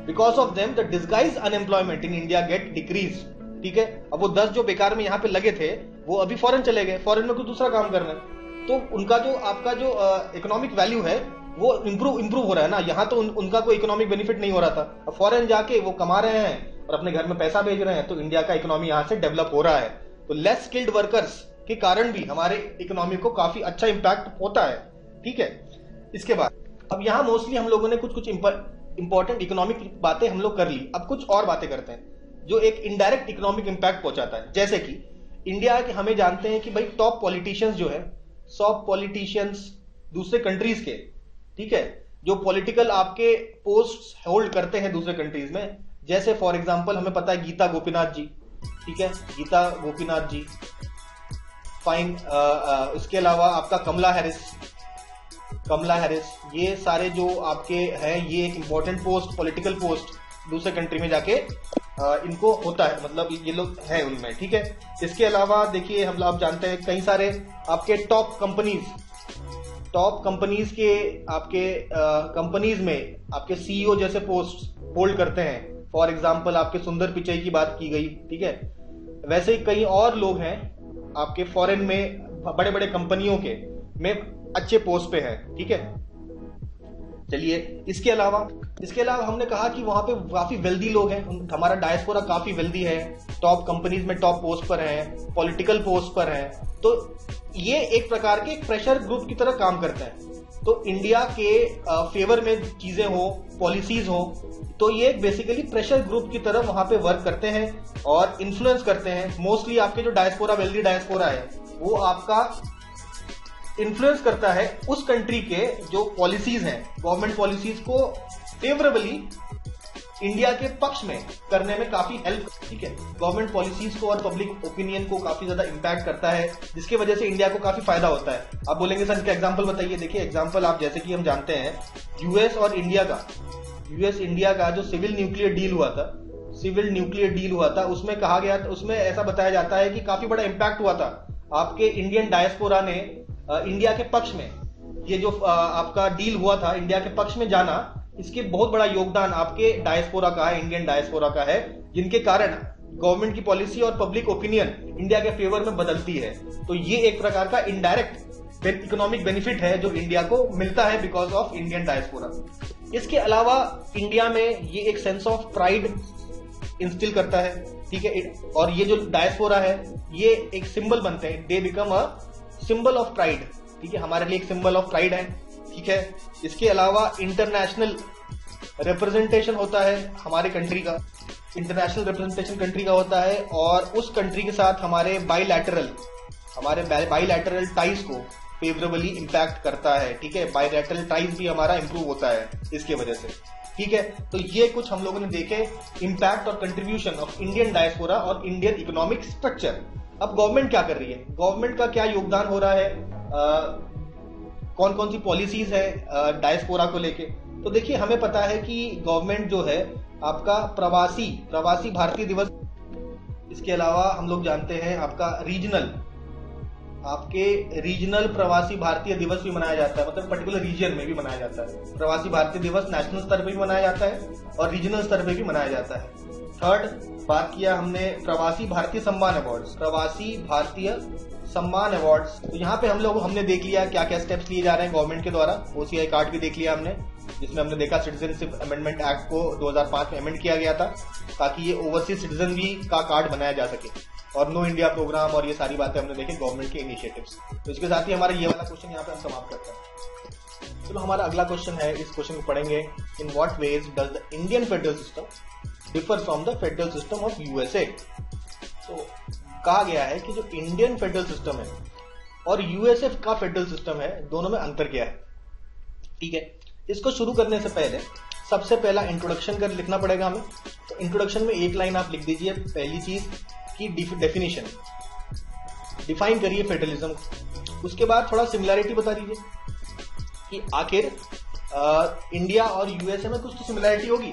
because of them the disguised unemployment in India get decreased. ठीक है, अब वो 10 जो बेकार में यहाँ पे लगे थे वो अभी फॉरेन चले गए, फॉरेन में कुछ दूसरा काम कर रहे हैं, तो उनका जो आपका जो इकोनॉमिक वैल्यू है वो इंप्रूव हो रहा है ना। यहाँ तो उनका कोई इकोनॉमिक बेनिफिट नहीं हो रहा था, अब फॉरेन जाके वो कमा रहे हैं और अपने घर में पैसा भेज रहे हैं, तो इंडिया का इकोनॉमी यहाँ से डेवलप हो रहा है। तो लेस स्किल्ड वर्कर्स के कारण भी हमारे इकोनॉमी को काफी अच्छा इंपैक्ट होता है। ठीक है, इसके बाद अब यहाँ मोस्टली हम लोगों ने कुछ इंपॉर्टेंट इकोनॉमिक बातें हम लोग कर ली, अब कुछ और बातें करते हैं जो एक इनडायरेक्ट इकोनॉमिक इंपैक्ट पहुंचाता है। जैसे कि इंडिया के हमें जानते हैं कि भाई टॉप पॉलिटिशियंस जो है, टॉप पॉलिटिशियंस दूसरे कंट्रीज के, ठीक है, जो पॉलिटिकल आपके पोस्ट होल्ड करते हैं दूसरे कंट्रीज में, जैसे फॉर एग्जांपल हमें पता है गीता गोपीनाथ जी, ठीक है, गीता गोपीनाथ जी, फाइन। इसके अलावा आपका कमला हैरिस, ये सारे जो आपके हैं, ये एक इंपॉर्टेंट पोस्ट, पॉलिटिकल पोस्ट दूसरे कंट्री में जाके इनको होता है, मतलब ये लोग हैं उनमें। ठीक है, इसके अलावा देखिए हम आप जानते हैं कई सारे आपके टॉप कंपनीज के आपके कंपनीज में आपके सीईओ जैसे पोस्ट होल्ड करते हैं। फॉर एग्जांपल आपके सुंदर पिचई की बात की गई, ठीक है, वैसे ही कई और लोग हैं आपके फॉरेन में बड़े बड़े कंपनियों के में अच्छे पोस्ट पे हैं। ठीक है, चलिए इसके अलावा हमने कहा कि वहां पे काफी वेल्दी लोग हैं, हमारा डायस्पोरा काफी वेल्दी है, टॉप कंपनीज में टॉप पोस्ट पर है, पॉलिटिकल पोस्ट पर है, तो ये एक प्रकार के प्रेशर ग्रुप की तरह काम करते हैं। तो इंडिया के फेवर में चीजें हो, पॉलिसीज हो, तो ये बेसिकली प्रेशर ग्रुप की तरह वहां पे वर्क करते हैं और इन्फ्लुएंस करते हैं। मोस्टली आपके जो डायस्पोरा, वेल्दी डायस्पोरा है, वो आपका इन्फ्लुएंस करता है उस कंट्री के जो पॉलिसीज हैं, गवर्नमेंट पॉलिसीज को फेवरेबली इंडिया के पक्ष में करने में काफी हेल्प। ठीक है, गवर्नमेंट पॉलिसीज को और पब्लिक ओपिनियन को काफी ज्यादा इंपैक्ट करता है, जिसकी वजह से इंडिया को काफी फायदा होता है। आप बोलेंगे सर इसका एग्जांपल बताइए। देखिए एग्जांपल, आप जैसे कि हम जानते हैं यूएस इंडिया का जो सिविल न्यूक्लियर डील हुआ था, उसमें कहा गया, उसमें ऐसा बताया जाता है कि काफी बड़ा इंपैक्ट हुआ था आपके इंडियन डायस्पोरा ने इंडिया के पक्ष में, ये जो आपका डील हुआ था इंडिया के पक्ष में जाना, इसके बहुत बड़ा योगदान आपके डायस्पोरा का है, इंडियन डायस्पोरा का है, जिनके कारण गवर्नमेंट की पॉलिसी और पब्लिक ओपिनियन इंडिया के फेवर में बदलती है। तो ये एक प्रकार का इनडायरेक्ट इकोनॉमिक बेनिफिट है जो इंडिया को मिलता है बिकॉज ऑफ इंडियन डायस्पोरा। इसके अलावा इंडिया में ये एक सेंस ऑफ प्राइड इंस्टिल करता है, ठीक है। और ये जो डायस्पोरा है ये एक सिंबल बनते हैं, they become a symbol of pride, ठीक है, हमारे लिए एक सिंबल ऑफ प्राइड है, ठीक है। इसके अलावा इंटरनेशनल रिप्रेजेंटेशन होता है हमारे कंट्री का, इंटरनेशनल रिप्रेजेंटेशन कंट्री का होता है, और उस कंट्री के साथ हमारे बाइलैटरल टाइज को फेवरेबली इंपैक्ट करता है, ठीक है। बाइलैटरल टाइज भी हमारा इंप्रूव होता है इसके वजह से, ठीक है। तो ये कुछ हम लोगों ने देखे इंपैक्ट और कंट्रीब्यूशन ऑफ इंडियन डायस्पोरा और इंडियन इकोनॉमिक स्ट्रक्चर। अब गवर्नमेंट क्या कर रही है, गवर्नमेंट का क्या योगदान हो रहा है, कौन कौन सी पॉलिसीज है डायस्पोरा को लेके। तो देखिए, हमें पता है कि गवर्नमेंट जो है आपका प्रवासी भारतीय दिवस, इसके अलावा हम लोग जानते हैं आपका रीजनल प्रवासी भारतीय दिवस भी मनाया जाता है, मतलब पर्टिकुलर रीजन में भी मनाया जाता है। प्रवासी भारतीय दिवस नेशनल स्तर पे भी मनाया जाता है और रीजनल स्तर पे भी मनाया जाता है। थर्ड बात किया हमने प्रवासी भारतीय सम्मान अवार्ड्स। तो यहाँ पे हमने देख लिया क्या क्या स्टेप्स लिए जा रहे हैं गवर्नमेंट के द्वारा। OCI कार्ड भी देख लिया हमने, जिसमें हमने देखा सिटीजनशिप अमेंडमेंट एक्ट को 2005 में अमेंड किया गया था ताकि ये ओवरसीज सिटीजन भी का कार्ड बनाया जा सके, और नो इंडिया प्रोग्राम और ये सारी बातें हमने देखी गवर्नमेंट के इनिशिएटिव्स। तो इसके साथ ही हमारा ये वाला क्वेश्चन यहाँ पे हम समाप्त करते हैं। चलो हमारा अगला क्वेश्चन है, इस क्वेश्चन को पढ़ेंगे। In what ways does the Indian federal system differ from the federal system of USA। तो कहा गया है कि जो इंडियन फेडरल सिस्टम है और USA का फेडरल सिस्टम है, दोनों में अंतर क्या है, ठीक है। इसको शुरू करने से पहले सबसे पहला इंट्रोडक्शन कर लिखना पड़ेगा हमें। तो इंट्रोडक्शन में एक लाइन आप लिख दीजिए, पहली चीज की डेफिनेशन, डिफाइन करिए फेडरलिज्म को। उसके बाद थोड़ा सिमिलैरिटी बता दीजिए कि आखिर इंडिया और USA में कुछ तो सिमिलैरिटी होगी।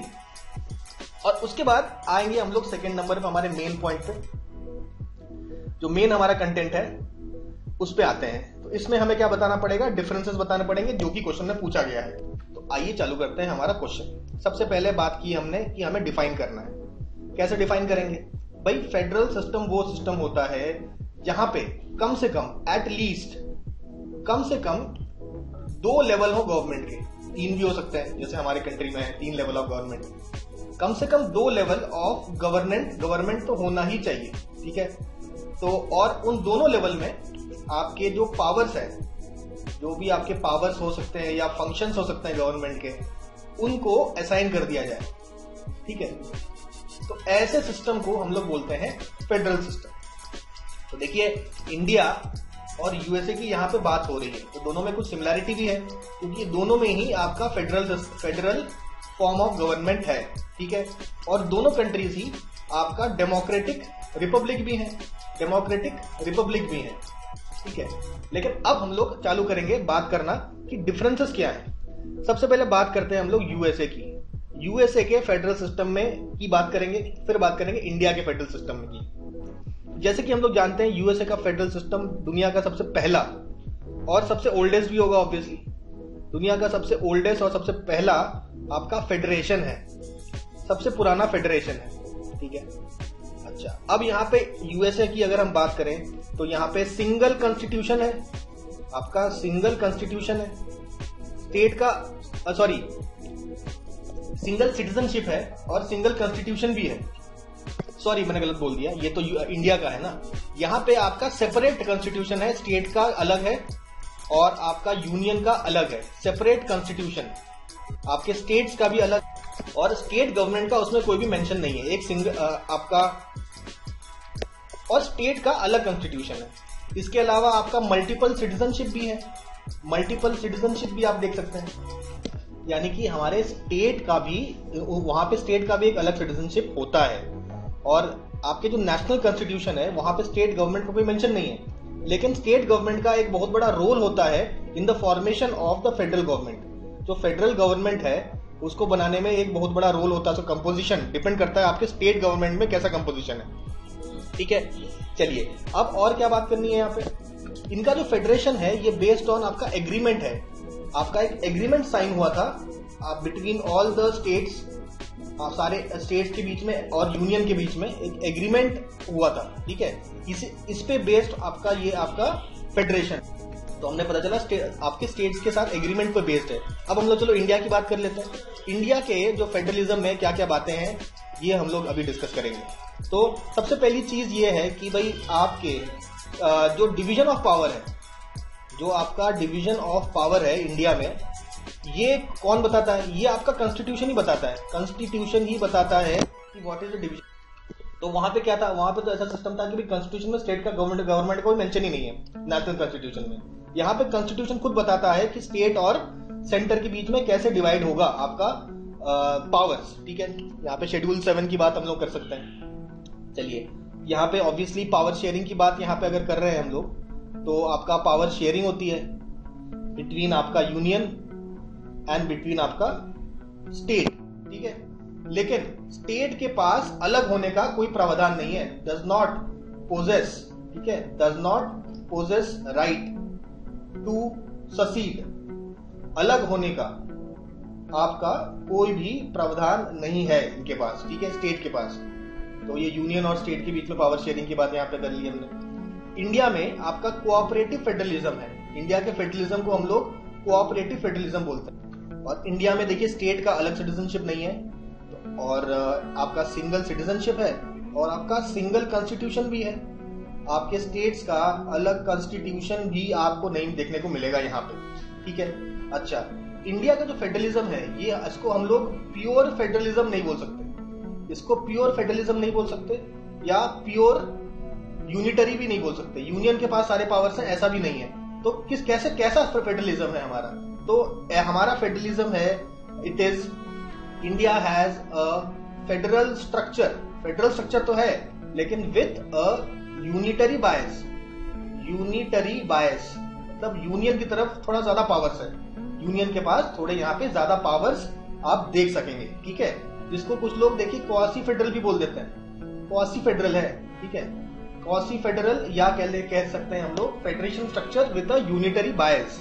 और उसके बाद आएंगे हम लोग सेकंड नंबर पे, हमारे मेन पॉइंट पे, जो मेन हमारा कंटेंट है उस पे आते हैं। तो इसमें हमें क्या बताना पड़ेगा, डिफरेंसेस बताने पड़ेंगे जो कि क्वेश्चन में पूछा गया है। तो आइए चालू करते हैं हमारा क्वेश्चन। सबसे पहले बात की हमने कि हमें डिफाइन करना है। कैसे डिफाइन करेंगे भाई, फेडरल सिस्टम वो सिस्टम होता है जहां पे कम से कम 2 लेवल हो गवर्नमेंट के, 3 भी हो सकते हैं, जैसे हमारे कंट्री में है 3 लेवल ऑफ गवर्नमेंट। कम से कम 2 लेवल ऑफ गवर्नमेंट तो होना ही चाहिए, ठीक है। तो और उन दोनों लेवल में आपके जो पावर्स है, जो भी आपके पावर्स हो सकते हैं या फंक्शंस हो सकते हैं गवर्नमेंट के, उनको असाइन कर दिया जाए, ठीक है। तो ऐसे सिस्टम को हम लोग बोलते हैं फेडरल सिस्टम। तो देखिए, इंडिया और USA की यहाँ पे बात हो रही है, तो दोनों में कुछ सिमिलैरिटी भी है, क्योंकि दोनों में ही आपका फेडरल फॉर्म ऑफ गवर्नमेंट है, ठीक है। और दोनों कंट्रीज ही आपका डेमोक्रेटिक रिपब्लिक भी है, ठीक है। लेकिन अब हम लोग चालू करेंगे बात करना कि डिफरेंसेस क्या है। सबसे पहले बात करते हैं हम लोग USA की। USA के फेडरल सिस्टम में की बात करेंगे, फिर बात करेंगे इंडिया के फेडरल सिस्टम में की। जैसे कि हम लोग जानते हैं USA का फेडरल सिस्टम दुनिया का सबसे पहला और सबसे ओल्डेस्ट भी होगा ऑब्वियसली, दुनिया का सबसे ओल्डेस्ट और सबसे पहला आपका फेडरेशन है, सबसे पुराना फेडरेशन है, ठीक है। अच्छा, अब यहाँ पे USA की अगर हम बात करें तो यहाँ पे सिंगल कॉन्स्टिट्यूशन है, आपका सिंगल कॉन्स्टिट्यूशन है, स्टेट का सिंगल सिटीजनशिप है और सिंगल कॉन्स्टिट्यूशन भी है। सॉरी, मैंने गलत बोल दिया, ये तो इंडिया का है ना। यहाँ पे आपका सेपरेट कॉन्स्टिट्यूशन है, स्टेट का अलग है और आपका यूनियन का अलग है। सेपरेट कॉन्स्टिट्यूशन, आपके स्टेट्स का भी अलग, और स्टेट गवर्नमेंट का उसमें कोई भी मेंशन नहीं है। एक सिंगल आपका और स्टेट का अलग कॉन्स्टिट्यूशन है। इसके अलावा आपका मल्टीपल सिटीजनशिप भी है, मल्टीपल सिटीजनशिप भी आप देख सकते हैं, यानी कि हमारे स्टेट का भी, वहां पे स्टेट का भी एक अलग सिटीजनशिप होता है। और आपके जो नेशनल कॉन्स्टिट्यूशन है वहां पे स्टेट गवर्नमेंट का कोई मेंशन नहीं है, लेकिन स्टेट गवर्नमेंट का एक बहुत बड़ा रोल होता है in the formation of the federal government. जो फेडरल गवर्नमेंट है उसको बनाने में एक बहुत बड़ा रोल होता है। तो कंपोजिशन डिपेंड करता है आपके स्टेट गवर्नमेंट में कैसा कंपोजिशन है, ठीक है। चलिए, अब और क्या बात करनी है यहाँ पे। इनका जो फेडरेशन है ये बेस्ड ऑन आपका एग्रीमेंट है, आपका एक एग्रीमेंट साइन हुआ था बिटवीन ऑल द स्टेट्स, सारे स्टेट्स के बीच में और यूनियन के बीच में एक एग्रीमेंट हुआ था, ठीक है। इस पे बेस्ड आपका ये आपका फेडरेशन। तो हमने पता चला आपके स्टेट्स के साथ एग्रीमेंट पे बेस्ड है। अब हम लोग चलो इंडिया की बात कर लेते हैं। इंडिया के जो फेडरलिज्म में क्या क्या बातें हैं ये हम लोग अभी डिस्कस करेंगे। तो सबसे पहली चीज ये है कि भाई आपके जो डिवीजन ऑफ पावर है, जो आपका डिवीजन ऑफ पावर है इंडिया में, ये कौन बताता है? ये आपका कॉन्स्टिट्यूशन ही बताता है। कॉन्स्टिट्यूशन ही बताता है कि व्हाट इज द डिवीजन। तो वहां पे क्या था? वहां पे तो ऐसा सिस्टम था कि भाई कॉन्स्टिट्यूशन में स्टेट का गवर्नमेंट कोई मेंशन ही नहीं है नेशनल कॉन्स्टिट्यूशन में। यहाँ पे कॉन्स्टिट्यूशन खुद बताता है कि स्टेट और सेंटर के बीच में कैसे डिवाइड होगा आपका पावर्स। ठीक है, यहाँ पे शेड्यूल 7 की बात हम लोग कर सकते हैं। चलिए, यहाँ पे ऑब्वियसली पावर शेयरिंग की बात यहाँ पे अगर कर रहे हैं हम लोग, तो आपका पावर शेयरिंग होती है बिटवीन आपका यूनियन एंड बिटवीन आपका स्टेट। ठीक है, लेकिन स्टेट के पास अलग होने का कोई प्रावधान नहीं है। डज नॉट पोजेस, ठीक है, does not possess right to succeed. अलग होने का आपका कोई भी प्रावधान नहीं है इनके पास। ठीक है, स्टेट के पास। तो ये यूनियन और स्टेट के बीच में पावर शेयरिंग की बात यहाँ पे कर ली हमने। इंडिया में आपका कोऑपरेटिव फेडरलिज्म है। इंडिया के फेडरलिज्म को हम लोग कोऑपरेटिव फेडरलिज्म बोलते हैं। और इंडिया में देखिए स्टेट का अलग सिटीजनशिप नहीं है, और आपका सिंगल सिटीजनशिप है, और आपका सिंगल कॉन्स्टिट्यूशन भी है। आपके स्टेट्स का अलग कॉन्स्टिट्यूशन भी आपको नहीं देखने को मिलेगा यहाँ पे। ठीक है, अच्छा, इंडिया का जो फेडरलिज्म है ये, इसको हम लोग प्योर फेडरलिज्म नहीं बोल सकते। इसको प्योर फेडरलिज्म नहीं बोल सकते, या प्योर यूनिटरी भी नहीं बोल सकते। यूनियन के पास सारे पावर्स हैं ऐसा भी नहीं है। तो कैसा फेडरलिज्म है हमारा? तो हमारा फेडरलिज्म है, it is India has a federal structure. Federal structure तो है, लेकिन with a unitary bias. Unitary बायस मतलब यूनियन की तरफ थोड़ा ज्यादा पावर्स है। यूनियन के पास थोड़े यहाँ पे ज्यादा पावर्स आप देख सकेंगे। ठीक है, जिसको कुछ लोग देखिए क्वासी फेडरल भी बोल देते हैं। क्वासी फेडरल है, ठीक है, क्वासी फेडरल, या कह सकते हैं हम लोग federation structure with a unitary बायस।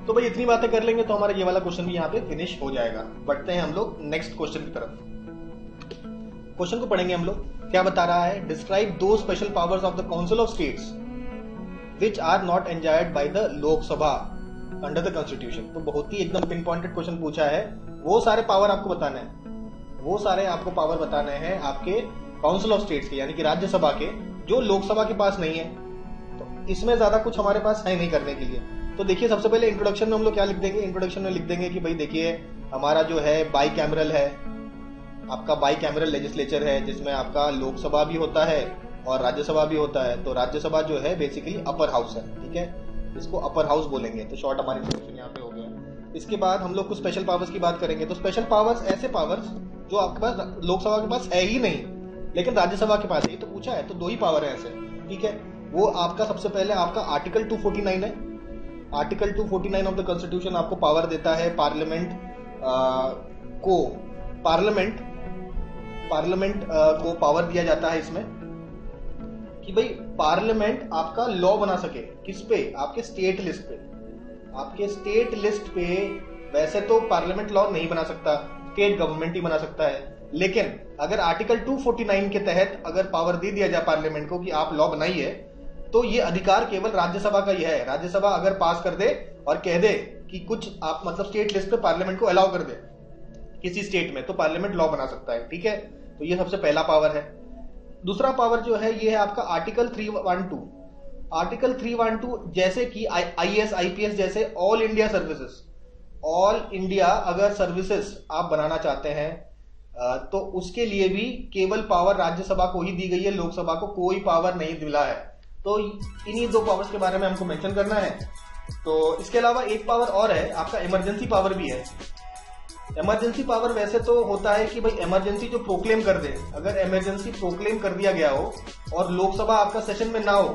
तो भाई इतनी बातें कर लेंगे तो हमारा ये वाला क्वेश्चन भी यहाँ पे फिनिश हो जाएगा। बढ़ते हैं हम लोग नेक्स्ट क्वेश्चन की तरफ। क्वेश्चन को पढ़ेंगे हम लोग। क्या बता रहा है? डिस्क्राइब दो special powers of the Council of States which are not enjoyed by the Lok Sabha under the Constitution. तो बहुत ही एकदम पिन पॉइंटेड क्वेश्चन पूछा है। वो सारे पावर आपको बताने हैं, वो सारे आपको पावर बताने हैं आपके काउंसिल ऑफ स्टेट्स के, यानी कि राज्यसभा के, जो लोकसभा के पास नहीं है। तो इसमें ज्यादा कुछ हमारे पास है नहीं करने के लिए। तो देखिए, सबसे पहले इंट्रोडक्शन में हम लोग क्या लिख देंगे? इंट्रोडक्शन में लिख देंगे कि भाई देखिए हमारा जो है बाई कैमरल है, आपका बाई कैमरल लेजिस्लेचर है, जिसमें आपका लोकसभा भी होता है और राज्यसभा भी होता है। तो राज्यसभा जो है बेसिकली अपर हाउस है। ठीक है, इसको अपर हाउस बोलेंगे। तो शॉर्ट हमारी इंट्रोडक्शन यहाँ पे हो गया। इसके बाद हम लोग कुछ स्पेशल पावर्स की बात करेंगे। तो स्पेशल पावर्स ऐसे पावर्स जो आपके पास लोकसभा के पास है ही नहीं, लेकिन राज्यसभा के पास है। ये तो पूछा है, तो दो ही पावर है ऐसे। ठीक है, वो आपका सबसे पहले आपका आर्टिकल 249 है। आर्टिकल 249 ऑफ द कॉन्स्टिट्यूशन आपको पावर देता है पार्लियामेंट को पावर दिया जाता है इसमें कि भाई पार्लियामेंट आपका लॉ बना सके। किस पे? आपके स्टेट लिस्ट पे। आपके स्टेट लिस्ट पे वैसे तो पार्लियामेंट लॉ नहीं बना सकता, स्टेट गवर्नमेंट ही बना सकता है। लेकिन अगर आर्टिकल 249 के तहत अगर पावर दे दिया जाए पार्लियामेंट को कि आप लॉ बनाइए, तो ये अधिकार केवल राज्यसभा का ही है। राज्यसभा अगर पास कर दे और कह दे कि कुछ आप मतलब स्टेट लिस्ट पे पार्लियामेंट को अलाउ कर दे किसी स्टेट में, तो पार्लियामेंट लॉ बना सकता है। ठीक है, तो ये सबसे पहला पावर है। दूसरा पावर जो है ये है आपका आर्टिकल 312। आर्टिकल 312 जैसे कि IAS IPS जैसे all India services, all India अगर सर्विसेज आप बनाना चाहते हैं तो उसके लिए भी केवल पावर राज्यसभा को ही दी गई है, लोकसभा को कोई पावर नहीं मिला है। तो इन्हीं दो पावर्स के बारे में हमको मेंशन करना है। तो इसके अलावा एक पावर और है, आपका इमरजेंसी पावर भी है। इमरजेंसी पावर वैसे तो होता है कि भाई इमरजेंसी जो प्रोक्लेम कर दे, अगर इमरजेंसी प्रोक्लेम कर दिया गया हो और लोकसभा आपका सेशन में ना हो,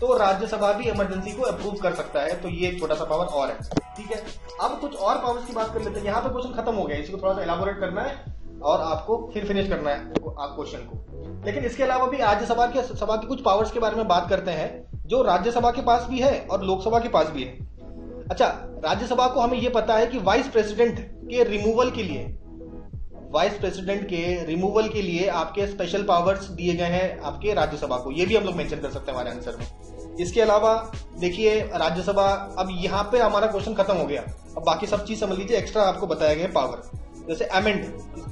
तो राज्यसभा भी इमरजेंसी को अप्रूव कर सकता है। तो ये एक छोटा सा पावर और है। ठीक है, अब कुछ और पावर्स की बात कर लेते हैं। यहाँ पे क्वेश्चन खत्म हो गया, इसी को थोड़ा सा एलाबोरेट करना है और आपको फिर फिनिश करना है आप क्वेश्चन को। लेकिन इसके अलावा भी राज्यसभा के कुछ पावर्स के बारे में बात करते हैं जो राज्यसभा के पास भी है और लोकसभा के पास भी है। अच्छा, राज्यसभा को हमें यह पता है कि वाइस प्रेसिडेंट के रिमूवल के लिए आपके स्पेशल पावर्स दिए गए हैं आपके राज्यसभा को। ये भी हम लोग मेंशन कर सकते हैं हमारे आंसर में। इसके अलावा देखिए राज्यसभा, अब यहाँ पे हमारा क्वेश्चन खत्म हो गया। अब बाकी सब चीज समझ लीजिए, एक्स्ट्रा आपको बताया गया पावर, जैसे अमेंड,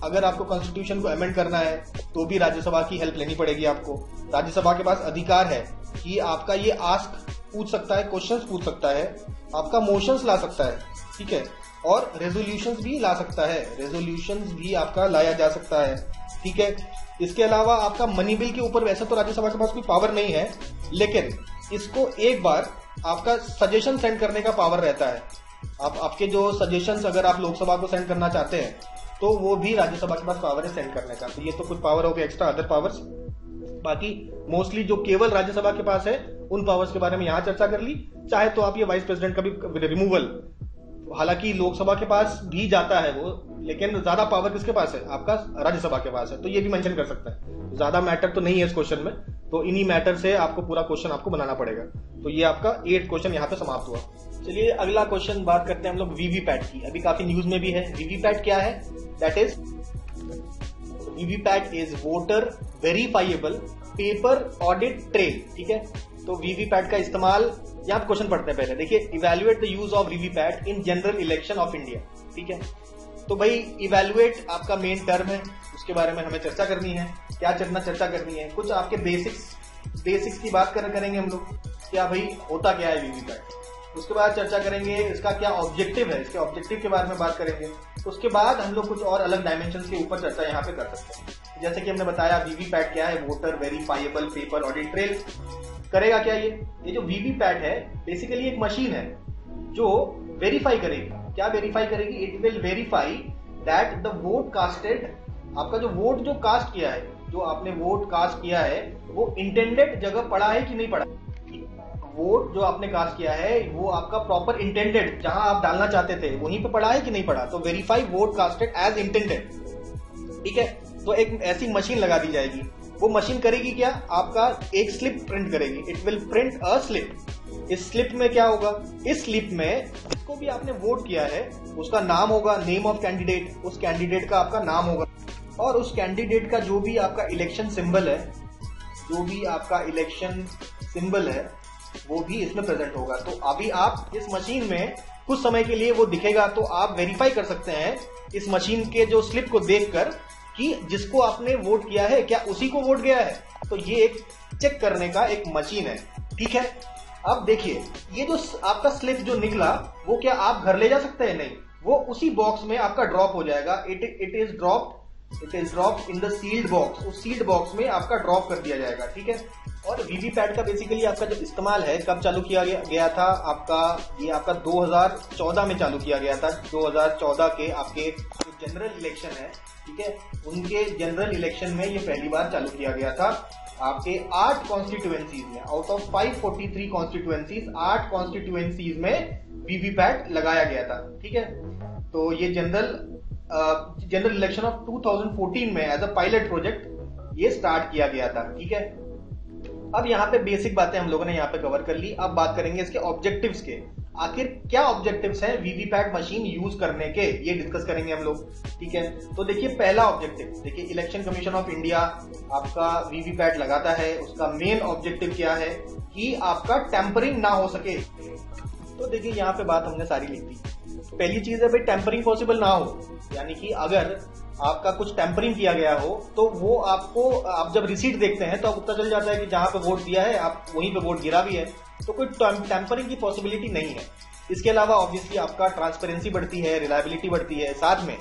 अगर आपको कॉन्स्टिट्यूशन को अमेंड करना है तो भी राज्यसभा की हेल्प लेनी पड़ेगी आपको। राज्यसभा के पास अधिकार है कि आपका ये आस्क पूछ सकता है, क्वेश्चंस पूछ सकता है, आपका मोशंस ला सकता है, ठीक है, और रेजोल्यूशंस भी ला सकता है, रेजोल्यूशंस भी आपका लाया जा सकता है, ठीक है। इसके अलावा आपका मनी बिल के ऊपर वैसे तो राज्यसभा के पास कोई पावर नहीं है, लेकिन इसको एक बार आपका सजेशन सेंड करने का पावर रहता है। आपके जो सजेशंस अगर आप लोकसभा को सेंड करना चाहते हैं तो वो भी राज्यसभा के पास पावर है सेंड करने का। तो ये तो कुछ पावर हो गया एक्स्ट्रा, अदर पावर्स। बाकी मोस्टली जो केवल राज्यसभा के पास है उन पावर्स के बारे में यहां चर्चा कर ली। चाहे तो आप ये वाइस प्रेसिडेंट का भी रिमूवल, हालांकि लोकसभा के पास भी जाता है वो, लेकिन ज्यादा पावर किसके पास है, आपका राज्यसभा के पास है, तो ये भी मेंशन कर सकता है। ज्यादा मैटर तो नहीं है इस क्वेश्चन में, तो इन्हीं मैटर से आपको पूरा क्वेश्चन आपको बनाना पड़ेगा। तो ये आपका 8 क्वेश्चन यहाँ पे समाप्त हुआ। चलिए अगला क्वेश्चन बात करते हैं हम लोग वीवीपैट की। अभी काफी न्यूज में भी है। वीवीपैट क्या है? That is VVPAT is voter verifiable paper audit trail, ठीक है। तो वीवीपैट का इस्तेमाल, यहाँ क्वेश्चन पढ़ते हैं पहले, देखिए, evaluate the use of VVPAT in general election of India, ठीक है। तो भाई इवैल्यूएट आपका मेन टर्म है, उसके बारे में हमें चर्चा करनी है। क्या चर्चा करनी है? कुछ आपके बेसिक्स की बात करेंगे हम लोग, क्या भाई होता क्या है वीवीपैट। उसके बाद चर्चा करेंगे इसका क्या ऑब्जेक्टिव है, इसके ऑब्जेक्टिव के बारे में बात करेंगे। उसके बाद हम लोग कुछ और अलग डायमेंशन के ऊपर चर्चा यहाँ पे कर सकते हैं। जैसे कि हमने बताया वीवीपैट क्या है, voter verifiable paper audit trail. करेगा क्या ये जो वीवीपैट है बेसिकली एक मशीन है जो वेरीफाई करेगी। क्या वेरीफाई करेगी? It will verify that the vote casted, आपका जो वोट जो कास्ट किया है, जो आपने वोट कास्ट किया है वो इंटेंडेड जगह पड़ा है कि नहीं पड़ा। वोट जो आपने कास्ट किया है वो आपका प्रॉपर इंटेंडेड, जहां आप डालना चाहते थे वहीं पे पड़ा है कि नहीं पड़ा। तो verify vote casted as intended, ठीक है। तो एक ऐसी मशीन लगा दी जाएगी। वो मशीन करेगी क्या? आपका एक स्लिप प्रिंट करेगी। It will print a slip. इस स्लिप में क्या होगा? इस स्लिप में जिसको भी आपने वोट किया है उसका नाम होगा, नेम ऑफ कैंडिडेट, उस कैंडिडेट का आपका नाम होगा, और उस कैंडिडेट का जो भी आपका इलेक्शन सिंबल है, जो भी आपका इलेक्शन सिंबल है वो भी इसमें प्रेजेंट होगा। तो अभी आप इस मशीन में कुछ समय के लिए वो दिखेगा, तो आप वेरीफाई कर सकते हैं इस मशीन के जो स्लिप को देखकर कि जिसको आपने वोट किया है क्या उसी को वोट गया है। तो ये एक चेक करने का एक मशीन है, ठीक है। अब देखिए, ये जो आपका स्लिप जो निकला वो क्या आप घर ले जा सकते हैं? नहीं, वो उसी बॉक्स में आपका ड्रॉप हो जाएगा। It is drop in the sealed box. उस सील्ड बॉक्स में आपका ड्रॉप कर दिया जाएगा, ठीक है। और वीवीपैट का बेसिकली आपका जो इस्तेमाल है कब चालू किया गया था? ये आपका 2014 में चालू किया गया था। 2014 के आपके जो जनरल इलेक्शन है, ठीक है, उनके जनरल इलेक्शन में ये पहली बार चालू किया गया था। आपके 8 कॉन्स्टिट्यूएंसीज में, आउट ऑफ 543 कॉन्स्टिट्यूएंसीज, 8 कॉन्स्टिट्यूएंसीज में वीवीपैट लगाया गया था, ठीक है। तो ये जनरल इलेक्शन ऑफ 2014 में एज अ पायलट प्रोजेक्ट ये स्टार्ट किया गया था, ठीक है। अब यहाँ पे बेसिक बातें हम लोगों ने यहाँ पे कवर कर ली। अब बात करेंगे इसके ऑब्जेक्टिव्स के। आखिर क्या ऑब्जेक्टिव्स हैं वीवीपैट मशीन यूज करने के, ये डिस्कस करेंगे हम लोग, ठीक है। तो देखिए पहला ऑब्जेक्टिव, देखिए इलेक्शन कमीशन ऑफ इंडिया आपका वीवीपैट लगाता है, उसका मेन ऑब्जेक्टिव क्या है कि आपका टेम्परिंग ना हो सके। तो देखिए यहाँ पे बात हमने सारी लिख दी। पहली चीज है भाई टेम्परिंग पॉसिबल ना हो, यानी कि अगर आपका कुछ टेम्परिंग किया गया हो तो वो आपको, आप जब रिसीट देखते हैं तो आपको पता चल जाता है कि जहां पे वोट दिया है आप वहीं पे वोट गिरा भी है, तो कोई टेम्परिंग की पॉसिबिलिटी नहीं है। इसके अलावा ऑब्वियसली आपका ट्रांसपेरेंसी बढ़ती है, रिलायबिलिटी बढ़ती है, साथ में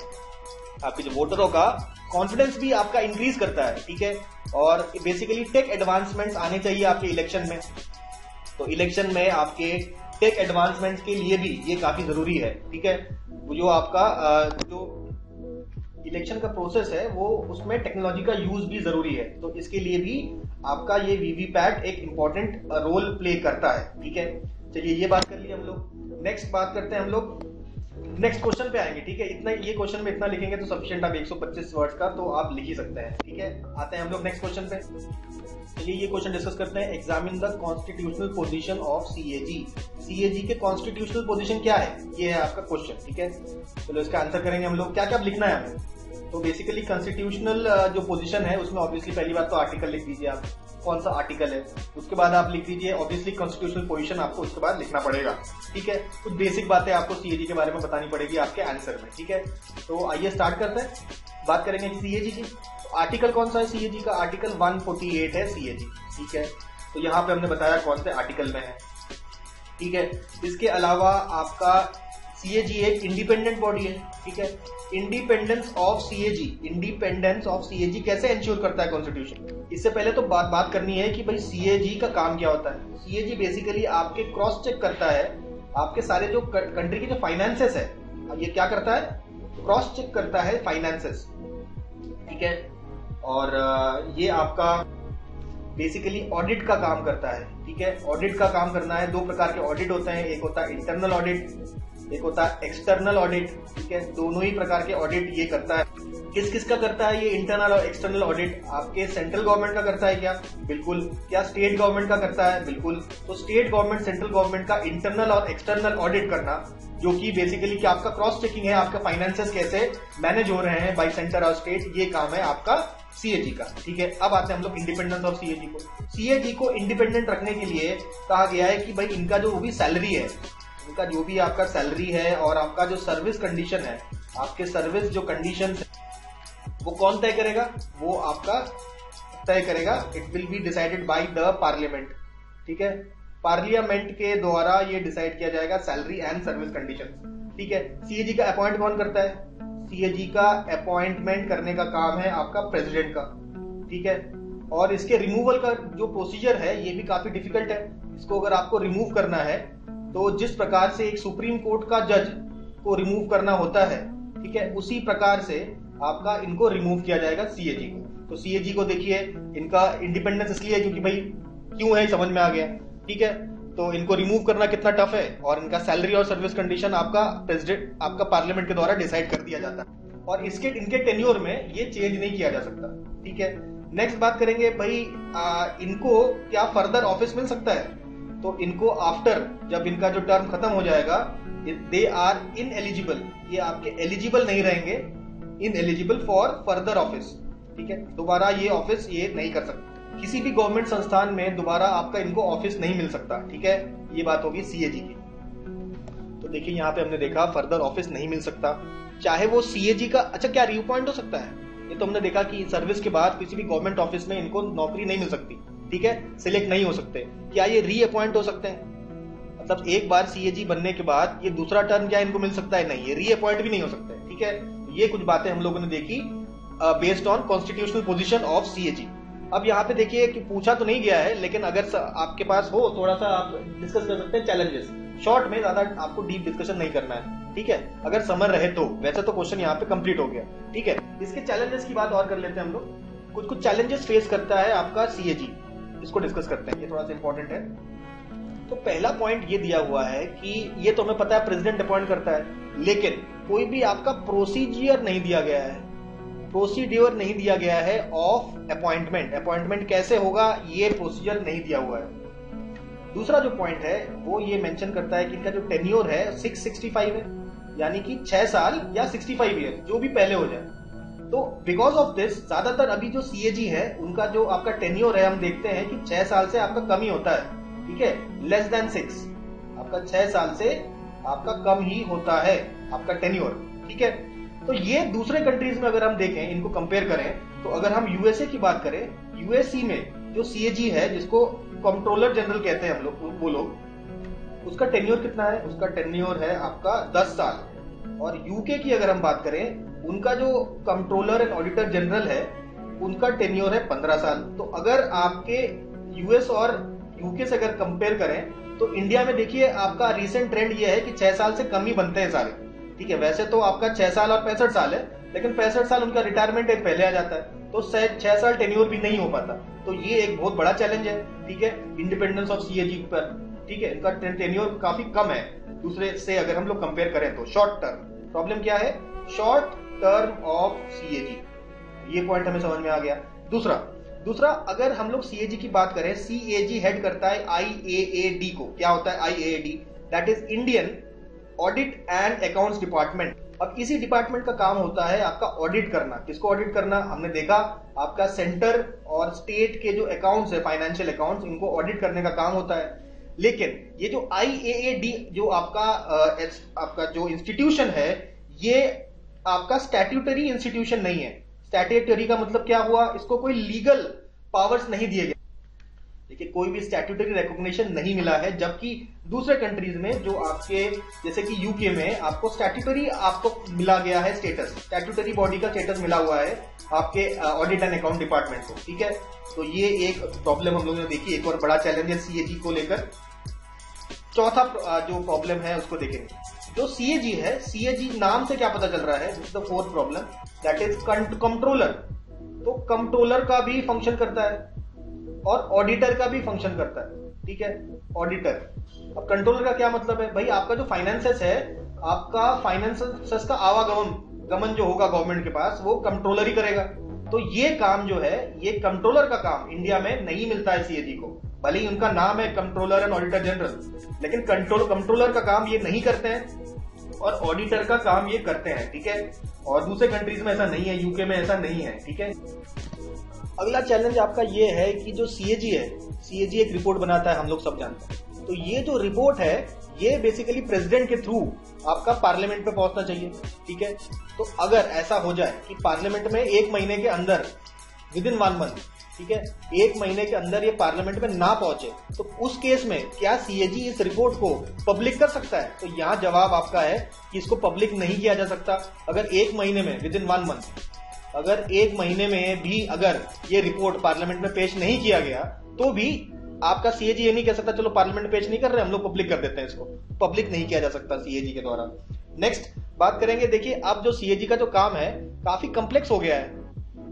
आपके जो वोटरों का कॉन्फिडेंस भी आपका इंक्रीज करता है, ठीक है। और बेसिकली टेक एडवांसमेंट्स आने चाहिए आपके इलेक्शन में। तो इलेक्शन में आपके टेक एडवांसमेंट के लिए भी ये काफी जरूरी है, ठीक है। जो आपका जो इलेक्शन का प्रोसेस है वो उसमें टेक्नोलॉजी का यूज भी जरूरी है, तो इसके लिए भी आपका ये वीवीपैट एक इंपॉर्टेंट रोल प्ले करता है, ठीक है। चलिए ये बात कर ली हम लोग। नेक्स्ट बात करते हैं हम लोग, नेक्स्ट क्वेश्चन पे आएंगे, ठीक है। इतना ये क्वेश्चन में इतना लिखेंगे तो सफिशिएंट, आप 125 वर्ड का तो आप लिख ही सकते हैं, ठीक है। आते हैं हम लोग नेक्स्ट क्वेश्चन पे। चलिए ये क्वेश्चन डिस्कस करते हैं। Examine the constitutional position of CAG. CAG के कॉन्स्टिट्यूशनल पोजीशन क्या है, ये है आपका क्वेश्चन, ठीक है। चलो इसका आंसर करेंगे हम लोग। क्या क्या लिखना है हमें? तो बेसिकली कॉन्स्टिट्यूशनल जो पोजीशन है उसमें ऑब्वियसली पहली बात तो आर्टिकल लिख दीजिए आप। कौन सा आर्टिकल है, उसके बाद आप लिख दीजिए ऑब्वियसली कॉन्स्टिट्यूशनल पोजीशन आपको उसके बाद लिखना पड़ेगा। ठीक है, कुछ बेसिक बातें आपको सीएजी के बारे में बतानी पड़ेगी आपके आंसर में। ठीक है, तो आइए स्टार्ट करते हैं, बात करेंगे सीएजी की। आर्टिकल कौन सा है सीएजी का? आर्टिकल 148 है सीएजी। ठीक है, तो यहाँ पे हमने बताया कौन से आर्टिकल में है। ठीक है, इसके अलावा आपका सीएजी एक इंडिपेंडेंट बॉडी है। ठीक है, independence of CAG, independence of CAG कैसे इंश्योर करता है कॉन्स्टिट्यूशन? इससे पहले तो बात करनी है कि भाई सीएजी का काम क्या होता है। सीएजी बेसिकली आपके क्रॉस चेक करता है आपके सारे जो कंट्री के जो फाइनेंसेस है, ये क्या करता है? क्रॉस चेक करता है फाइनेंसेस। ठीक है, और ये आपका बेसिकली ऑडिट का काम करता है। ठीक है, ऑडिट का काम करना है। दो प्रकार के ऑडिट होते हैं, एक होता है इंटरनल ऑडिट, एक होता है एक्सटर्नल ऑडिट। ठीक है, दोनों ही प्रकार के ऑडिट ये करता है। किस किस का करता है ये इंटरनल और एक्सटर्नल ऑडिट? आपके सेंट्रल गवर्नमेंट का करता है क्या? बिल्कुल। क्या स्टेट गवर्नमेंट का करता है? बिल्कुल। तो स्टेट गवर्नमेंट, सेंट्रल गवर्नमेंट का इंटरनल और एक्सटर्नल ऑडिट करना, जो कि बेसिकली क्या आपका क्रॉस चेकिंग है, आपका फाइनेंसेस कैसे मैनेज हो रहे हैं बाई सेंटर और स्टेट, ये काम है आपका सीएजी का। ठीक है, अब आते हैं हम लोग इंडिपेंडेंस ऑफ सीएजी को। सीएजी को इंडिपेंडेंट रखने के लिए कहा गया है कि भाई इनका जो भी सैलरी है, इनका जो भी आपका सैलरी है और आपका जो सर्विस कंडीशन है, आपके सर्विस जो कंडीशन है वो कौन तय करेगा? वो आपका तय करेगा। It will be decided by the parliament. ठीक है, पार्लियामेंट के द्वारा ये डिसाइड किया जाएगा सैलरी एंड सर्विस कंडीशन। ठीक है, सीएजी का अपॉइंट कौन करता है? सीएजी का अपॉइंटमेंट करने का काम है आपका प्रेसिडेंट का। ठीक है, और इसके रिमूवल का जो प्रोसीजर है ये भी काफी डिफिकल्ट है। इसको अगर आपको रिमूव करना है तो जिस प्रकार से एक सुप्रीम कोर्ट का जज को रिमूव करना होता है, ठीक है, उसी प्रकार से आपका इनको रिमूव किया जाएगा सीएजी को। तो सीएजी को देखिए, इनका इंडिपेंडेंस इसलिए है क्योंकि भाई क्यों है समझ में आ गया। ठीक है, तो इनको रिमूव करना कितना टफ है, और इनका सैलरी और सर्विस कंडीशन आपका प्रेसिडेंट, आपका पार्लियामेंट के द्वारा डिसाइड कर दिया जाता है, और इनके टेन्योर में ये चेंज नहीं किया जा सकता। ठीक है, नेक्स्ट बात करेंगे भाई इनको क्या फर्दर ऑफिस मिल सकता है? तो इनको आफ्टर, जब इनका जो टर्म खत्म हो जाएगा, दे आर इन एलिजिबल, ये आपके एलिजिबल नहीं रहेंगे, in eligible for further office. ठीक है, दोबारा ये ऑफिस ये नहीं कर सकते, किसी भी गवर्नमेंट संस्थान में दोबारा आपका इनको ऑफिस नहीं मिल सकता। ठीक है, ये बात होगी सीएजी की। तो देखिए यहाँ पे हमने देखा फर्दर ऑफिस नहीं मिल सकता, चाहे वो सीएजी का, अच्छा क्या रीअपॉइंट हो सकता है? ये तो हमने देखा कि सर्विस के बाद किसी भी गवर्नमेंट ऑफिस में इनको नौकरी नहीं मिल सकती। ठीक है, सिलेक्ट नहीं हो सकते। क्या ये रीअपॉइंट हो सकते हैं? मतलब एक बार सीएजी बनने के बाद ये दूसरा टर्म क्या इनको मिल सकता है? नहीं, ये रीअपॉइंट भी नहीं हो सकते। ठीक है, ये कुछ बातें हम लोगों ने देखी based on constitutional position of CAG. अब यहाँ पे देखिए कि पूछा तो नहीं गया है, लेकिन अगर आपके पास हो थोड़ा सा आप डिस्कस कर सकते हैं चैलेंजेस। शॉर्ट में, ज्यादा आपको डीप डिस्कशन नहीं करना है। ठीक है, अगर समझ रहे तो। वैसे तो क्वेश्चन यहाँ पे कंप्लीट हो गया। ठीक है, इसके चैलेंजेस की बात और कर लेते हैं हम लोग। कुछ कुछ चैलेंजेस फेस करता है आपका सीएजी, इसको डिस्कस करते हैं, ये थोड़ा सा इंपॉर्टेंट है। तो पहला पॉइंट ये दिया हुआ है कि ये तो हमें पता है प्रेसिडेंट अपॉइंट करता है, लेकिन कोई भी आपका प्रोसीजर नहीं दिया गया है, प्रोसीड्योर नहीं दिया गया है ऑफ अपॉइंटमेंट। अपॉइंटमेंट कैसे होगा ये प्रोसीजर नहीं दिया हुआ है। दूसरा जो पॉइंट है वो ये मेंशन करता है कि इनका जो टेन्योर है 665 है, यानी कि 6 साल या 65 ईयर, जो भी पहले हो जाए। तो बिकॉज ऑफ दिस ज्यादातर अभी जो सीएजी है उनका जो आपका टेन्योर है, हम देखते हैं कि 6 साल से आपका कम ही होता है। ठीक है, लेस देन 6, आपका 6 साल से आपका कम ही होता है आपका टेन्योर। ठीक है, तो ये दूसरे कंट्रीज में अगर हम देखें, इनको कंपेयर करें, तो अगर हम यूएसए की बात करें, यूएससी में जो सीएजी है, जिसको कंट्रोलर जनरल कहते हैं हम लोग, वो लोग, उसका टेन्योर कितना है? उसका टेन्योर है आपका 10 साल। और यूके की अगर हम बात करें, उनका जो कंट्रोलर एंड ऑडिटर जनरल है, उनका टेन्योर है 15 साल। तो अगर आपके यूएस और यूके से अगर कंपेयर करें, तो इंडिया में देखिए आपका रिसेंट ट्रेंड ये है कि 6 साल से कम ही बनते हैं सारे। ठीक है, वैसे तो आपका 6 साल और 65 साल है, लेकिन 65 साल उनका रिटायरमेंट एज पहले आ जाता है, तो 6 साल टेन्योर भी नहीं हो पाता। तो ये एक बहुत बड़ा चैलेंज है। ठीक है, इंडिपेंडेंस ऑफ सीएजी पर। ठीक है, इनका टेन्योर काफी कम है दूसरे से अगर हम लोग कंपेयर करें तो। शॉर्ट टर्म प्रॉब्लम क्या है? शॉर्ट टर्म ऑफ सीएजी, ये पॉइंट हमें समझ में आ गया। दूसरा अगर हम लोग सीएजी की बात करें, सीएजी हेड करता है आईएएडी को। क्या होता है IAAD? That is Indian audit and accounts department. अब इसी डिपार्टमेंट का काम होता है आपका ऑडिट करना। किसको ऑडिट करना? हमने देखा आपका सेंटर और स्टेट के जो अकाउंट्स है, फाइनेंशियल अकाउंट्स, इनको ऑडिट करने का काम होता है। लेकिन ये जो IAAD जो आपका जो इंस्टीट्यूशन है, ये आपका स्टैट्यूटरी इंस्टीट्यूशन नहीं है। स्टैट्यूटरी का मतलब क्या हुआ? इसको कोई लीगल पावर्स नहीं दिए गए, लेकिन कोई भी स्टैट्यूटरी रिकॉग्निशन नहीं मिला है। जबकि दूसरे कंट्रीज में जो आपके जैसे कि यूके में आपको स्टैट्यूटरी आपको मिला गया है स्टेटस, स्टैट्यूटरी बॉडी का स्टेटस मिला हुआ है आपके ऑडिट एंड अकाउंट डिपार्टमेंट को, ठीक है। तो ये एक प्रॉब्लम हम लोगों ने देखी। एक और बड़ा चैलेंज है CAG को लेकर। चौथा जो प्रॉब्लम है उसको देखेंगे। जो CAG है, CAG नाम से क्या पता चल रहा है? This is the fourth problem, that is controller. तो कंट्रोलर का भी फंक्शन करता है और ऑडिटर का भी फंक्शन करता है, ठीक है। ऑडिटर, अब कंट्रोलर का क्या मतलब है? भाई आपका जो फाइनेंसेस है, आपका फाइनेंसेस का आवागमन जो होगा गवर्नमेंट के पास, वो कंट्रोलर ही करेगा। तो ये काम जो है, ये कंट्रोलर का काम इंडिया में नहीं मिलता है CAG को। भले ही उनका नाम है कंट्रोलर एंड ऑडिटर जनरल, लेकिन कंट्रोलर का काम ये नहीं करते हैं और ऑडिटर का काम ये करते हैं, ठीक है। और दूसरे कंट्रीज में ऐसा नहीं है, यूके में ऐसा नहीं है, ठीक है। अगला चैलेंज आपका ये है कि जो CAG है, CAG एक रिपोर्ट बनाता है, हम लोग सब जानते हैं। तो ये जो रिपोर्ट है, ये बेसिकली प्रेसिडेंट के थ्रू आपका पार्लियामेंट पे पहुंचना चाहिए, ठीक है। तो अगर ऐसा हो जाए कि पार्लियामेंट में 1 महीने के अंदर, विद इन 1 मंथ, ठीक है, 1 महीने के अंदर ये पार्लियामेंट में ना पहुंचे, तो उस केस में क्या CAG इस रिपोर्ट को पब्लिक कर सकता है? तो यहां जवाब आपका है कि इसको पब्लिक नहीं किया जा सकता। अगर 1 महीने में, विद इन 1 मंथ, अगर 1 महीने में भी अगर ये रिपोर्ट पार्लियामेंट में पेश नहीं किया गया, तो भी आपका CAG ये नहीं कह सकता चलो पार्लियामेंट में पेश नहीं कर रहे, हम लोग पब्लिक कर देते हैं इसको। पब्लिक नहीं किया जा सकता CAG के द्वारा। नेक्स्ट बात करेंगे। देखिए, अब जो CAG का जो काम है काफी कॉम्प्लेक्स हो गया है,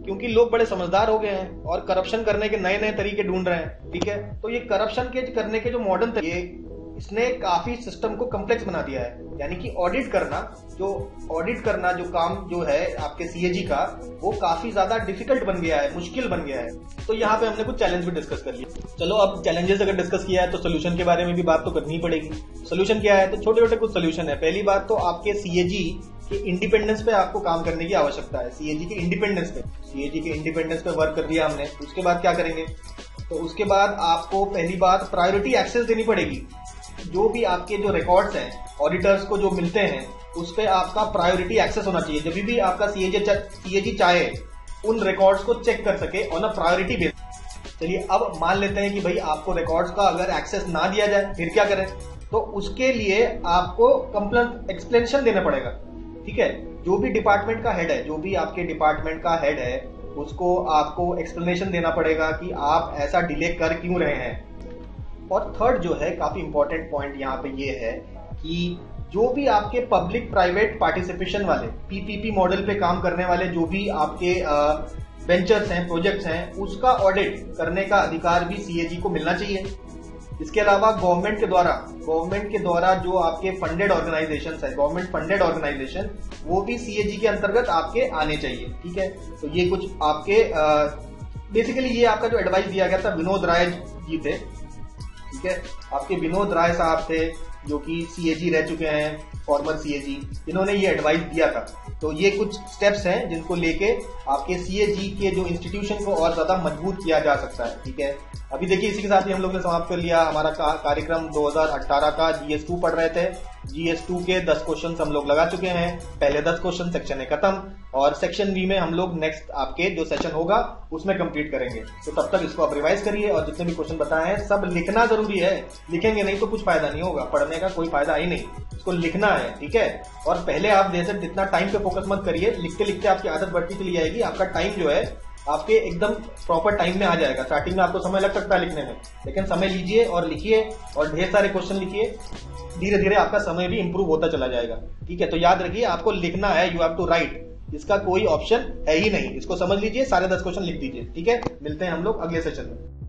क्योंकि लोग बड़े समझदार हो गए हैं और करप्शन करने के नए नए तरीके ढूंढ रहे हैं, ठीक है। तो ये करप्शन के करने के जो मॉडर्न तरीके, इसने काफी सिस्टम को कॉम्प्लेक्स बना दिया है। यानी कि ऑडिट करना जो काम जो है आपके CAG का, वो काफी ज्यादा डिफिकल्ट बन गया है, मुश्किल बन गया है। तो यहाँ पे हमने कुछ चैलेंज भी डिस्कस कर लिए। चलो, अब चैलेंजेस अगर डिस्कस किया है तो सोल्यूशन के बारे में भी बात तो करनी ही पड़ेगी। सोल्यूशन क्या है? तो छोटे छोटे कुछ सोल्यूशन है। पहली बात तो आपके CAG के इंडिपेंडेंस पे आपको काम करने की आवश्यकता है। CAG के इंडिपेंडेंस पे वर्क कर दिया हमने। उसके बाद क्या करेंगे? तो उसके बाद आपको पहली बात प्रायोरिटी एक्सेस देनी पड़ेगी। जो भी आपके जो रिकॉर्ड्स हैं ऑडिटर्स को जो मिलते हैं, उस पे आपका प्रायोरिटी एक्सेस होना चाहिए। जब भी आपका CAG चाहे उन रिकॉर्ड्स को चेक कर सके ऑन अ प्रायोरिटी बेसिस। चलिए, अब मान लेते हैं कि भाई आपको रिकॉर्ड्स का अगर एक्सेस ना दिया जाए, फिर क्या करें? तो उसके लिए आपको कंप्लेंट एक्सप्लेनेशन देना पड़ेगा, ठीक है। जो भी डिपार्टमेंट का हेड है, जो भी आपके डिपार्टमेंट का हेड है, उसको आपको एक्सप्लेनेशन देना पड़ेगा कि आप ऐसा डिले कर क्यों रहे हैं। और थर्ड जो है काफी इंपॉर्टेंट पॉइंट यहाँ पे ये है कि जो भी आपके पब्लिक प्राइवेट पार्टिसिपेशन वाले PPP मॉडल पे काम करने वाले जो भी आपके वेंचर्स हैं, प्रोजेक्ट्स हैं, उसका ऑडिट करने का अधिकार भी CAG को मिलना चाहिए। इसके अलावा गवर्नमेंट के द्वारा जो आपके फंडेड ऑर्गेनाइजेशन है, गवर्नमेंट फंडेड ऑर्गेनाइजेशन, वो भी CAG के अंतर्गत आपके आने चाहिए, ठीक है। तो ये कुछ आपके बेसिकली ये आपका जो एडवाइस दिया गया था विनोद राय जी थे, ठीक है। आपके विनोद राय साहब थे जो कि CAG रह चुके हैं, फॉर्मर CAG, इन्होंने ये एडवाइस दिया था। तो ये कुछ स्टेप्स हैं जिनको लेके आपके CAG के जो इंस्टीट्यूशन को और ज्यादा मजबूत किया जा सकता है, ठीक है। अभी देखिए, इसी के साथ ही हम लोग ने समाप्त कर लिया हमारा कार्यक्रम 2018 का। GS2 पढ़ रहे थे। GS2 के 10 क्वेश्चन हम लोग लगा चुके हैं। पहले 10 क्वेश्चन सेक्शन ए खत्म, और सेक्शन बी में हम लोग नेक्स्ट आपके जो सेशन होगा उसमें कंप्लीट करेंगे। तो तब तक इसको आप रिवाइज करिए, और जितने भी क्वेश्चन बताए हैं सब लिखना जरूरी है। लिखेंगे नहीं तो कुछ फायदा नहीं होगा, पढ़ने का कोई फायदा ही नहीं। इसको लिखना है, ठीक है। और पहले आप जैसे जितना टाइम पे फोकस मत करिए, लिखते लिखते आपकी आदत बढ़ती चली जाएगी। आपका टाइम जो है आपके एकदम प्रॉपर टाइम में आ जाएगा। स्टार्टिंग में आपको समय लग सकता है लिखने में, लेकिन समय लीजिए और लिखिए, और ढेर सारे क्वेश्चन लिखिए। धीरे धीरे आपका समय भी इंप्रूव होता चला जाएगा, ठीक है। तो याद रखिए, आपको लिखना है, यू हैव टू राइट। इसका कोई ऑप्शन है ही नहीं। इसको समझ लीजिए, सारे 10 क्वेश्चन लिख दीजिए, ठीक है। मिलते हैं हम लोग अगले सेशन में।